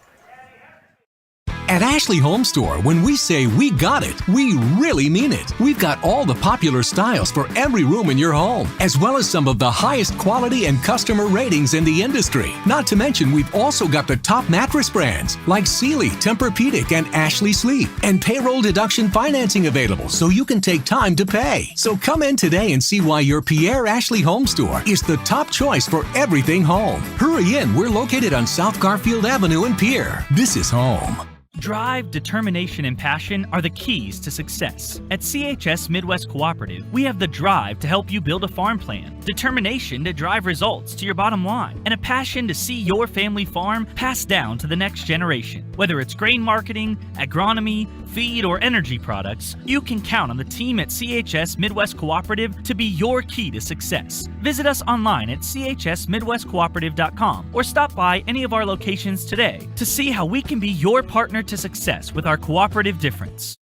At Ashley Home Store, when we say we got it, we really mean it. We've got all the popular styles for every room in your home, as well as some of the highest quality and customer ratings in the industry. Not to mention, we've also got the top mattress brands like Sealy, Tempur-Pedic, and Ashley Sleep, and payroll deduction financing available so you can take time to pay. So come in today and see why your Pierre Ashley Home Store is the top choice for everything home. Hurry in, we're located on South Garfield Avenue in Pierre. This is home. Drive, determination, and passion are the keys to success. At CHS Midwest Cooperative, we have the drive to help you build a farm plan, determination to drive results to your bottom line, and a passion to see your family farm passed down to the next generation. Whether it's grain marketing, agronomy, feed, or energy products, you can count on the team at CHS Midwest Cooperative to be your key to success. Visit us online at chsmidwestcooperative.com or stop by any of our locations today to see how we can be your partner to success with our cooperative difference.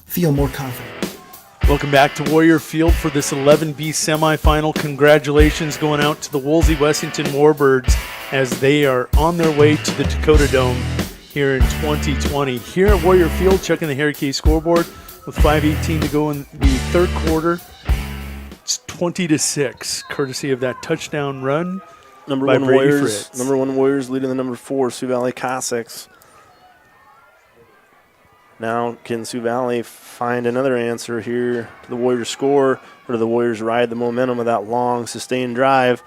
Feel more confident. Welcome back to Warrior Field for this 11B semifinal. Congratulations going out to the Woolsey Wessington Warbirds as they are on their way to the Dakota Dome here in 2020. Here at Warrior Field, checking the Harry K scoreboard with 5:18 to go in the 3rd quarter. It's 20-6, courtesy of that touchdown run Number by one Brady Warriors. Fritz. Number 1 Warriors leading the number 4 Sioux Valley Cossacks. Now, can Sioux Valley find another answer here to the Warriors score, or do the Warriors ride the momentum of that long, sustained drive?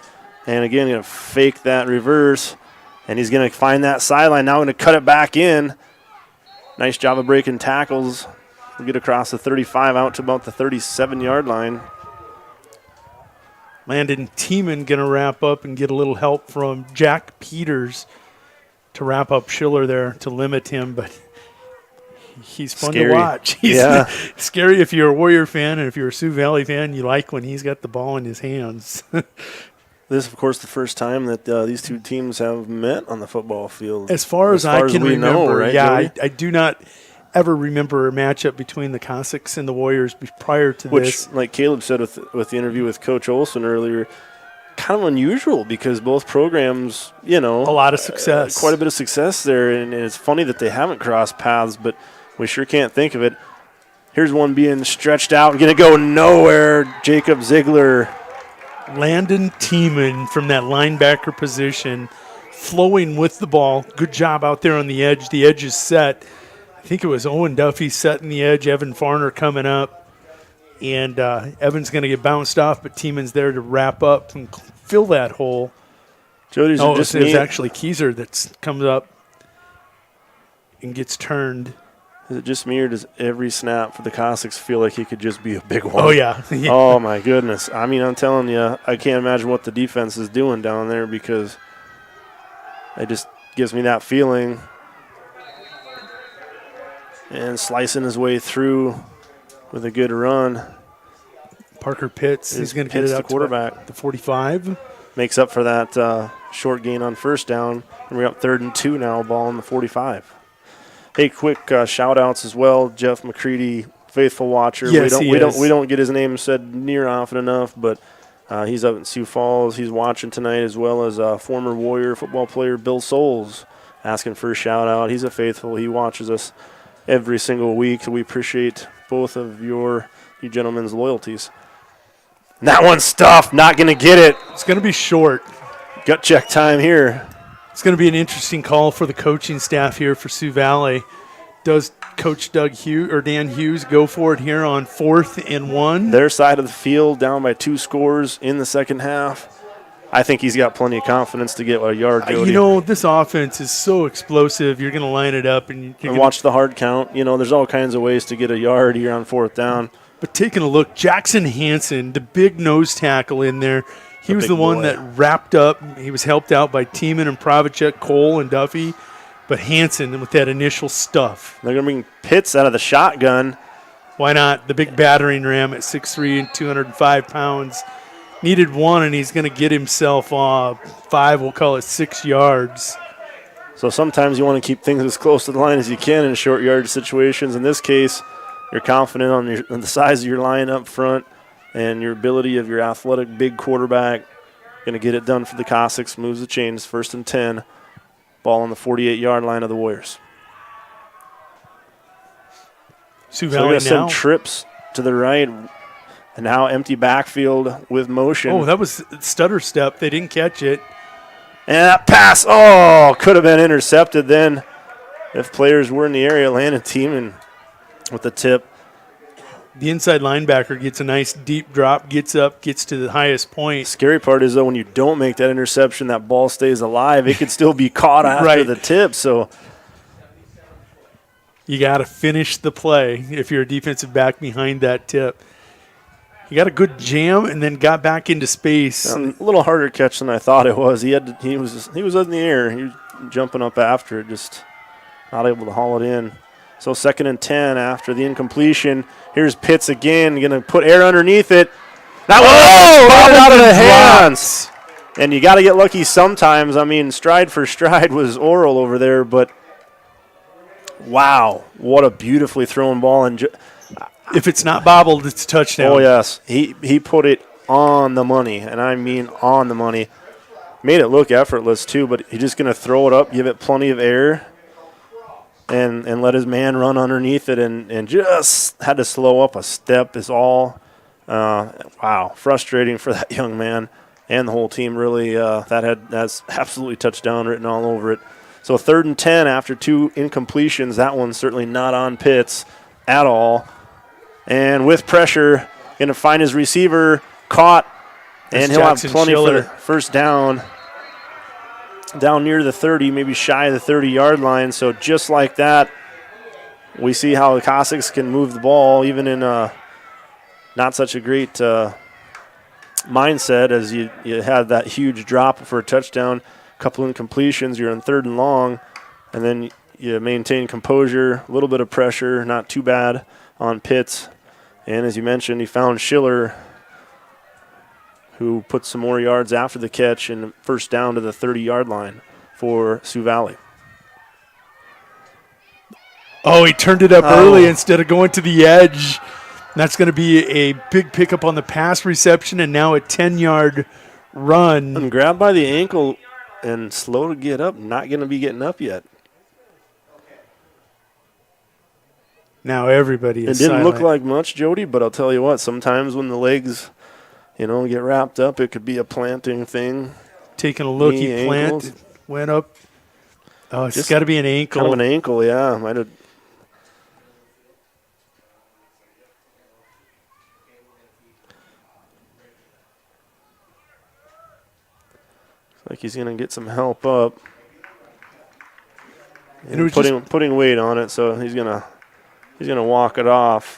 And again, going to fake that reverse, and he's going to find that sideline. Now going to cut it back in. Nice job of breaking tackles. We'll get across the 35 out to about the 37-yard line. Landon Tiemann going to wrap up and get a little help from Jack Peters to wrap up Schiller there to limit him, but he's fun to watch. He's scary if you're a Warrior fan, and if you're a Sioux Valley fan, you like when he's got the ball in his hands. This is, of course, the first time that these two teams have met on the football field. As far as I can remember, know, right, I do not ever remember a matchup between the Cossacks and the Warriors prior to this. Which, like Caleb said with the interview with Coach Olson earlier, kind of unusual because both programs, a lot of success. Quite a bit of success there, and it's funny that they haven't crossed paths, but we sure can't think of it. Here's one being stretched out and going to go nowhere. Jacob Ziegler. Landon Tiemann from that linebacker position, flowing with the ball. Good job out there on the edge. The edge is set. I think it was Owen Duffy setting the edge, Evan Farner coming up. And Evan's going to get bounced off, but Tiemann's there to wrap up and fill that hole. Jody's just it's actually KEISER that comes up and gets turned. Is it just me, or does every snap for the Cossacks feel like he could just be a big one? Oh, yeah. Oh, my goodness. I mean, I'm telling you, I can't imagine what the defense is doing down there because it just gives me that feeling. And slicing his way through with a good run. Parker Pitts, he's going to get it out quarterback. The 45. Makes up for that short gain on first down. And we're up 3rd and 2 now, ball on the 45. Hey, quick shout-outs as well. Jeff McCready, faithful watcher. Yes, we don't get his name said near often enough, but he's up in Sioux Falls. He's watching tonight, as well as former Warrior football player Bill Souls asking for a shout-out. He's a faithful. He watches us every single week, so we appreciate both of you gentlemen's loyalties. That one's stuffed. Not going to get it. It's going to be short. Gut check time here. It's going to be an interesting call for the coaching staff here for Sioux Valley. Does Coach Dan Hughes go for it here on 4th and 1? Their side of the field down by 2 scores in the second half. I think he's got plenty of confidence to get a yard, Jody. This offense is so explosive. You're going to line it up and watch the hard count. There's all kinds of ways to get a yard here on 4th down. But taking a look, Jackson Hansen, the big nose tackle in there, he was the one that wrapped up. He was helped out by Tiemann and Pravacek, Cole and Duffy. But Hansen with that initial stuff. They're going to bring Pitts out of the shotgun. Why not? The big battering ram at 6'3" and 205 pounds. Needed 1, and he's going to get himself 5, we'll call it 6 yards. So sometimes you want to keep things as close to the line as you can in short yard situations. In this case, you're confident on the size of your line up front and your ability of your athletic big quarterback. Going to get it done for the Cossacks. Moves the chains. 1st and 10. Ball on the 48-yard line of the Warriors. Sioux Valley now. Some trips to the right. And now empty backfield with motion. Oh, that was stutter step. They didn't catch it. And that pass, could have been intercepted then if players were in the area. Landon Tiemann with the tip. The inside linebacker gets a nice deep drop, gets up, gets to the highest point. Scary part is, though, when you don't make that interception, that ball stays alive. It could still be caught after the tip. So you got to finish the play if you're a defensive back behind that tip. He got a good jam and then got back into space. A little harder catch than I thought it was. He was in the air. He was jumping up after it, just not able to haul it in. So 2nd and 10 after the incompletion. Here's Pitts again, going to put air underneath it. That was out of the hands. And you got to get lucky sometimes. I mean, stride for stride was OREL over there, but wow, what a beautifully thrown ball. And if it's not bobbled, it's a touchdown. Oh, yes. He put it on the money, and I mean on the money. Made it look effortless, too, but he's just going to throw it up, give it plenty of air, and let his man run underneath it, and just had to slow up a step is all. Wow, frustrating for that young man and the whole team, really. That's absolutely touchdown written all over it. So 3rd and 10 after 2 incompletions. That one's certainly not on Pitts at all. And with pressure, going to find his receiver, caught, and he'll have plenty for the first down. Down near the 30, maybe shy of the 30-yard line. So just like that, we see how the Cossacks can move the ball, even in not such a great mindset as you had that huge drop for a touchdown, a couple incompletions, you're in 3rd and long, and then you maintain composure, a little bit of pressure, not too bad on Pitts. And as you mentioned, he found Schiller, who put some more yards after the catch and first down to the 30-yard line for Sioux Valley. Oh, he turned it up early instead of going to the edge. That's going to be a big pickup on the pass reception, and now a 10-yard run. And grabbed by the ankle and slow to get up, not going to be getting up yet. Now everybody is It didn't look silent. like much, Jody, but I'll tell you what, sometimes when the legs, get wrapped up, it could be a planting thing. Taking a look, Knee, he planted, went up. Oh, it's got to be an ankle. Kind of an ankle, yeah. Might have. Looks like he's going to get some help up. And it was putting weight on it, so he's gonna walk it off.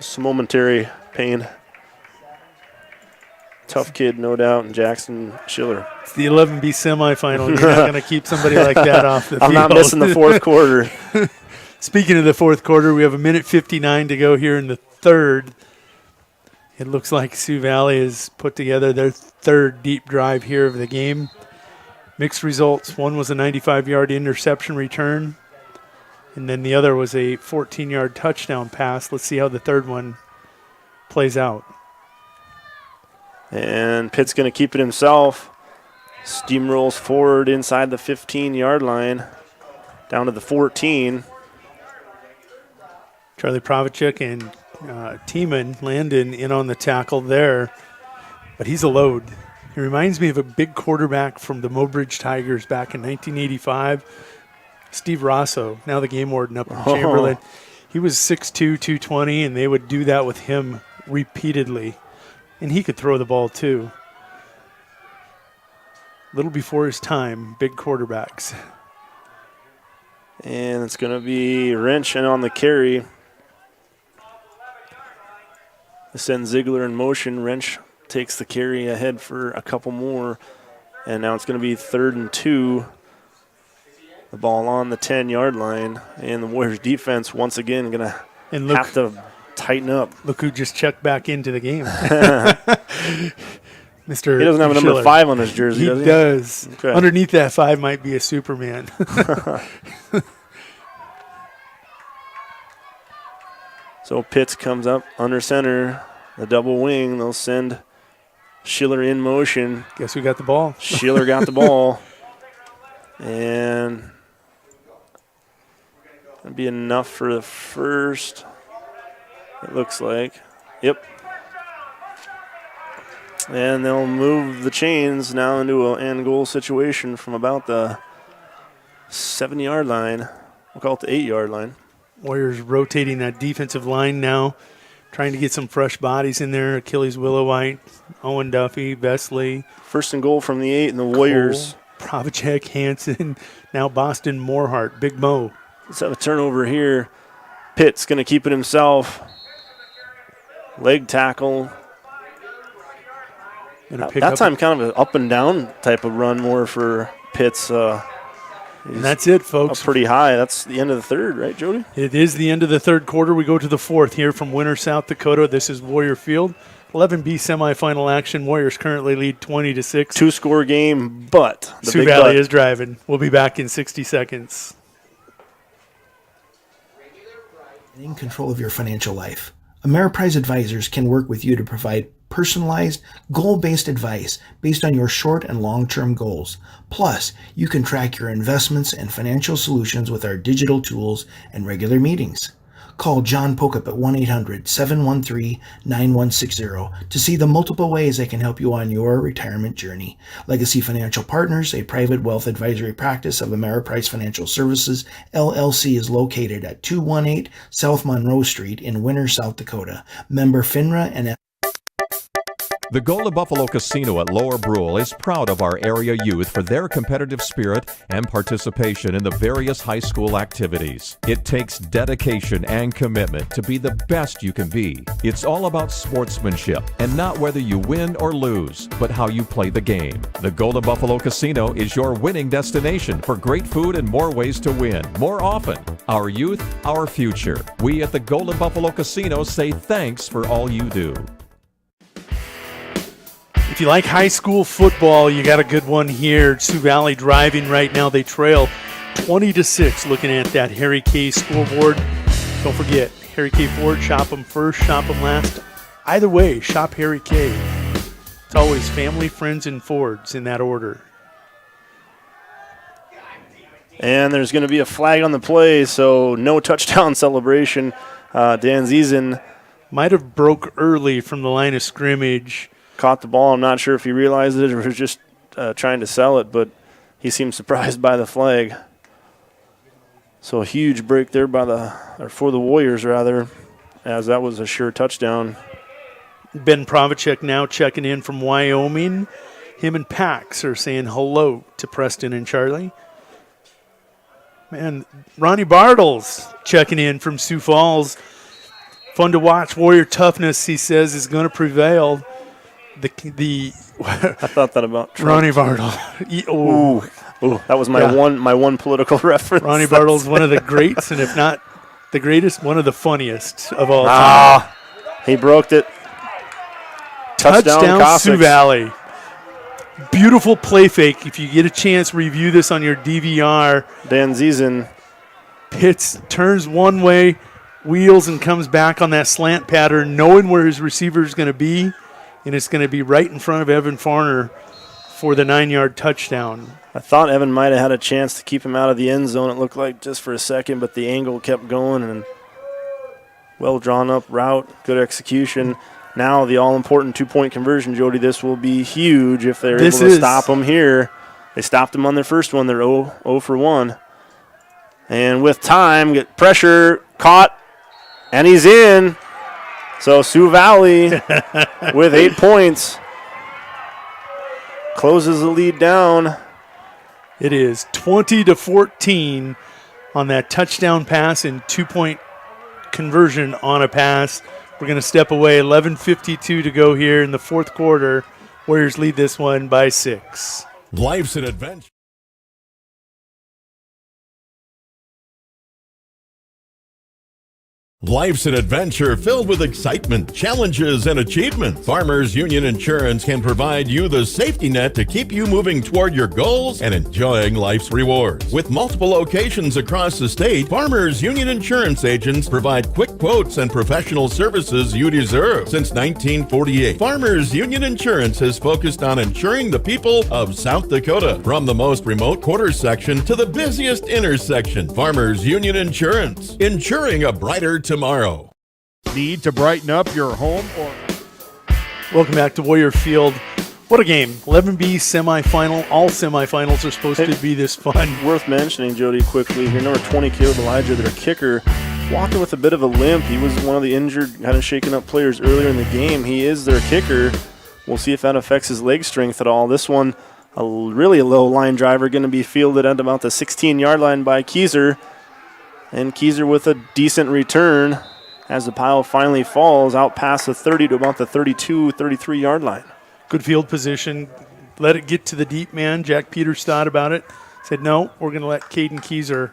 Some momentary pain. Tough kid, no doubt, and Jackson Schiller. It's the 11B semifinal. You're not going to keep somebody like that off the field. I'm not missing the fourth quarter. Speaking of the fourth quarter, we have 1:59 to go here in the third. It looks like Sioux Valley has put together their third deep drive here of the game. Mixed results. One was a 95-yard interception return, and then the other was a 14-yard touchdown pass. Let's see how the third one plays out. And Pitt's going to keep it himself. Steamrolls forward inside the 15-yard line, down to the 14. Charlie Pravacek and Tiemann Landon in on the tackle there, but he's a load. He reminds me of a big quarterback from the Mobridge Tigers back in 1985, Steve Rosso, now the game warden up in Chamberlain. He was 6'2", 220, and they would do that with him repeatedly. And he could throw the ball too. A little before his time, big quarterbacks. And it's going to be Wrench and on the carry. They send Ziegler in motion. Wrench takes the carry ahead for a couple more. And now it's going to be 3rd and 2. The ball on the 10-yard line. And the Warriors defense once again going to have to tighten up. Look who just checked back into the game. Mr. He doesn't have a number 5 on his jersey, does he? He does. Okay. Underneath that 5 might be a Superman. So Pitts comes up under center. The double wing. They'll send Schiller in motion. Guess who got the ball? Schiller got the ball. And that'd be enough for the first. It looks like. Yep. And they'll move the chains now into an end goal situation from about the 7-yard line. We'll call it the 8-yard line. Warriors rotating that defensive line now, trying to get some fresh bodies in there. Achilles Willowite, Owen Duffy, Vesley. 1st and goal from the 8, and the Warriors. Pravacek, Hansen, now Boston Morehart, Big Mo. Let's have a turnover here. Pitt's going to keep it himself. Leg tackle. That time kind of an up and down type of run more for Pitts. And that's it, folks. Up pretty high. That's the end of the third, right, Jody? It is the end of the third quarter. We go to the fourth here from Winter, South Dakota. This is Warrior Field. 11B semifinal action. Warriors currently lead 20-6. 2-score game, but the Sioux Valley is driving. We'll be back in 60 seconds. In control of your financial life. Ameriprise Advisors can work with you to provide personalized, goal-based advice based on your short and long-term goals. Plus, you can track your investments and financial solutions with our digital tools and regular meetings. Call John Pokup at 1-800-713-9160 to see the multiple ways they can help you on your retirement journey. Legacy Financial Partners, a private wealth advisory practice of Ameriprise Financial Services, LLC, is located at 218 South Monroe Street in Winter, South Dakota. Member FINRA and The Golden Buffalo Casino at Lower Brule is proud of our area youth for their competitive spirit and participation in the various high school activities. It takes dedication and commitment to be the best you can be. It's all about sportsmanship and not whether you win or lose, but how you play the game. The Golden Buffalo Casino is your winning destination for great food and more ways to win more often. Our youth, our future. We at the Golden Buffalo Casino say thanks for all you do. If you like high school football, you got a good one here. Sioux Valley driving right now. They trail 20-6 looking at that Harry K scoreboard. Don't forget, Harry K Ford, shop them first, shop them last. Either way, shop Harry K. It's always family, friends, and Fords in that order. And there's going to be a flag on the play, so no touchdown celebration. Dan Ziesen might have broke early from the line of scrimmage. Caught the ball. I'm not sure if he realized it or was just trying to sell it, but he seemed surprised by the flag. So a huge break there for the Warriors, rather, as that was a sure touchdown. Ben Provacek now checking in from Wyoming. Him and Pax are saying hello to Preston and Charlie. Man, Ronnie Bartles checking in from Sioux Falls. Fun to watch. Warrior toughness, he says, is going to prevail. I thought that about Trent. Ronnie Bartles. Ooh, that was my one political reference. Ronnie Bartles, one of the greats, and if not the greatest, one of the funniest of all time. He broke it. Touchdown Cossacks. Sioux Valley. Beautiful play fake. If you get a chance, review this on your DVR. Dan Ziesen turns one way, wheels, and comes back on that slant pattern, knowing where his receiver is going to be, and it's going to be right in front of Evan Farner for the 9-yard touchdown. I thought Evan might have had a chance to keep him out of the end zone, it looked like, just for a second, but the angle kept going, and well drawn up route, good execution. Now the all-important 2-point conversion, Jody. This will be huge if they're able to stop them here. They stopped them on their first one. They're 0 for 1. And with time, get pressure, caught, and he's in. So Sioux Valley with 8 points closes the lead down. It is 20-14 on that touchdown pass and 2-point conversion on a pass. We're going to step away. 11:52 to go here in the fourth quarter. Warriors lead this one by 6. Life's an adventure. Life's an adventure filled with excitement, challenges, and achievement. Farmers Union Insurance can provide you the safety net to keep you moving toward your goals and enjoying life's rewards. With multiple locations across the state, Farmers Union Insurance agents provide quick quotes and professional services you deserve. Since 1948, Farmers Union Insurance has focused on insuring the people of South Dakota. From the most remote quarter section to the busiest intersection, Farmers Union Insurance, insuring a brighter tomorrow. Need to brighten up your home or... Welcome back to Warrior Field. What a game. 11B semifinal. All semifinals are supposed to be this fun. Worth mentioning, Jody, quickly here. Number 20, Caleb Elijah, their kicker, walking with a bit of a limp. He was one of the injured, kind of shaken up players earlier in the game. He is their kicker. We'll see if that affects his leg strength at all. This one, a really low line driver, going to be fielded at about the 16-yard line by KEISER. And KEISER with a decent return as the pile finally falls out past the 30 to about the 32, 33-yard line. Good field position. Let it get to the deep man. Jack Peters thought about it. Said, no, we're going to let Caden KEISER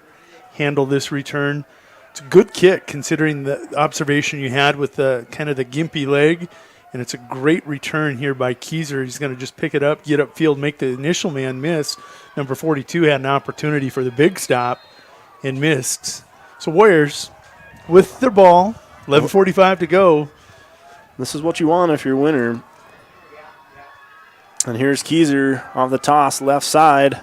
handle this return. It's a good kick considering the observation you had with the kind of the gimpy leg. And it's a great return here by KEISER. He's going to just pick it up, get upfield, make the initial man miss. Number 42 had an opportunity for the big stop and missed. So Warriors with their ball, 11:45 to go. This is what you want if you're a winner. And here's KEISER off the toss, left side.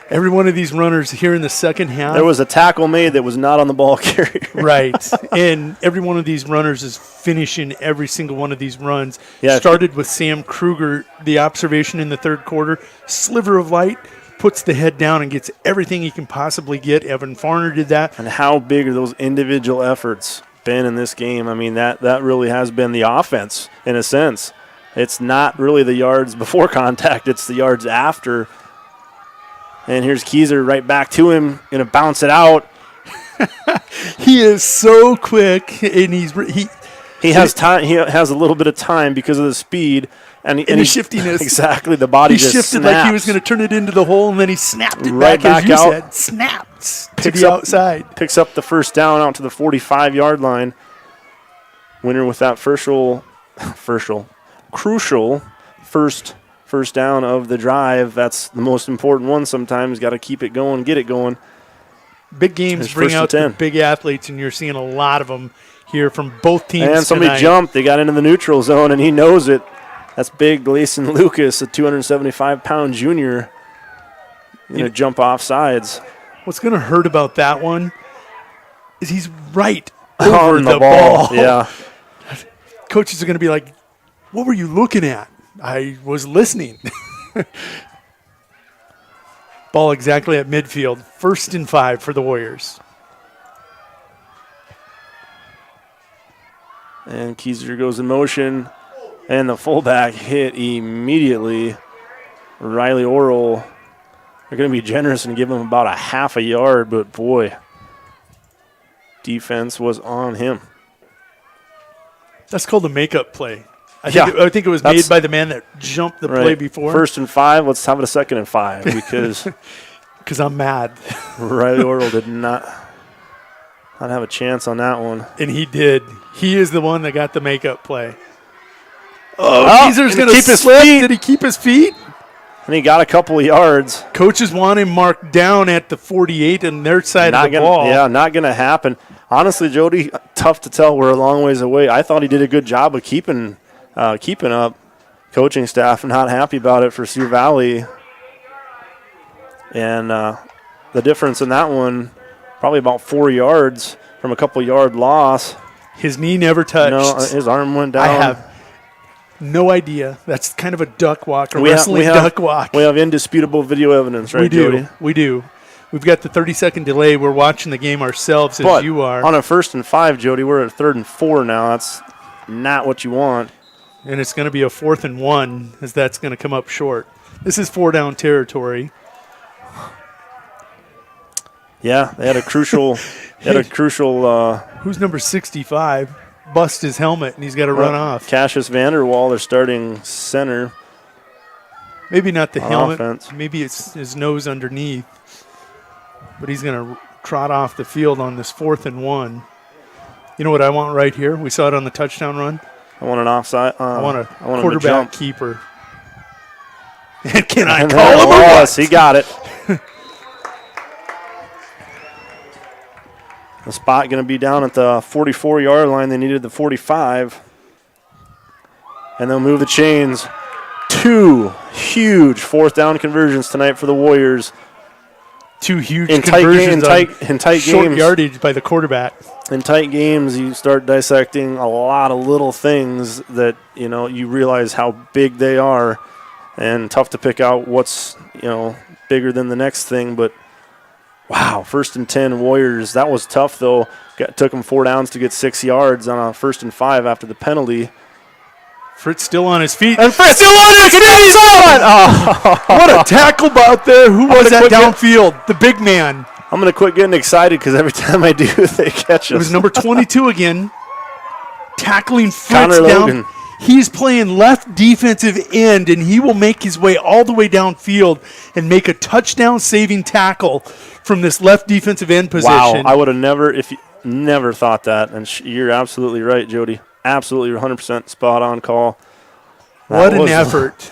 Every one of these runners here in the second half. There was a tackle made that was not on the ball carrier. Right. And every one of these runners is finishing every single one of these runs. Yeah. Started with Sam KRUGER, the observation in the third quarter. Sliver of light. Puts the head down and gets everything he can possibly get. Evan Farner did that. And how big are those individual efforts been in this game? I mean, that really has been the offense in a sense. It's not really the yards before contact. It's the yards after. And here's KEISER right back to him. Going to bounce it out. He is so quick, and he has time. He has a little bit of time because of the speed. And the shiftiness. Exactly. The body just shifted snaps. Like he was going to turn it into the hole, and then he snapped it right back as you out. said. Snapped to the outside. Picks up the first down out to the 45-yard line. Winner with that crucial first down of the drive. That's the most important one sometimes. Got to keep it going, get it going. Big games bring out the big athletes, and you're seeing a lot of them here from both teams And somebody tonight. jumped. They got into the neutral zone, and he knows it. That's big Gleason Lucas, a 275-pound junior. jump off sides. What's going to hurt about that one is he's right over the ball. Yeah. Coaches are going to be like, what were you looking at? I was listening. Ball exactly at midfield. 1st and 5 for the Warriors. And KEISER goes in motion, and the fullback hit immediately. Riley OREL, they're going to be generous and give him about a half a yard, but boy, defense was on him. That's called a makeup play. I think it was made by the man that jumped the play before. 1st and 5. Let's have it a 2nd and 5 because I'm mad. Riley OREL did not have a chance on that one. And he did. He is the one that got the makeup play. KEISER's going to keep his slip. feet. Did he keep his feet? And he got a couple of yards. Coaches want him marked down at the 48 on their side of the ball. Yeah, not going to happen. Honestly, Jody, tough to tell. We're a long ways away. I thought he did a good job of keeping up. Coaching staff not happy about it for Sioux Valley. And the difference in that one, probably about 4 yards from a couple-yard loss. His knee never touched. No, his arm went down. I have no idea. That's kind of a duck walk, wrestling duck walk. We have indisputable video evidence, right, Jody? We do. We've got the 30-second delay. We're watching the game ourselves as you are. On a 1st and 5, Jody, we're at 3rd and 4 now. That's not what you want. And it's going to be a 4th and 1 as that's going to come up short. This is 4-down territory. Yeah, they had a crucial. Who's number 65? Bust his helmet and he's got to run off. Cassius Vanderwall, their starting center. Maybe not the helmet. Offense. Maybe it's his nose underneath. But he's going to trot off the field on this 4th and 1. You know what I want right here? We saw it on the touchdown run. I want an offside. I want a quarterback keeper. And can I and call him? Yes, he got it. The spot going to be down at the 44-yard line. They needed the 45. And they'll move the chains. 2 huge 4th down conversions tonight for the Warriors. 2 huge in conversions in tight short games. Yardage by the quarterback. In tight games, you start dissecting a lot of little things that, you realize how big they are. And tough to pick out what's, bigger than the next thing. But, wow, 1st and 10 Warriors. That was tough, though. Took them 4 downs to get 6 yards on a 1st and 5 after the penalty. Fritz still on his feet. And Fritz still on his feet! Oh. What a tackle out there. Who was that downfield? The big man. I'm going to quit getting excited because every time I do, they catch us. It was number 22 again. Tackling Fritz down. He's playing left defensive end, and he will make his way all the way downfield and make a touchdown-saving tackle from this left defensive end position. Wow, I would have never thought that. And you're absolutely right, Jody. Absolutely 100% spot-on call. What an effort.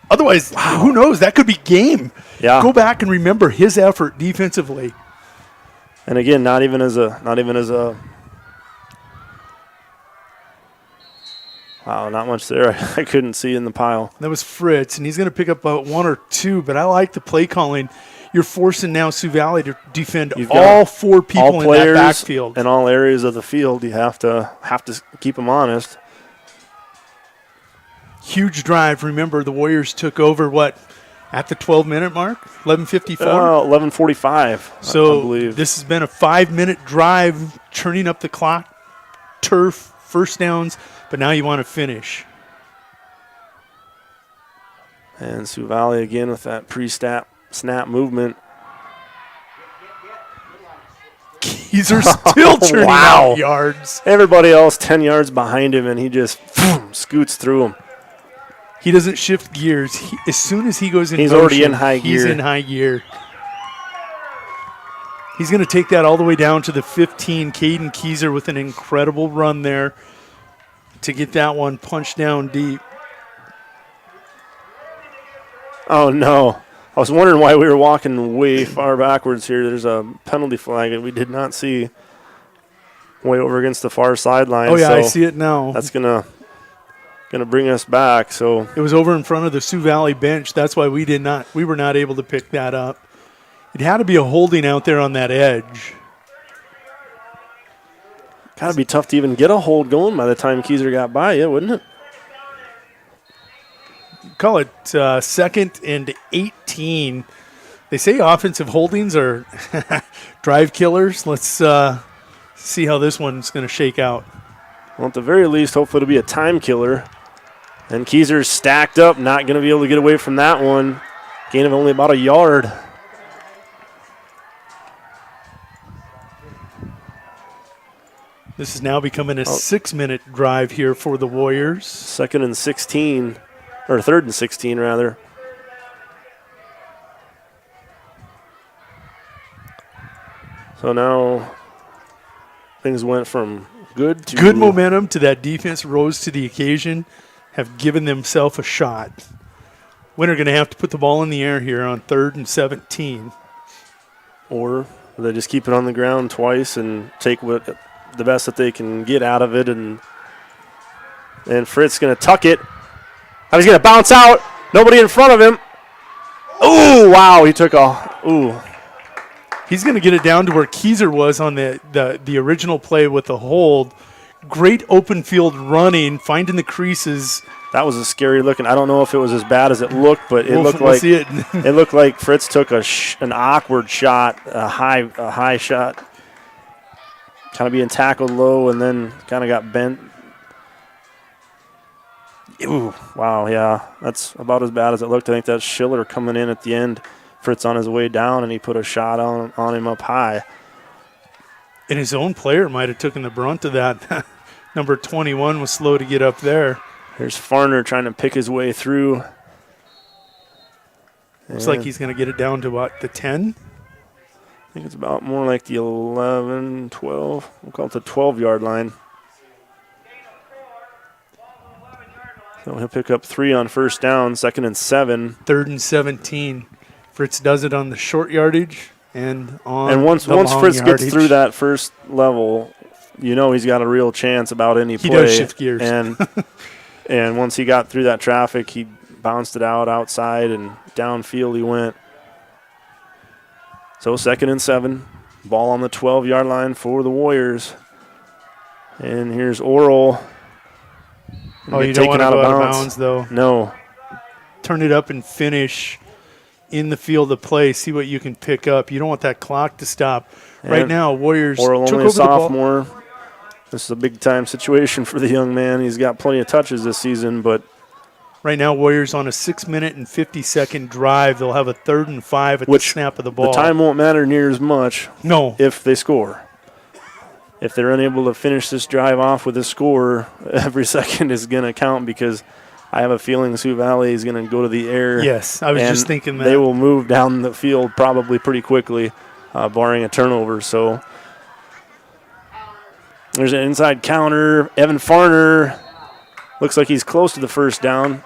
Otherwise, who knows? That could be game. Yeah. Go back and remember his effort defensively. And again, not even as a wow, not much there. I couldn't see in the pile. That was Fritz, and he's going to pick up about 1 or 2, but I like the play calling. You're forcing now Sioux Valley to defend all 4 people in that backfield. In all areas of the field, you have to keep them honest. Huge drive. Remember, the Warriors took over, at the 12-minute mark? 11:54? 11:45, so I believe. This has been a 5-minute drive, churning up the clock, turf, first downs, but now you want to finish. And Sioux Valley again with that pre-snap movement. KEISER still turning out yards. Everybody else 10 yards behind him, and he just scoots through them. He doesn't shift gears. As soon as he goes in he's motion, already in high gear. He's in high gear. He's going to take that all the way down to the 15. Caden KEISER with an incredible run there to get that one punched down deep. Oh, no. I was wondering why we were walking way far backwards here. There's a penalty flag that we did not see way over against the far sideline. Oh, yeah, so I see it now. That's going to going to bring us back. So it was over in front of the Sioux Valley bench. That's why we were not able to pick that up. It had to be a holding out there on that edge. Got to be tough to even get a hold going by the time KEISER got by you, wouldn't it? Call it 2nd and 18. They say offensive holdings are drive killers. Let's see how this one's going to shake out. Well, at the very least, hopefully it'll be a time killer. And KEISER's stacked up, not going to be able to get away from that one. Gain of only about a yard. This is now becoming a 6-minute drive here for the Warriors. 2nd and 16, or 3rd and 16 rather. So now things went from good to... Good momentum to that defense rose to the occasion, have given themselves a shot. Winner going to have to put the ball in the air here on 3rd and 17. Or they just keep it on the ground twice and take the best that they can get out of it. And Fritz going to tuck it. He's going to bounce out. Nobody in front of him. Ooh, wow, he took a... Ooh. He's going to get it down to where KEISER was on the original play with the hold. Great open field running, finding the creases. That was a scary looking. I don't know if it was as bad as it looked, but it looked like see it. It looked like Fritz took an awkward shot, a high shot, kind of being tackled low, and then kind of got bent. Ooh, wow, yeah, that's about as bad as it looked. I think that's Schiller coming in at the end. Fritz on his way down, and he put a shot on him up high. And his own player might have taken the brunt of that. Number 21 was slow to get up there. There's Farner trying to pick his way through. Looks like he's going to get it down to what, the 10? I think it's about more like the 11, 12. We'll call it the 12-yard line. So he'll pick up 3 on first down, 2nd and 7. 3rd and 17. Fritz does it on the short yardage and on and once Fritz yardage. Gets through that first level, you know he's got a real chance about any play. He does shift gears. And once he got through that traffic, he bounced it outside and downfield he went. So 2nd and 7, ball on the 12-yard line for the Warriors. And here's Orel. Oh, you don't want to go out of bounds, though. No. Turn it up and finish in the field of play. See what you can pick up. You don't want that clock to stop. And right now, Warriors Orel took only over a sophomore. This is a big-time situation for the young man. He's got plenty of touches this season, but right now, Warriors on a 6-minute and 50-second drive. They'll have a 3rd and 5 at the snap of the ball. The time won't matter near as much. No. If they score. If they're unable to finish this drive off with a score, every second is going to count because I have a feeling Sioux Valley is going to go to the air. Yes, I was just thinking that. They will move down the field probably pretty quickly, barring a turnover. So there's an inside counter. Evan Farner looks like he's close to the first down.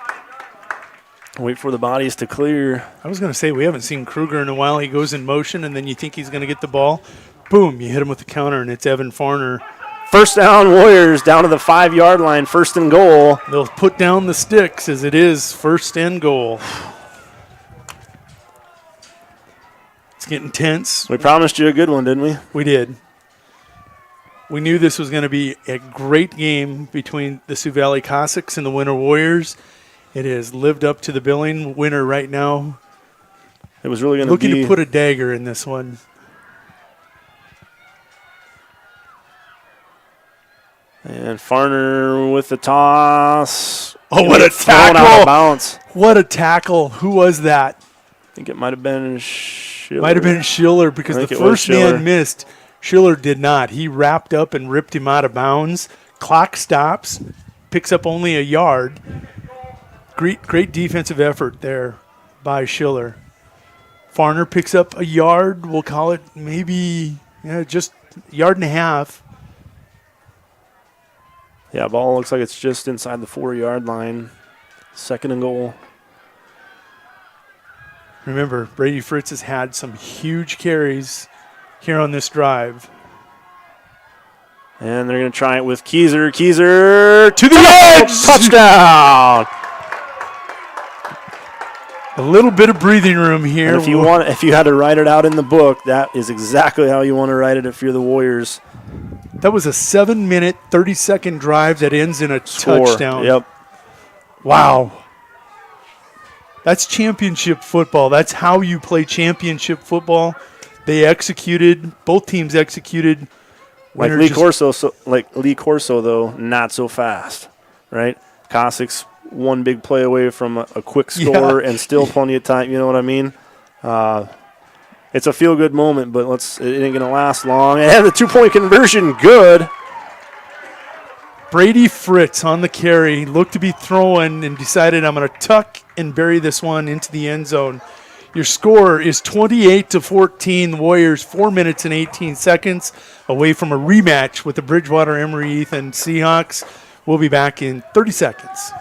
Wait for the bodies to clear. I was going to say, we haven't seen KRUGER in a while. He goes in motion, and then you think he's going to get the ball. Boom, you hit him with the counter, and it's Evan Farner. First down, Warriors down to the 5-yard line, 1st and goal. They'll put down the sticks as it is 1st and goal. It's getting tense. We promised you a good one, didn't we? We did. We knew this was going to be a great game between the Sioux Valley Cossacks and the Winter Warriors. It has lived up to the billing. Winner right now. It was really going to be looking to put a dagger in this one. And Farner with the toss. Oh, what a tackle! Out of bounds. What a tackle! Who was that? I think it might have been Schiller. Might have been Schiller because the first man missed. Schiller did not. He wrapped up and ripped him out of bounds. Clock stops, picks up only a yard. Great defensive effort there by Schiller. Farner picks up a yard. We'll call it maybe just a yard and a half. Yeah, ball looks like it's just inside the 4-yard line. 2nd and goal. Remember, Brady Fritz has had some huge carries here on this drive. And they're going to try it with KEISER. KEISER to the edge! Touchdown! A little bit of breathing room here. And if you had to write it out in the book, that is exactly how you want to write it if you're the Warriors. That was a 7-minute, 30-second drive that ends in a touchdown. Yep. Wow. That's championship football. That's how you play championship football. They executed. Both teams executed. Like Lee Corso, though, not so fast, right? Cossacks one big play away from a quick score and still plenty of time. You know what I mean? It's a feel-good moment, but it ain't going to last long. And the two-point conversion, good. Brady Fritz on the carry, looked to be throwing and decided I'm going to tuck and bury this one into the end zone. Your score is 28-14. The Warriors 4 minutes and 18 seconds away from a rematch with the Bridgewater Emory-Ethan Seahawks. We'll be back in 30 seconds.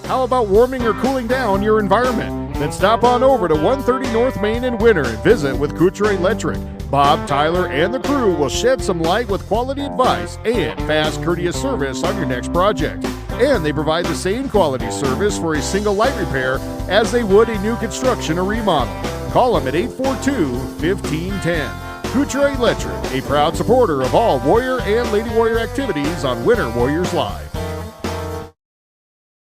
How about warming or cooling down your environment? Then stop on over to 130 North Main in Winter and visit with KRUGER Electric. Bob, Tyler, and the crew will shed some light with quality advice and fast, courteous service on your next project. And they provide the same quality service for a single light repair as they would a new construction or remodel. Call them at 842-1510. KRUGER Electric, a proud supporter of all Warrior and Lady Warrior activities on Winter Warriors Live.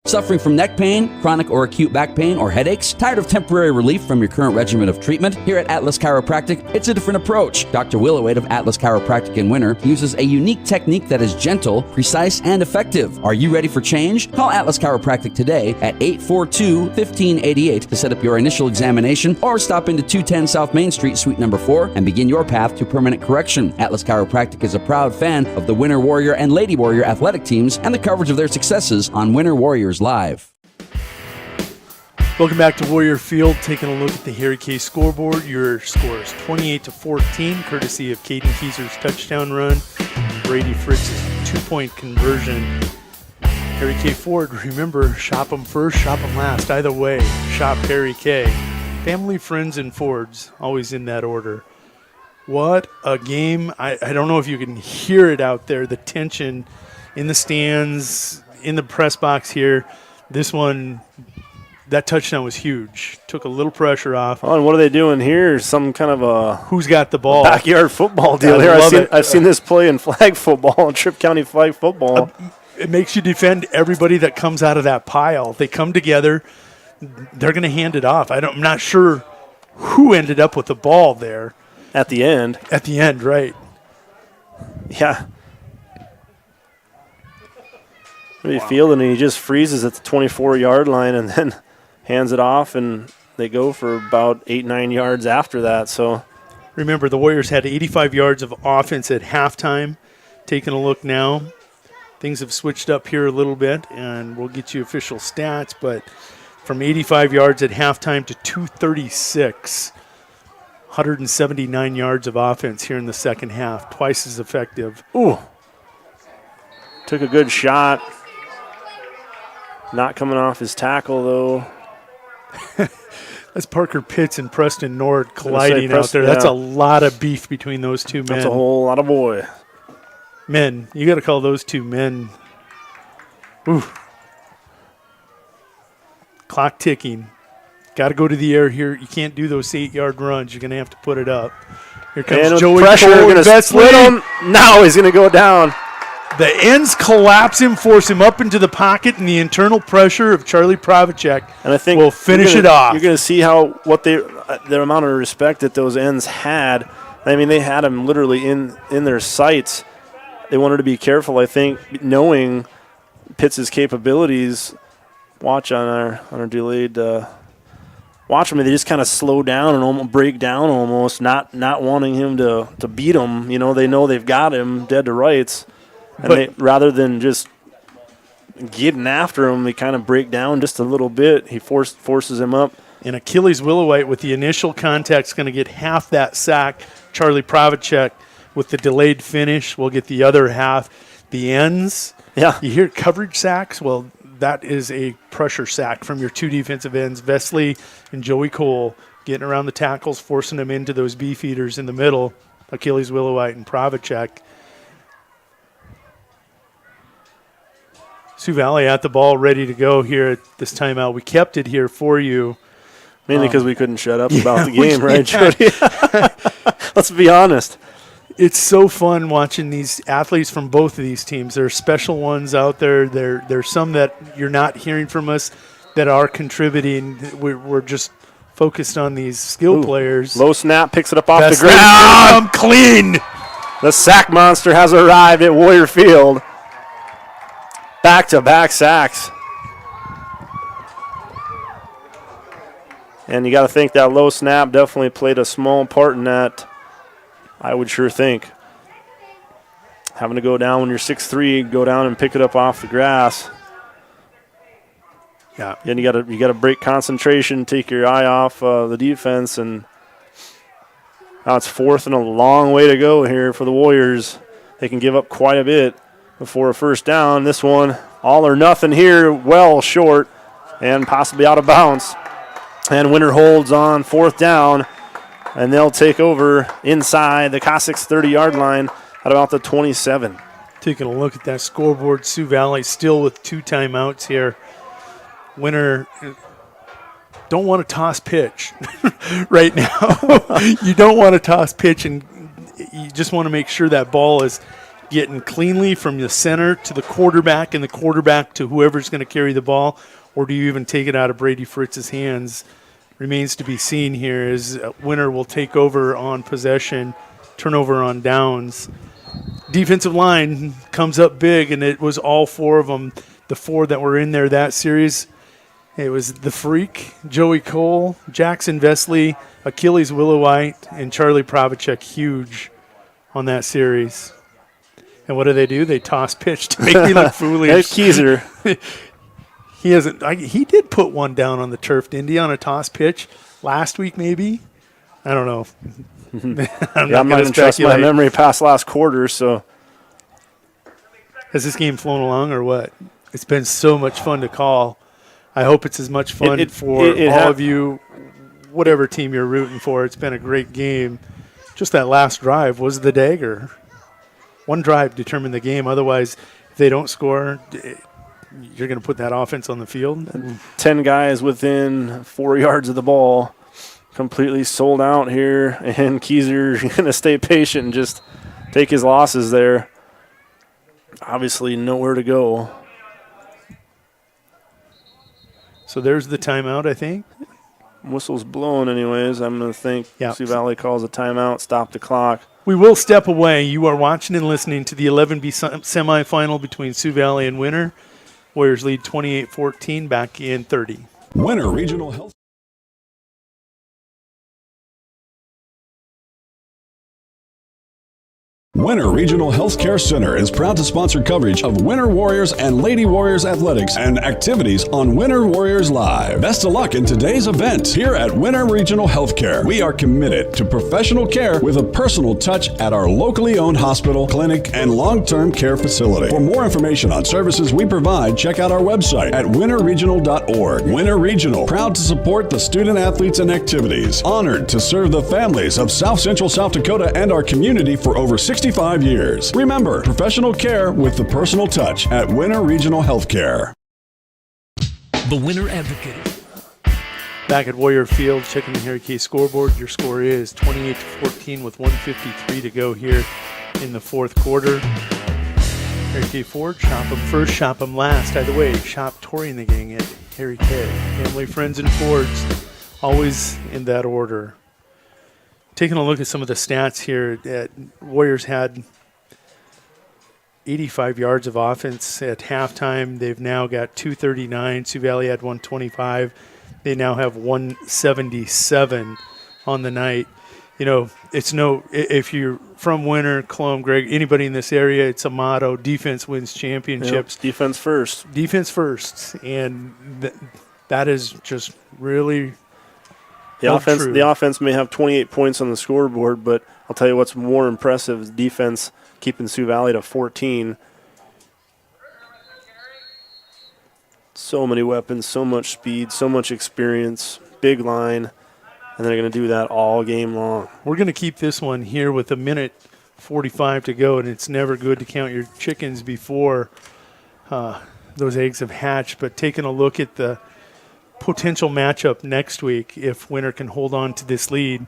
Suffering from neck pain, chronic or acute back pain, or headaches? Tired of temporary relief from your current regimen of treatment? Here at Atlas Chiropractic, it's a different approach. Dr. Willowade of Atlas Chiropractic in Winter uses a unique technique that is gentle, precise, and effective. Are you ready for change? Call Atlas Chiropractic today at 842-1588 to set up your initial examination, or stop into 210 South Main Street, Suite number 4, and begin your path to permanent correction. Atlas Chiropractic is a proud fan of the Winter Warrior and Lady Warrior athletic teams and the coverage of their successes on Winter Warriors Live. Welcome back to Warrior Field. Taking a look at the Harry K scoreboard. Your score is 28-14, courtesy of KADEN KEISER's touchdown run, Brady Fritz's 2-point conversion. Harry K Ford, remember, shop them first, shop them last. Either way, shop Harry K. Family, friends, and Fords, always in that order. What a game. I don't know if you can hear it out there, the tension in the stands, in the press box here. This one, that touchdown was huge. Took a little pressure off. Oh, and what are they doing here? Some kind of a who's got the ball backyard football deal here. I've seen this play in flag football and Tripp County flag football. It makes you defend everybody that comes out of that pile. They come together. They're going to hand it off. I'm not sure who ended up with the ball there at the end. At the end, right? Yeah. Maybe fielding, and he just freezes at the 24-yard line and then hands it off, and they go for about 8-9 yards after that. So, remember, the Warriors had 85 yards of offense at halftime. Taking a look now, things have switched up here a little bit, and we'll get you official stats, but from 85 yards at halftime to 236, 179 yards of offense here in the second half, twice as effective. Ooh. Took a good shot. Not coming off his tackle, though. That's Parker Pitts and Preston Nord colliding out there. That's a lot of beef between those two men. That's a whole lot of boy. Men. You got to call those two men. Ooh. Clock ticking. Got to go to the air here. You can't do those 8-yard runs. You're going to have to put it up. Here comes Joey pressure. Going to split him. Now he's going to go down. The ends collapse him, force him up into the pocket, and the internal pressure of Charlie Pravacek and I think will finish it off. You're going to see how their amount of respect that those ends had. I mean, they had him literally in their sights. They wanted to be careful, I think, knowing Pitts' capabilities. Watch on our delayed. Watch them. They just kind of slow down and almost break down, almost not wanting him to beat them. You know, they know they've got him dead to rights. And rather than just getting after him, they kind of break down just a little bit. He forces him up. And Achilles Willowite with the initial contact is going to get half that sack. Charlie Pravacek with the delayed finish will get the other half. The ends, yeah. You hear coverage sacks? Well, that is a pressure sack from your two defensive ends, Vesley and Joey Cole, getting around the tackles, forcing them into those beef eaters in the middle, Achilles Willowite and Pravacek. Sioux Valley at the ball, ready to go here at this timeout. We kept it here for you. Mainly because we couldn't shut up about the game, right, Jody? Let's be honest. It's so fun watching these athletes from both of these teams. There are special ones out there. There's some that you're not hearing from us that are contributing. We're just focused on these skill players. Low snap, picks it up off Best the ground. Clean. The sack monster has arrived at Warrior Field. Back-to-back sacks. And you got to think that low snap definitely played a small part in that, I would sure think. Having to go down when you're 6'3", go down and pick it up off the grass. Yeah. And you got to break concentration, take your eye off the defense, and now it's 4th and a long way to go here for the Warriors. They can give up quite a bit before a first down. This one, all or nothing here, well short and possibly out of bounds. And Winter holds on 4th down, and they'll take over inside the Cossacks 30-yard line at about the 27. Taking a look at that scoreboard, Sioux Valley still with 2 timeouts here. Winter don't want to toss pitch right now. You don't want to toss pitch, and you just want to make sure that ball is getting cleanly from the center to the quarterback and the quarterback to whoever's going to carry the ball, or do you even take it out of Brady Fritz's hands? Remains to be seen here as Winter will take over on possession, turnover on downs. Defensive line comes up big, and it was all 4 of them, the 4 that were in there that series. It was the Freak, Joey Cole, Jackson Vesley, Achilles Willowite, and Charlie Pravacek, huge on that series. And what do? They toss pitch to make me look foolish. There's KEISER. He did put one down on the turf, didn't he, on a toss pitch last week maybe? I don't know. I'm not going to trust my memory past last quarter, so. Has this game flown along or what? It's been so much fun to call. I hope it's as much fun for all of you, whatever team you're rooting for. It's been a great game. Just that last drive was the dagger. One drive determined the game. Otherwise, if they don't score, you're going to put that offense on the field. 10 guys within 4 yards of the ball, completely sold out here, and KEISER going to stay patient and just take his losses there. Obviously, nowhere to go. So there's the timeout, I think. Whistle's blown anyways. I'm going to think Sioux Valley calls a timeout, stop the clock. We will step away. You are watching and listening to the 11B semifinal between Sioux Valley and Winter. Warriors lead 28-14 back in 30. Winter Regional Health. Winter Regional Healthcare Center is proud to sponsor coverage of Winter Warriors and Lady Warriors athletics and activities on Winter Warriors Live. Best of luck in today's event here at Winter Regional Healthcare. We are committed to professional care with a personal touch at our locally owned hospital, clinic, and long-term care facility. For more information on services we provide, check out our website at winterregional.org. Winter Regional, proud to support the student athletes and activities. Honored to serve the families of South Central South Dakota and our community for over 65 years. Remember, professional care with the personal touch at Winter Regional Healthcare. The Winter Advocate. Back at Warrior Field, checking the Harry K scoreboard. Your score is 28-14 with 1:53 to go here in the fourth quarter. Harry K Ford, shop them first, shop them last. Either way, shop Tori and the gang at Harry K. Family, friends, and Fords, always in that order. Taking a look at some of the stats here, Warriors had 85 yards of offense at halftime. They've now got 239. Sioux Valley had 125. They now have 177 on the night. You know, if you're from Winter, Colome, Greg, anybody in this area, it's a motto: defense wins championships. Yep, defense first. Defense first. And that is just really The offense may have 28 points on the scoreboard, but I'll tell you what's more impressive is defense keeping Sioux Valley to 14. So many weapons, so much speed, so much experience, big line, and they're going to do that all game long. We're going to keep this one here with 1:45 to go, and it's never good to count your chickens before those eggs have hatched. But taking a look at the potential matchup next week, if Winter can hold on to this lead,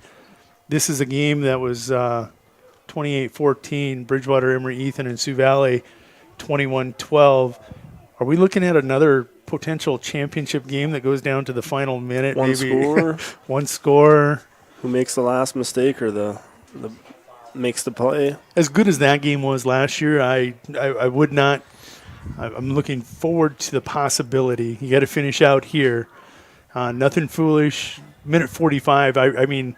this is a game that was 28-14, Bridgewater, Emory, Ethan, and Sioux Valley 21-12. Are we looking at another potential championship game that goes down to the final minute? One maybe score. One score. Who makes the last mistake or the makes the play? As good as that game was last year, I would not. I'm looking forward to the possibility. You got to finish out here. Nothing foolish. Minute 45. I mean,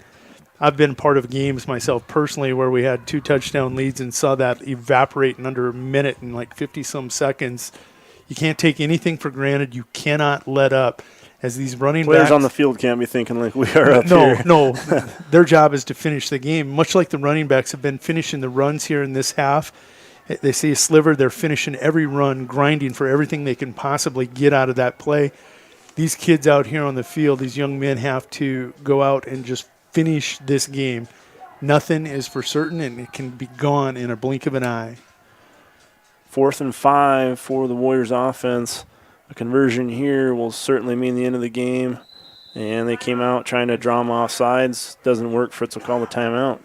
I've been part of games myself personally where we had 2 touchdown leads and saw that evaporate in under a minute and like 50-some seconds. You can't take anything for granted. You cannot let up. As these running Players backs on the field can't be thinking like we are up here. No. Their job is to finish the game, much like the running backs have been finishing the runs here in this half. They see a sliver, they're finishing every run, grinding for everything they can possibly get out of that play. These kids out here on the field, these young men have to go out and just finish this game. Nothing is for certain, and it can be gone in a blink of an eye. 4th and 5 for the Warriors offense. A conversion here will certainly mean the end of the game. And they came out trying to draw them off sides. Doesn't work. Fritz will call the timeout.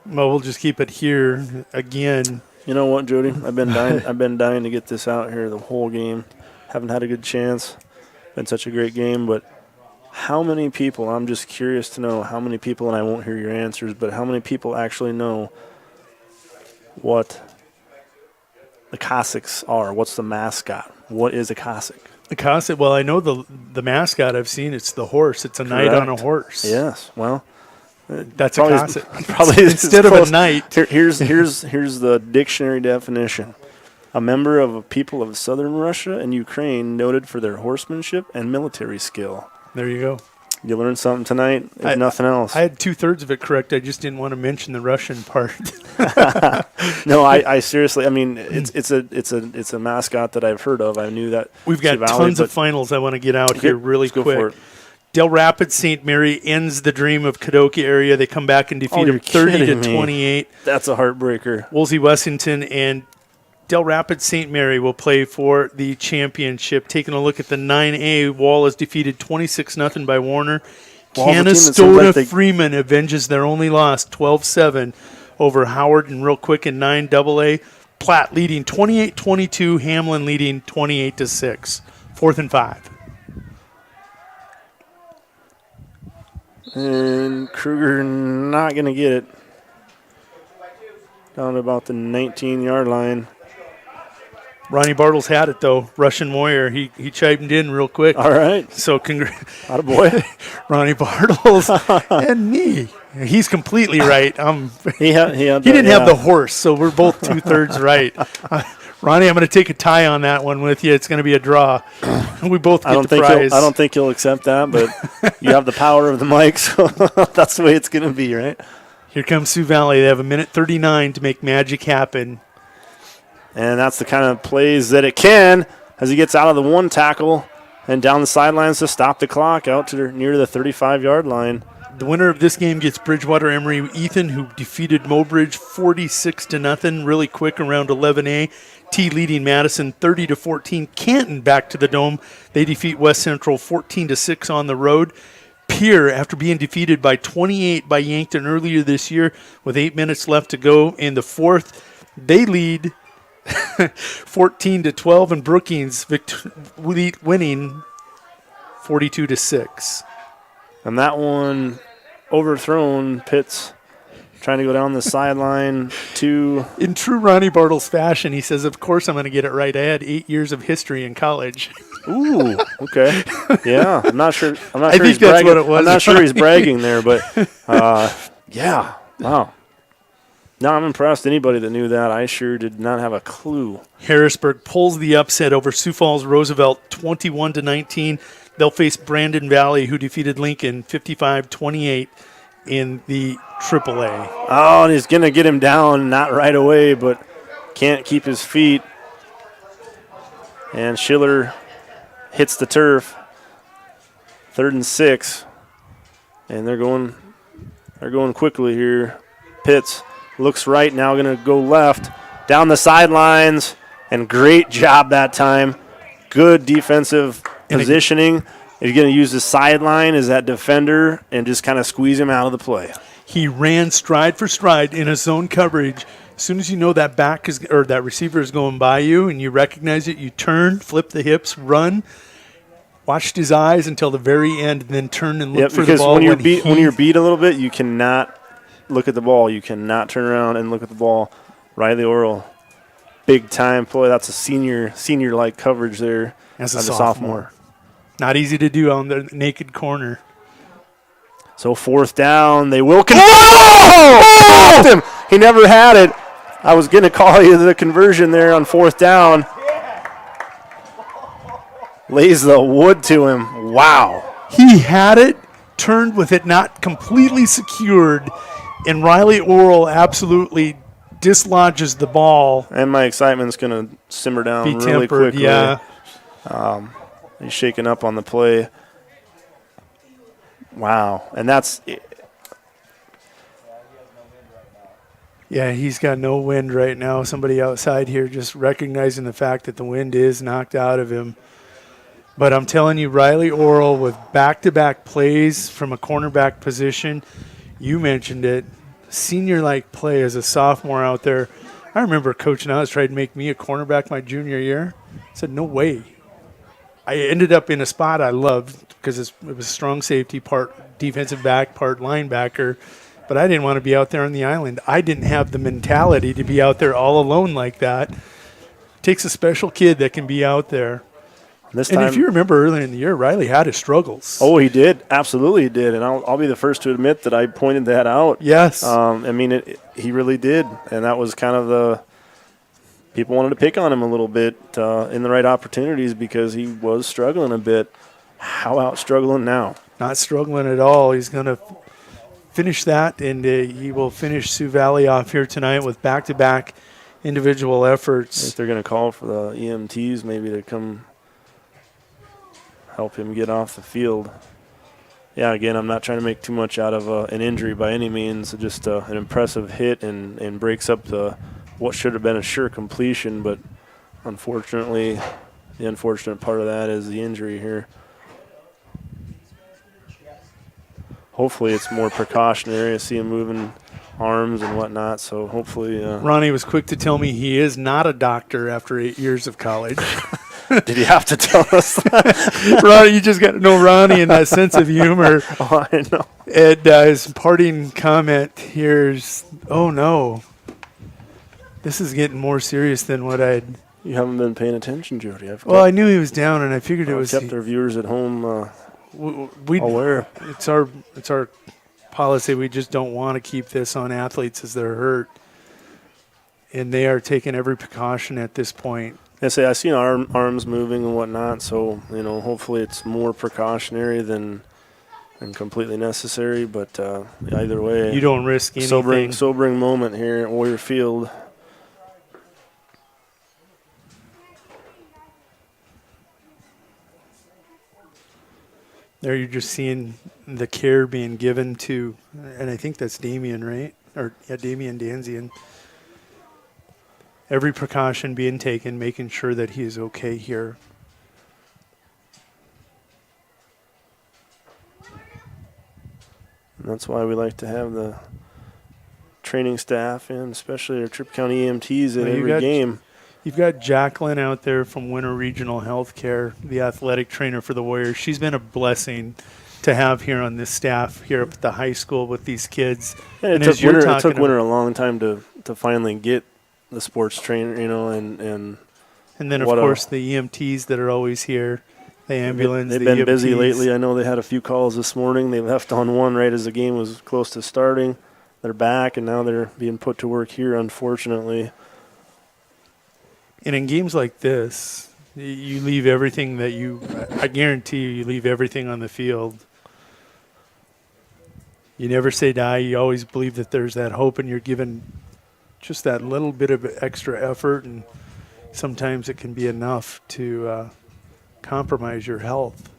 Well, we'll just keep it here again. You know what, Jody? I've been dying to get this out here the whole game. Haven't had a good chance. Been such a great game, but how many people, I'm just curious to know how many people, and I won't hear your answers, but how many people actually know what the Cossacks are? What's the mascot? What is a Cossack? A Cossack, well, I know the mascot I've seen. It's the horse. It's a knight on a horse. Yes, well, that's a Cossack. Probably instead of a knight. Here's the dictionary definition. A member of a people of southern Russia and Ukraine noted for their horsemanship and military skill. There you go. You learned something tonight, if nothing else. I had 2/3 of it correct. I just didn't want to mention the Russian part. No, I seriously. I mean, it's a mascot that I've heard of. I knew that. We've got tons of finals I want to get out here really quick. Del Rapids St. Mary ends the dream of Kadoka area. They come back and defeat them 30-28. That's a heartbreaker. Woolsey Wessington and Del Rapids St. Mary will play for the championship. Taking a look at the 9A, Wall is defeated 26-0 by Warner. Canastota Freeman avenges their only loss, 12-7 over Howard. And real quick in 9AA, Platte leading 28-22, Hamlin leading 28-6. 4th and 5. And KRUGER not going to get it. Down to about the 19-yard line. Ronnie Bartles had it, though. Russian Warrior. He chimed in real quick. All right. So attaboy. Ronnie Bartles and me. He's completely right. He didn't have the horse, so we're both 2/3 right. Ronnie, I'm going to take a tie on that one with you. It's going to be a draw. We both get the prize. I don't think he'll accept that, but you have the power of the mic, so that's the way it's going to be, right? Here comes Sioux Valley. They have a minute 39 to make magic happen. And that's the kind of plays that it can as he gets out of the one tackle and down the sidelines to stop the clock out to near the 35-yard line. The winner of this game gets Bridgewater Emory Ethan, who defeated Mobridge 46-0 really quick around 11A. T leading Madison 30-14. Canton back to the Dome. They defeat West Central 14-6 on the road. Pierre, after being defeated by 28 by Yankton earlier this year with 8 minutes left to go in the fourth, they lead 14-12, and Brookings winning 42-6. And that one overthrown. Pitts trying to go down the sideline to. In true Ronnie Bartles fashion, he says, "Of course I'm going to get it right. I had 8 years of history in college." Ooh, okay, yeah. I'm not sure. I think that's what it was. I'm not sure he's bragging there, but yeah. Wow. No, I'm impressed. Anybody that knew that, I sure did not have a clue. Harrisburg pulls the upset over Sioux Falls Roosevelt 21-19. They'll face Brandon Valley, who defeated Lincoln 55-28 in the AAA. Oh, and he's going to get him down, not right away, but can't keep his feet. And Schiller hits the turf. 3rd and 6. And they're going quickly here. Pitts looks right, now going to go left. Down the sidelines, and great job that time good defensive positioning. He's going to use the sideline as that defender and just kind of squeeze him out of the play. He ran stride for stride in a zone coverage. As soon as you know that back is or that receiver is going by you and you recognize it, you turn, flip the hips, run. Watched his eyes until the very end, and then turn and look for the ball. Because when you're beat a little bit, you cannot look at the ball. You cannot turn around and look at the ball. Riley Orel, big time play. That's a senior-like coverage there as a sophomore. Not easy to do on the naked corner. So 4th down, they will convert him. He never had it. I was going to call you the conversion there on 4th down. Lays the wood to him. Wow. He had it, turned with it not completely secured, and Riley Orel absolutely dislodges the ball. And my excitement's going to simmer down really tempered, quickly. Yeah. He's shaking up on the play. Wow. And that's – yeah, he's got no wind right now. Somebody outside here just recognizing the fact that the wind is knocked out of him. But I'm telling you, Riley Orel with back-to-back plays from a cornerback position. You mentioned it. Senior-like play as a sophomore out there. I remember Coach Nas tried to make me a cornerback my junior year. I said, no way. I ended up in a spot I loved because it was strong safety, part defensive back, part linebacker. But I didn't want to be out there on the island. I didn't have the mentality to be out there all alone like that. It takes a special kid that can be out there. This and time, if you remember earlier in the year, Riley had his struggles. Oh, he did. Absolutely he did. And I'll be the first to admit that I pointed that out. Yes. I mean, he really did. And that was kind of the – people wanted to pick on him a little bit in the right opportunities because he was struggling a bit. How out struggling now? Not struggling at all. He's going to finish that, and he will finish Sioux Valley off here tonight with back-to-back individual efforts. If they're going to call for the EMTs maybe to come – help him get off the field. Yeah, again, I'm not trying to make too much out of an injury by any means. Just an impressive hit and breaks up what should have been a sure completion. But unfortunately, the unfortunate part of that is the injury here. Hopefully it's more precautionary. I see him moving arms and whatnot, so hopefully. Ronnie was quick to tell me he is not a doctor after 8 years of college. Did he have to tell us that? Ronnie, you just got to know Ronnie and that sense of humor. Oh, I know. And his parting comment here is, oh, no. This is getting more serious than what I'd. You haven't been paying attention, Jody. Well, I knew he was down, and I figured it was. Kept our viewers at home aware. It's our policy. We just don't want to keep this on athletes as they're hurt. And they are taking every precaution at this point. I seen arms moving and whatnot, so hopefully it's more precautionary than completely necessary. But either way, you don't risk anything. Sobering moment here at Warrior Field. There, you're just seeing the care being given to, and I think that's Damian, right? Damian Danzian. Every precaution being taken, making sure that he is okay here. And that's why we like to have the training staff and especially our Tripp County EMTs at every game. You've got Jacqueline out there from Winter Regional Healthcare, the athletic trainer for the Warriors. She's been a blessing to have here on this staff here up at the high school with these kids. Yeah, it took Winter a long time to finally get the sports trainer, and then of course the EMTs that are always here, the ambulance. They've been busy lately. I know they had a few calls this morning. They left on one right as the game was close to starting. They're back, and now they're being put to work here, unfortunately. And in games like this, you leave everything I guarantee you leave everything on the field. You never say die. You always believe that there's that hope, and you're given just that little bit of extra effort, and sometimes it can be enough to compromise your health.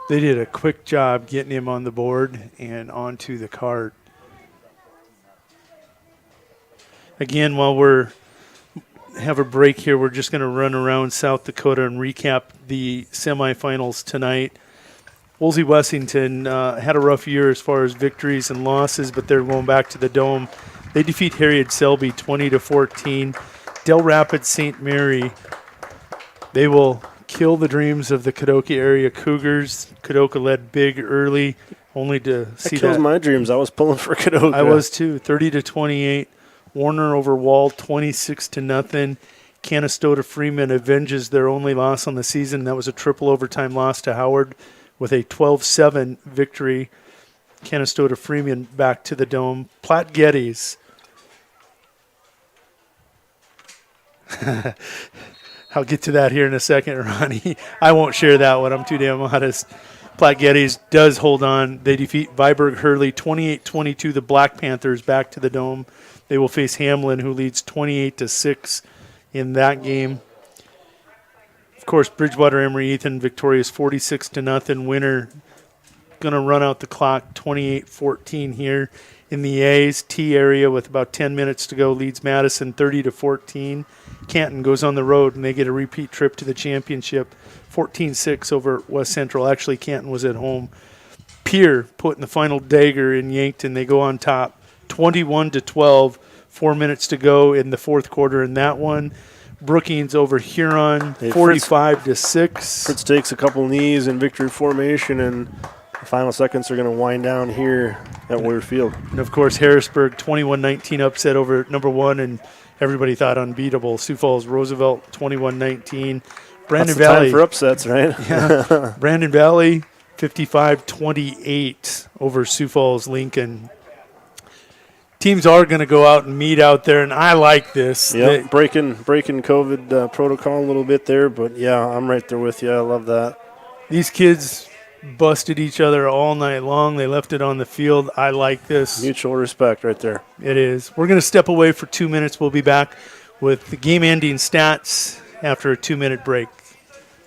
They did a quick job getting him on the board and onto the cart. Again, while we're have a break here. We're just going to run around South Dakota and recap the semifinals tonight. Woolsey Wessington had a rough year as far as victories and losses, but they're going back to the Dome. They defeat Harriet Selby 20-14. Del Rapids St. Mary, they will kill the dreams of the Kadoka area Cougars. Kadoka led big early, only to see that. Kills my dreams. I was pulling for Kadoka. I was too. 30-28. Warner over Wall 26-0. Canastota Freeman avenges their only loss on the season. That was a triple overtime loss to Howard with a 12-7 victory. Canastota Freeman back to the Dome. Platte Geddes. I'll get to that here in a second, Ronnie. I won't share that one. I'm too damn modest. Platte Geddes does hold on. They defeat Viborg Hurley 28-22. The Black Panthers back to the Dome. They will face Hamlin, who leads 28-6 in that game. Of course, Bridgewater Emory Ethan victorious 46-0. Winner going to run out the clock 28-14 here in the A's T area with about 10 minutes to go. Leads Madison 30-14. Canton goes on the road and they get a repeat trip to the championship 14-6 over West Central. Actually, Canton was at home. Pierre putting the final dagger in Yankton. They go on top 21-12. 4 minutes to go in the fourth quarter in that one. Brookings over Huron 45-6. Fritz takes a couple knees in victory formation, and the final seconds are going to wind down here at Warrior Field. And, of course, Harrisburg 21-19 upset over number one, and everybody thought unbeatable. Sioux Falls Roosevelt 21-19. Brandon That's the Valley time for upsets, right? Yeah. Brandon Valley 55-28 over Sioux Falls Lincoln. Teams are going to go out and meet out there, and I like this. Yeah, breaking COVID protocol a little bit there, but, yeah, I'm right there with you. I love that. These kids busted each other all night long. They left it on the field. I like this. Mutual respect right there. It is. We're going to step away for 2 minutes. We'll be back with the game-ending stats after a 2-minute break.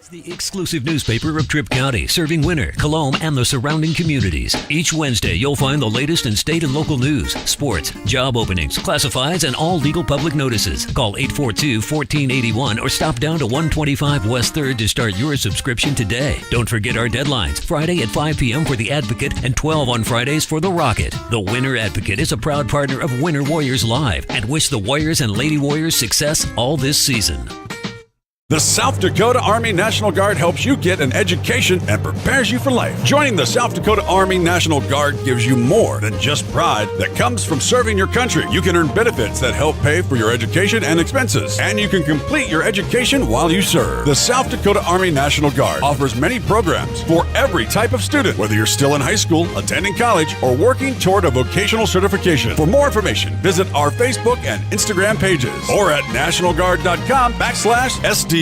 The exclusive newspaper of Tripp County, serving Winter, Colome, and the surrounding communities. Each Wednesday, you'll find the latest in state and local news, sports, job openings, classifieds, and all legal public notices. Call 842-1481 or stop down to 125 West 3rd to start your subscription today. Don't forget our deadlines. Friday at 5 p.m. for The Advocate and 12 on Fridays for The Rocket. The Winter Advocate is a proud partner of Winter Warriors Live and wish the Warriors and Lady Warriors success all this season. The South Dakota Army National Guard helps you get an education and prepares you for life. Joining the South Dakota Army National Guard gives you more than just pride that comes from serving your country. You can earn benefits that help pay for your education and expenses, and you can complete your education while you serve. The South Dakota Army National Guard offers many programs for every type of student, whether you're still in high school, attending college, or working toward a vocational certification. For more information, visit our Facebook and Instagram pages or at nationalguard.com/SD.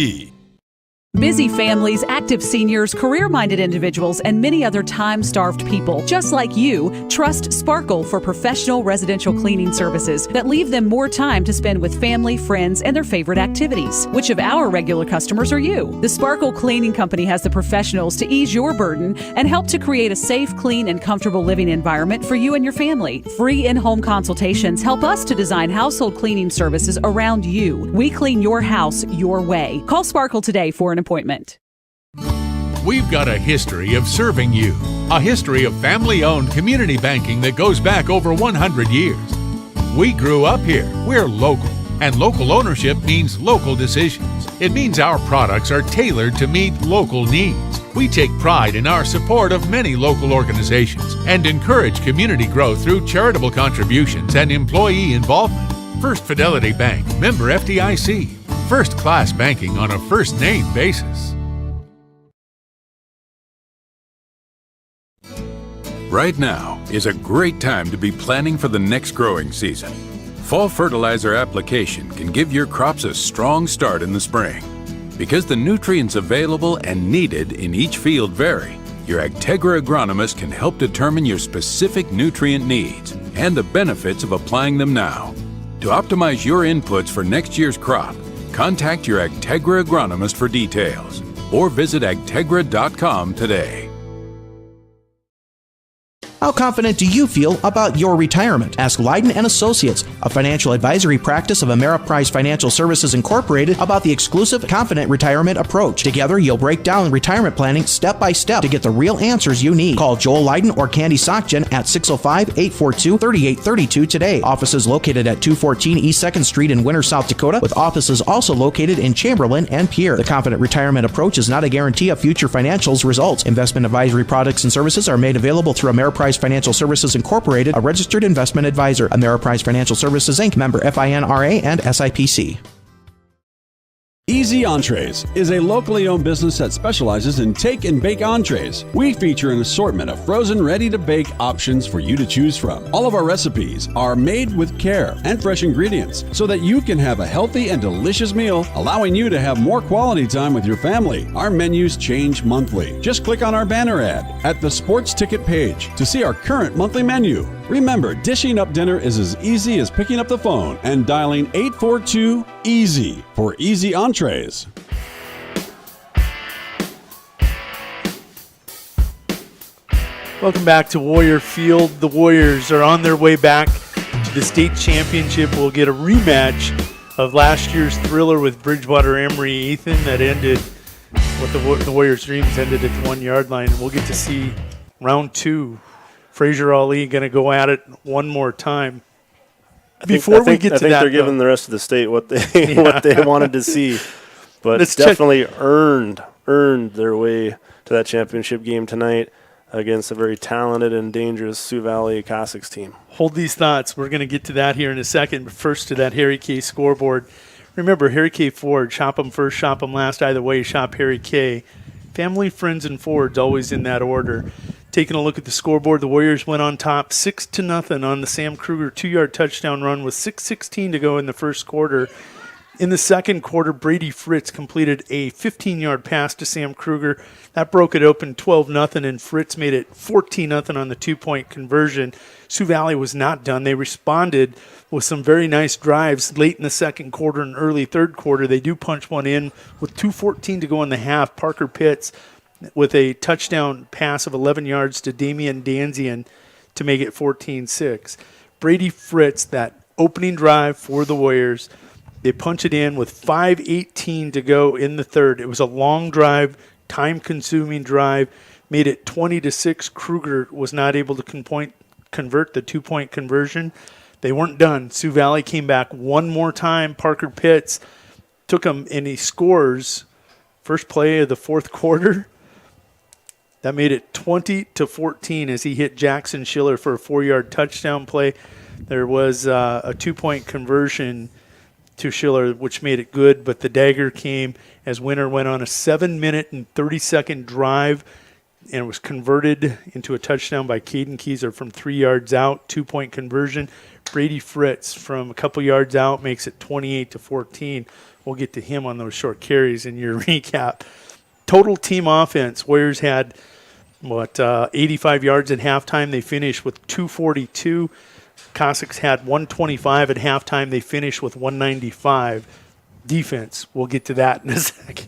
Busy families, active seniors, career-minded individuals, and many other time-starved people, just like you, trust Sparkle for professional residential cleaning services that leave them more time to spend with family, friends, and their favorite activities. Which of our regular customers are you? The Sparkle Cleaning Company has the professionals to ease your burden and help to create a safe, clean, and comfortable living environment for you and your family. Free in-home consultations help us to design household cleaning services around you. We clean your house your way. Call Sparkle today for an appointment. We've got a history of serving you, a history of family-owned community banking that goes back over 100 years. We grew up here. We're local, and local ownership means local decisions. It means our products are tailored to meet local needs. We take pride in our support of many local organizations and encourage community growth through charitable contributions and employee involvement. First Fidelity Bank, member FDIC. First-class banking on a first-name basis. Right now is a great time to be planning for the next growing season. Fall fertilizer application can give your crops a strong start in the spring. Because the nutrients available and needed in each field vary, your Agtegra agronomist can help determine your specific nutrient needs and the benefits of applying them now. To optimize your inputs for next year's crop, contact your Agtegra agronomist for details or visit agtegra.com today. How confident do you feel about your retirement? Ask Leiden and Associates, a financial advisory practice of Ameriprise Financial Services Incorporated, about the exclusive Confident Retirement approach. Together, you'll break down retirement planning step by step to get the real answers you need. Call Joel Leiden or Candy Sockgen at 605-842-3832 today. Offices located at 214 East 2nd Street in Winter, South Dakota, with offices also located in Chamberlain and Pierre. The Confident Retirement approach is not a guarantee of future financials results. Investment advisory products and services are made available through Ameriprise Financial Services Incorporated, a registered investment advisor. Ameriprise Financial Services Inc., member FINRA and SIPC. Easy Entrees is a locally owned business that specializes in take and bake entrees. We feature an assortment of frozen, ready-to-bake options for you to choose from. All of our recipes are made with care and fresh ingredients so that you can have a healthy and delicious meal, allowing you to have more quality time with your family. Our menus change monthly. Just click on our banner ad at the sports ticket page to see our current monthly menu. Remember, dishing up dinner is as easy as picking up the phone and dialing 842-EASY for Easy Entrees. Welcome back to Warrior Field. The Warriors are on their way back to the state championship. We'll get a rematch of last year's thriller with Bridgewater Emory Ethan that ended what the Warriors' dreams ended at the 1 yard line. And we'll get to see round 2. Fraser Ali going to go at it one more time. I think they're giving the rest of the state what they wanted to see, but definitely earned their way to that championship game tonight against a very talented and dangerous Sioux Valley Cossacks team. Hold these thoughts. We're going to get to that here in a second, but first to that Harry K scoreboard. Remember, Harry K Ford, shop them first, shop them last. Either way, shop Harry K. Family, friends, and Fords, always in that order. Taking a look at the scoreboard, the Warriors went on top 6-0 on the Sam Kruger 2-yard touchdown run with 6:16 to go in the first quarter. In the second quarter, Brady Fritz completed a 15-yard pass to Sam Kruger. That broke it open 12-0, and Fritz made it 14-0 on the 2-point conversion. Sioux Valley was not done. They responded with some very nice drives late in the second quarter and early third quarter. They do punch one in with 2:14 to go in the half. Parker Pitts with a touchdown pass of 11 yards to Damian Danzian to make it 14-6. Brady Fritz, that opening drive for the Warriors, they punch it in with 5:18 to go in the third. It was a long drive, time-consuming drive, made it 20-6. Kruger was not able to convert the 2-point conversion. They weren't done. Sioux Valley came back one more time. Parker Pitts took him, and he scores first play of the fourth quarter. That made it 20-14 as he hit Jackson Schiller for a 4-yard touchdown play. There was a 2-point conversion to Schiller, which made it good, but the dagger came as Winter went on a 7-minute and 30-second drive, and it was converted into a touchdown by KEISER from 3 yards out, 2-point conversion. Brady Fritz from a couple yards out makes it 28-14. We'll get to him on those short carries in your recap. Total team offense, Warriors had, 85 yards at halftime. They finished with 242. Cossacks had 125 at halftime. They finished with 195. Defense, we'll get to that in a second.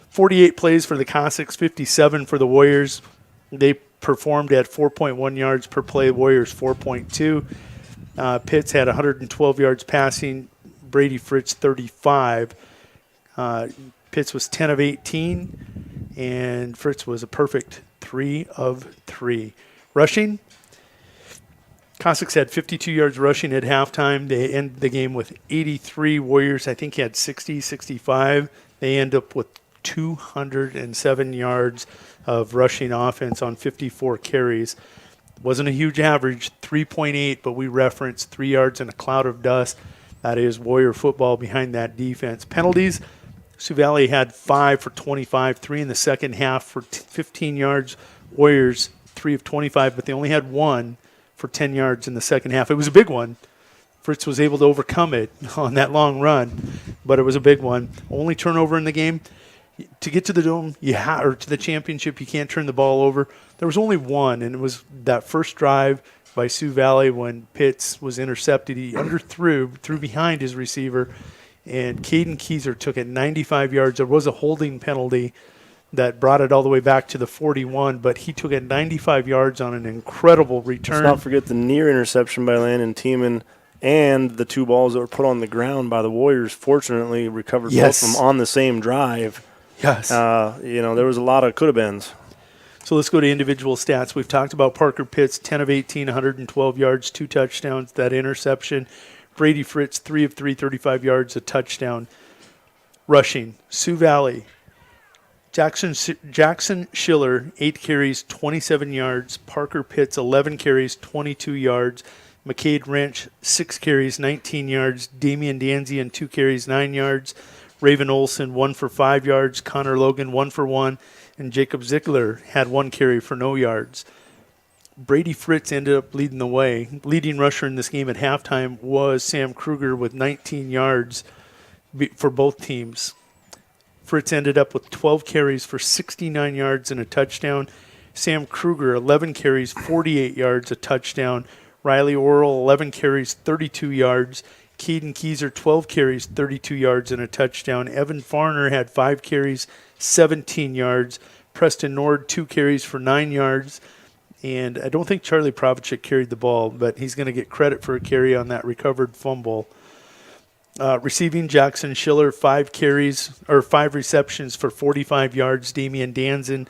48 plays for the Cossacks, 57 for the Warriors. They performed at 4.1 yards per play. Warriors 4.2. Pitts had 112 yards passing. Brady Fritz 35. Pitts was 10 of 18, and Fritz was a perfect 3 of 3. Rushing, Cossacks had 52 yards rushing at halftime. They ended the game with 83. Warriors, I think, had 60, 65. They end up with 207 yards of rushing offense on 54 carries. Wasn't a huge average, 3.8, but we referenced 3 yards in a cloud of dust. That is Warrior football behind that defense. Penalties, Sioux Valley had 5 for 25, 3 in the second half for 15 yards. Warriors, 3 of 25, but they only had 1 for 10 yards in the second half. It was a big one. Fritz was able to overcome it on that long run, but it was a big one. Only turnover in the game. To get to the dome, or to the championship, you can't turn the ball over. There was only one, and it was that first drive by Sioux Valley when Pitts was intercepted. He threw behind his receiver, and KEISER took it 95 yards. There was a holding penalty that brought it all the way back to the 41, but he took it 95 yards on an incredible return. Let's not forget the near interception by Landon Tiemann and the 2 balls that were put on the ground by the Warriors. Fortunately, recovered both of them on the same drive. Yes. There was a lot of could-have-beens. So let's go to individual stats. We've talked about Parker Pitts, 10 of 18, 112 yards, 2 touchdowns, that interception. Brady Fritz, 3 of 3, 35 yards, a touchdown. Rushing, Sioux Valley, Jackson Schiller, 8 carries, 27 yards. Parker Pitts, 11 carries, 22 yards. McCade Wrench, 6 carries, 19 yards. Damian Danzian, 2 carries, 9 yards. Raven Olson, 1 for 5 yards. Connor Logan, 1 for 1. And Jacob Ziegler had 1 carry for no yards. Brady Fritz ended up leading the way. Leading rusher in this game at halftime was Sam KRUGER with 19 yards for both teams. Fritz ended up with 12 carries for 69 yards and a touchdown. Sam KRUGER, 11 carries, 48 yards, a touchdown. Riley Orel, 11 carries, 32 yards. KADEN KEISER, 12 carries, 32 yards, and a touchdown. Evan Farner had 5 carries, 17 yards. Preston Nord, 2 carries for 9 yards. And I don't think Charlie Provichik carried the ball, but he's going to get credit for a carry on that recovered fumble. Receiving, Jackson Schiller, 5 receptions for 45 yards. Damian Danzin,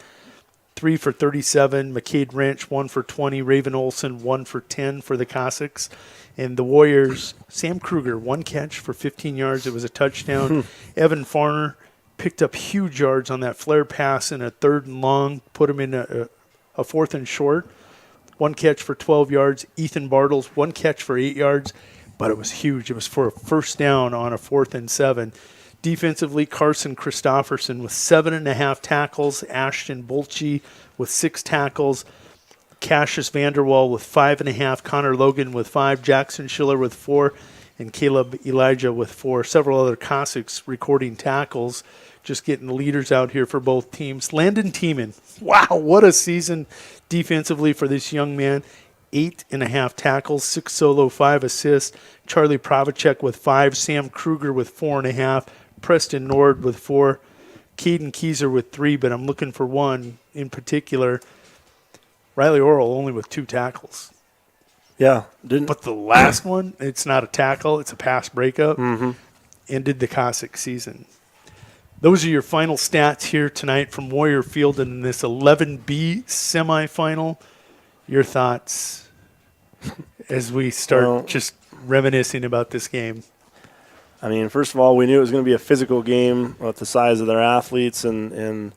3 for 37. McCade Wrench, 1 for 20. Raven Olson, 1 for 10 for the Cossacks. And the Warriors, Sam KRUGER, 1 catch for 15 yards. It was a touchdown. Evan Farner picked up huge yards on that flare pass in a 3rd and long, put him in a 4th and short. 1 catch for 12 yards. Ethan Bartles, 1 catch for 8 yards. But it was huge. It was for a first down on a 4th and 7. Defensively, Carson Christofferson with 7.5 tackles. Ashton Bolche with 6 tackles. Cassius Vanderwall with 5.5. Connor Logan with 5. Jackson Schiller with 4. And Caleb Elijah with 4. Several other Cossacks recording tackles. Just getting the leaders out here for both teams. Landon Tiemann. Wow, what a season defensively for this young man. 8.5 tackles, 6 solo, 5 assists. Charlie Provichik with 5. Sam KRUGER with 4.5. Preston Nord with 4. KADEN KEISER with 3, but I'm looking for one in particular. Riley Orel only with 2 tackles. Yeah. But the last one, it's not a tackle, it's a pass breakup. Ended the Cossack season. Those are your final stats here tonight from Warrior Field in this 11B semifinal. Your thoughts as we start just reminiscing about this game? I mean, first of all, we knew it was going to be a physical game with the size of their athletes, and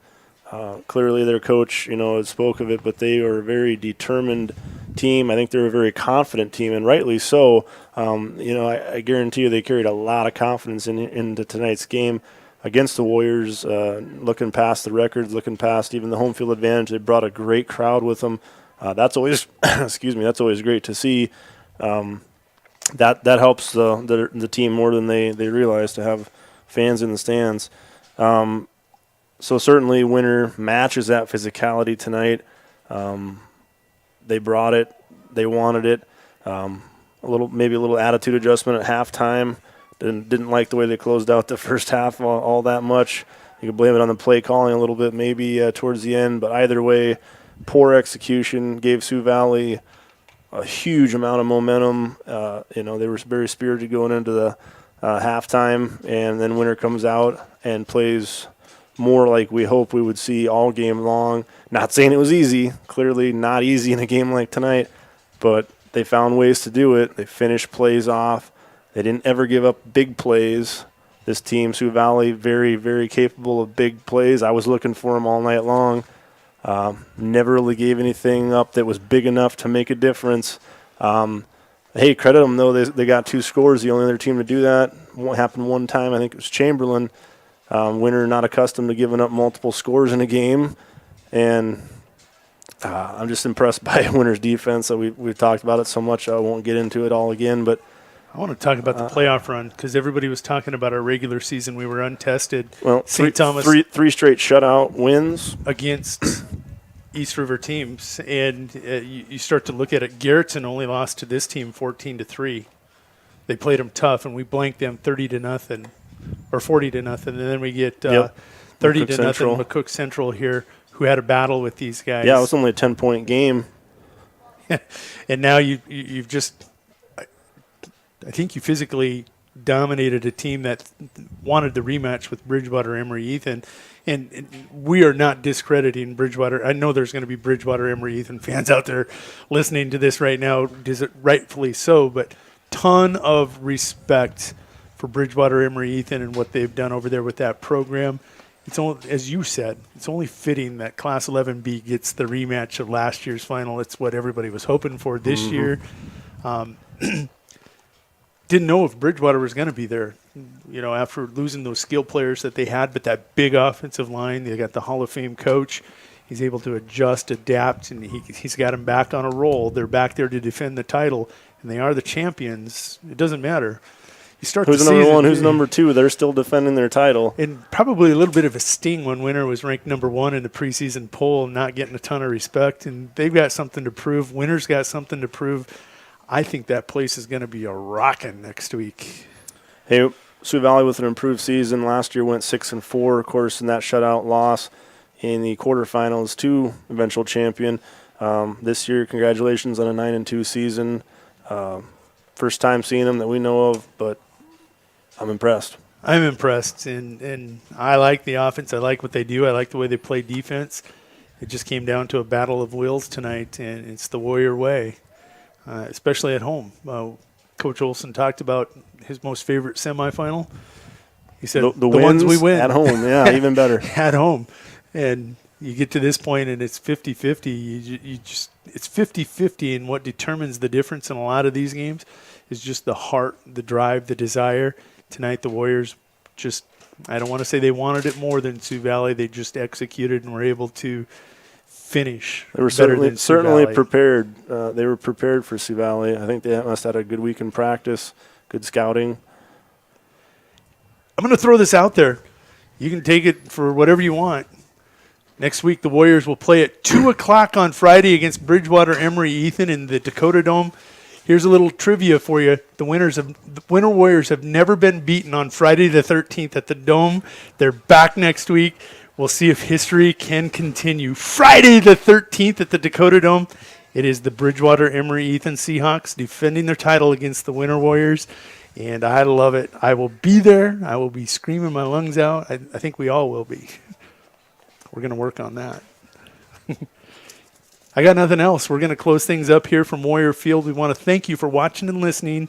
clearly their coach, spoke of it, but they were a very determined team. I think they're a very confident team, and rightly so. I guarantee you they carried a lot of confidence into tonight's game against the Warriors, looking past the records, looking past even the home field advantage. They brought a great crowd with them. That's always, that's always great to see. That helps the team more than they realize to have fans in the stands. So certainly Winter matches that physicality tonight. They brought it. They wanted it. Maybe a little attitude adjustment at halftime. Didn't like the way they closed out the first half all that much. You could blame it on the play calling a little bit maybe towards the end, but either way, poor execution gave Sioux Valley a huge amount of momentum. They were very spirited going into the halftime, and then Winter comes out and plays more like we hope we would see all game long. Not saying it was easy, clearly not easy in a game like tonight, but they found ways to do it. They finished plays off. They didn't ever give up big plays. This team, Sioux Valley, very, very capable of big plays. I was looking for them all night long. Never really gave anything up that was big enough to make a difference. Hey, credit them, though. They got 2 scores. The only other team to do that. What happened one time, I think it was Chamberlain. Winter not accustomed to giving up multiple scores in a game. And I'm just impressed by Winter's defense. So we've talked about it so much, I won't get into it all again. But I want to talk about the playoff run because everybody was talking about our regular season. We were untested. Well, St. Thomas three straight shutout wins against East River teams, and you start to look at it. Garrettson only lost to this team 14-3. They played them tough, and we blanked them 30-0 or 40-0, and then we get the 30 to nothing McCook Central here, who had a battle with these guys. Yeah, it was only a 10-point game. And now you've just, I think you physically dominated a team that wanted the rematch with Bridgewater Emory-Eaton. And we are not discrediting Bridgewater. I know there's going to be Bridgewater Emory-Eaton fans out there listening to this right now, rightfully so, but ton of respect for Bridgewater Emory-Eaton and what they've done over there with that program. It's only, as you said, it's only fitting that Class 11B gets the rematch of last year's final. It's what everybody was hoping for this year. Didn't know if Bridgewater was going to be there, after losing those skill players that they had, but that big offensive line, they got the Hall of Fame coach. He's able to adjust, adapt, and he's got them back on a roll. They're back there to defend the title, and they are the champions. It doesn't matter. You start who's number one, who's number two. They're still defending their title. And probably a little bit of a sting when Winter was ranked number one in the preseason poll, not getting a ton of respect. And they've got something to prove. Winter's got something to prove. I think that place is going to be a rockin' next week. Hey, Sioux Valley with an improved season. Last year went 6-4, of course, in that shutout loss in the quarterfinals to eventual champion. This year, congratulations on a 9-2 season. First time seeing them that we know of, but I'm impressed. I'm impressed, and I like the offense. I like what they do. I like the way they play defense. It just came down to a battle of wills tonight, and it's the Warrior way, especially at home. Coach Olson talked about his most favorite semifinal. He said the ones we win. At home, yeah, even better. At home. And you get to this point, and it's 50-50. It's 50-50, and what determines the difference in a lot of these games is just the heart, the drive, the desire. Tonight, the Warriors I don't want to say they wanted it more than Sioux Valley. They just executed and were able to finish. They were certainly prepared. They were prepared for Sioux Valley. I think they must have had a good week in practice, good scouting. I'm going to throw this out there. You can take it for whatever you want. Next week, the Warriors will play at 2 o'clock on Friday against Bridgewater Emory-Eaton in the Dakota Dome. Here's a little trivia for you. The Winter Warriors have never been beaten on Friday the 13th at the Dome. They're back next week. We'll see if history can continue. Friday the 13th at the Dakota Dome. It is the Bridgewater Emory-Eaton Seahawks defending their title against the Winter Warriors, and I love it. I will be there. I will be screaming my lungs out. I think we all will be. We're going to work on that. I got nothing else. We're going to close things up here from Warrior Field. We want to thank you for watching and listening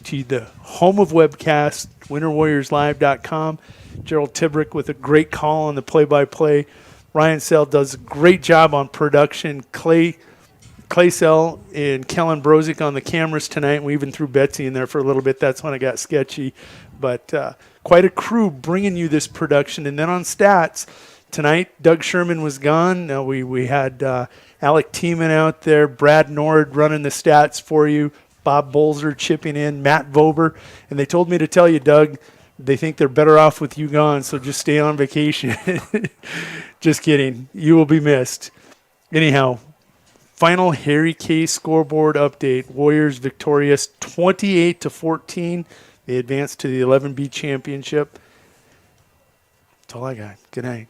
to the home of webcast, winterwarriorslive.com. Gerald Tibrick with a great call on the play-by-play. Ryan Sell does a great job on production. Clay Sell and Kellen Brozick on the cameras tonight. We even threw Betsy in there for a little bit. That's when it got sketchy. But quite a crew bringing you this production. And then on stats, tonight, Doug Sherman was gone. We had Alec Tiemann out there, Brad Nord running the stats for you, Bob Bolzer chipping in, Matt Vober. And they told me to tell you, Doug, they think they're better off with you gone, so just stay on vacation. Just kidding. You will be missed. Anyhow, final Harry K scoreboard update. Warriors victorious 28-14. They advanced to the 11B championship. That's all I got. Good night.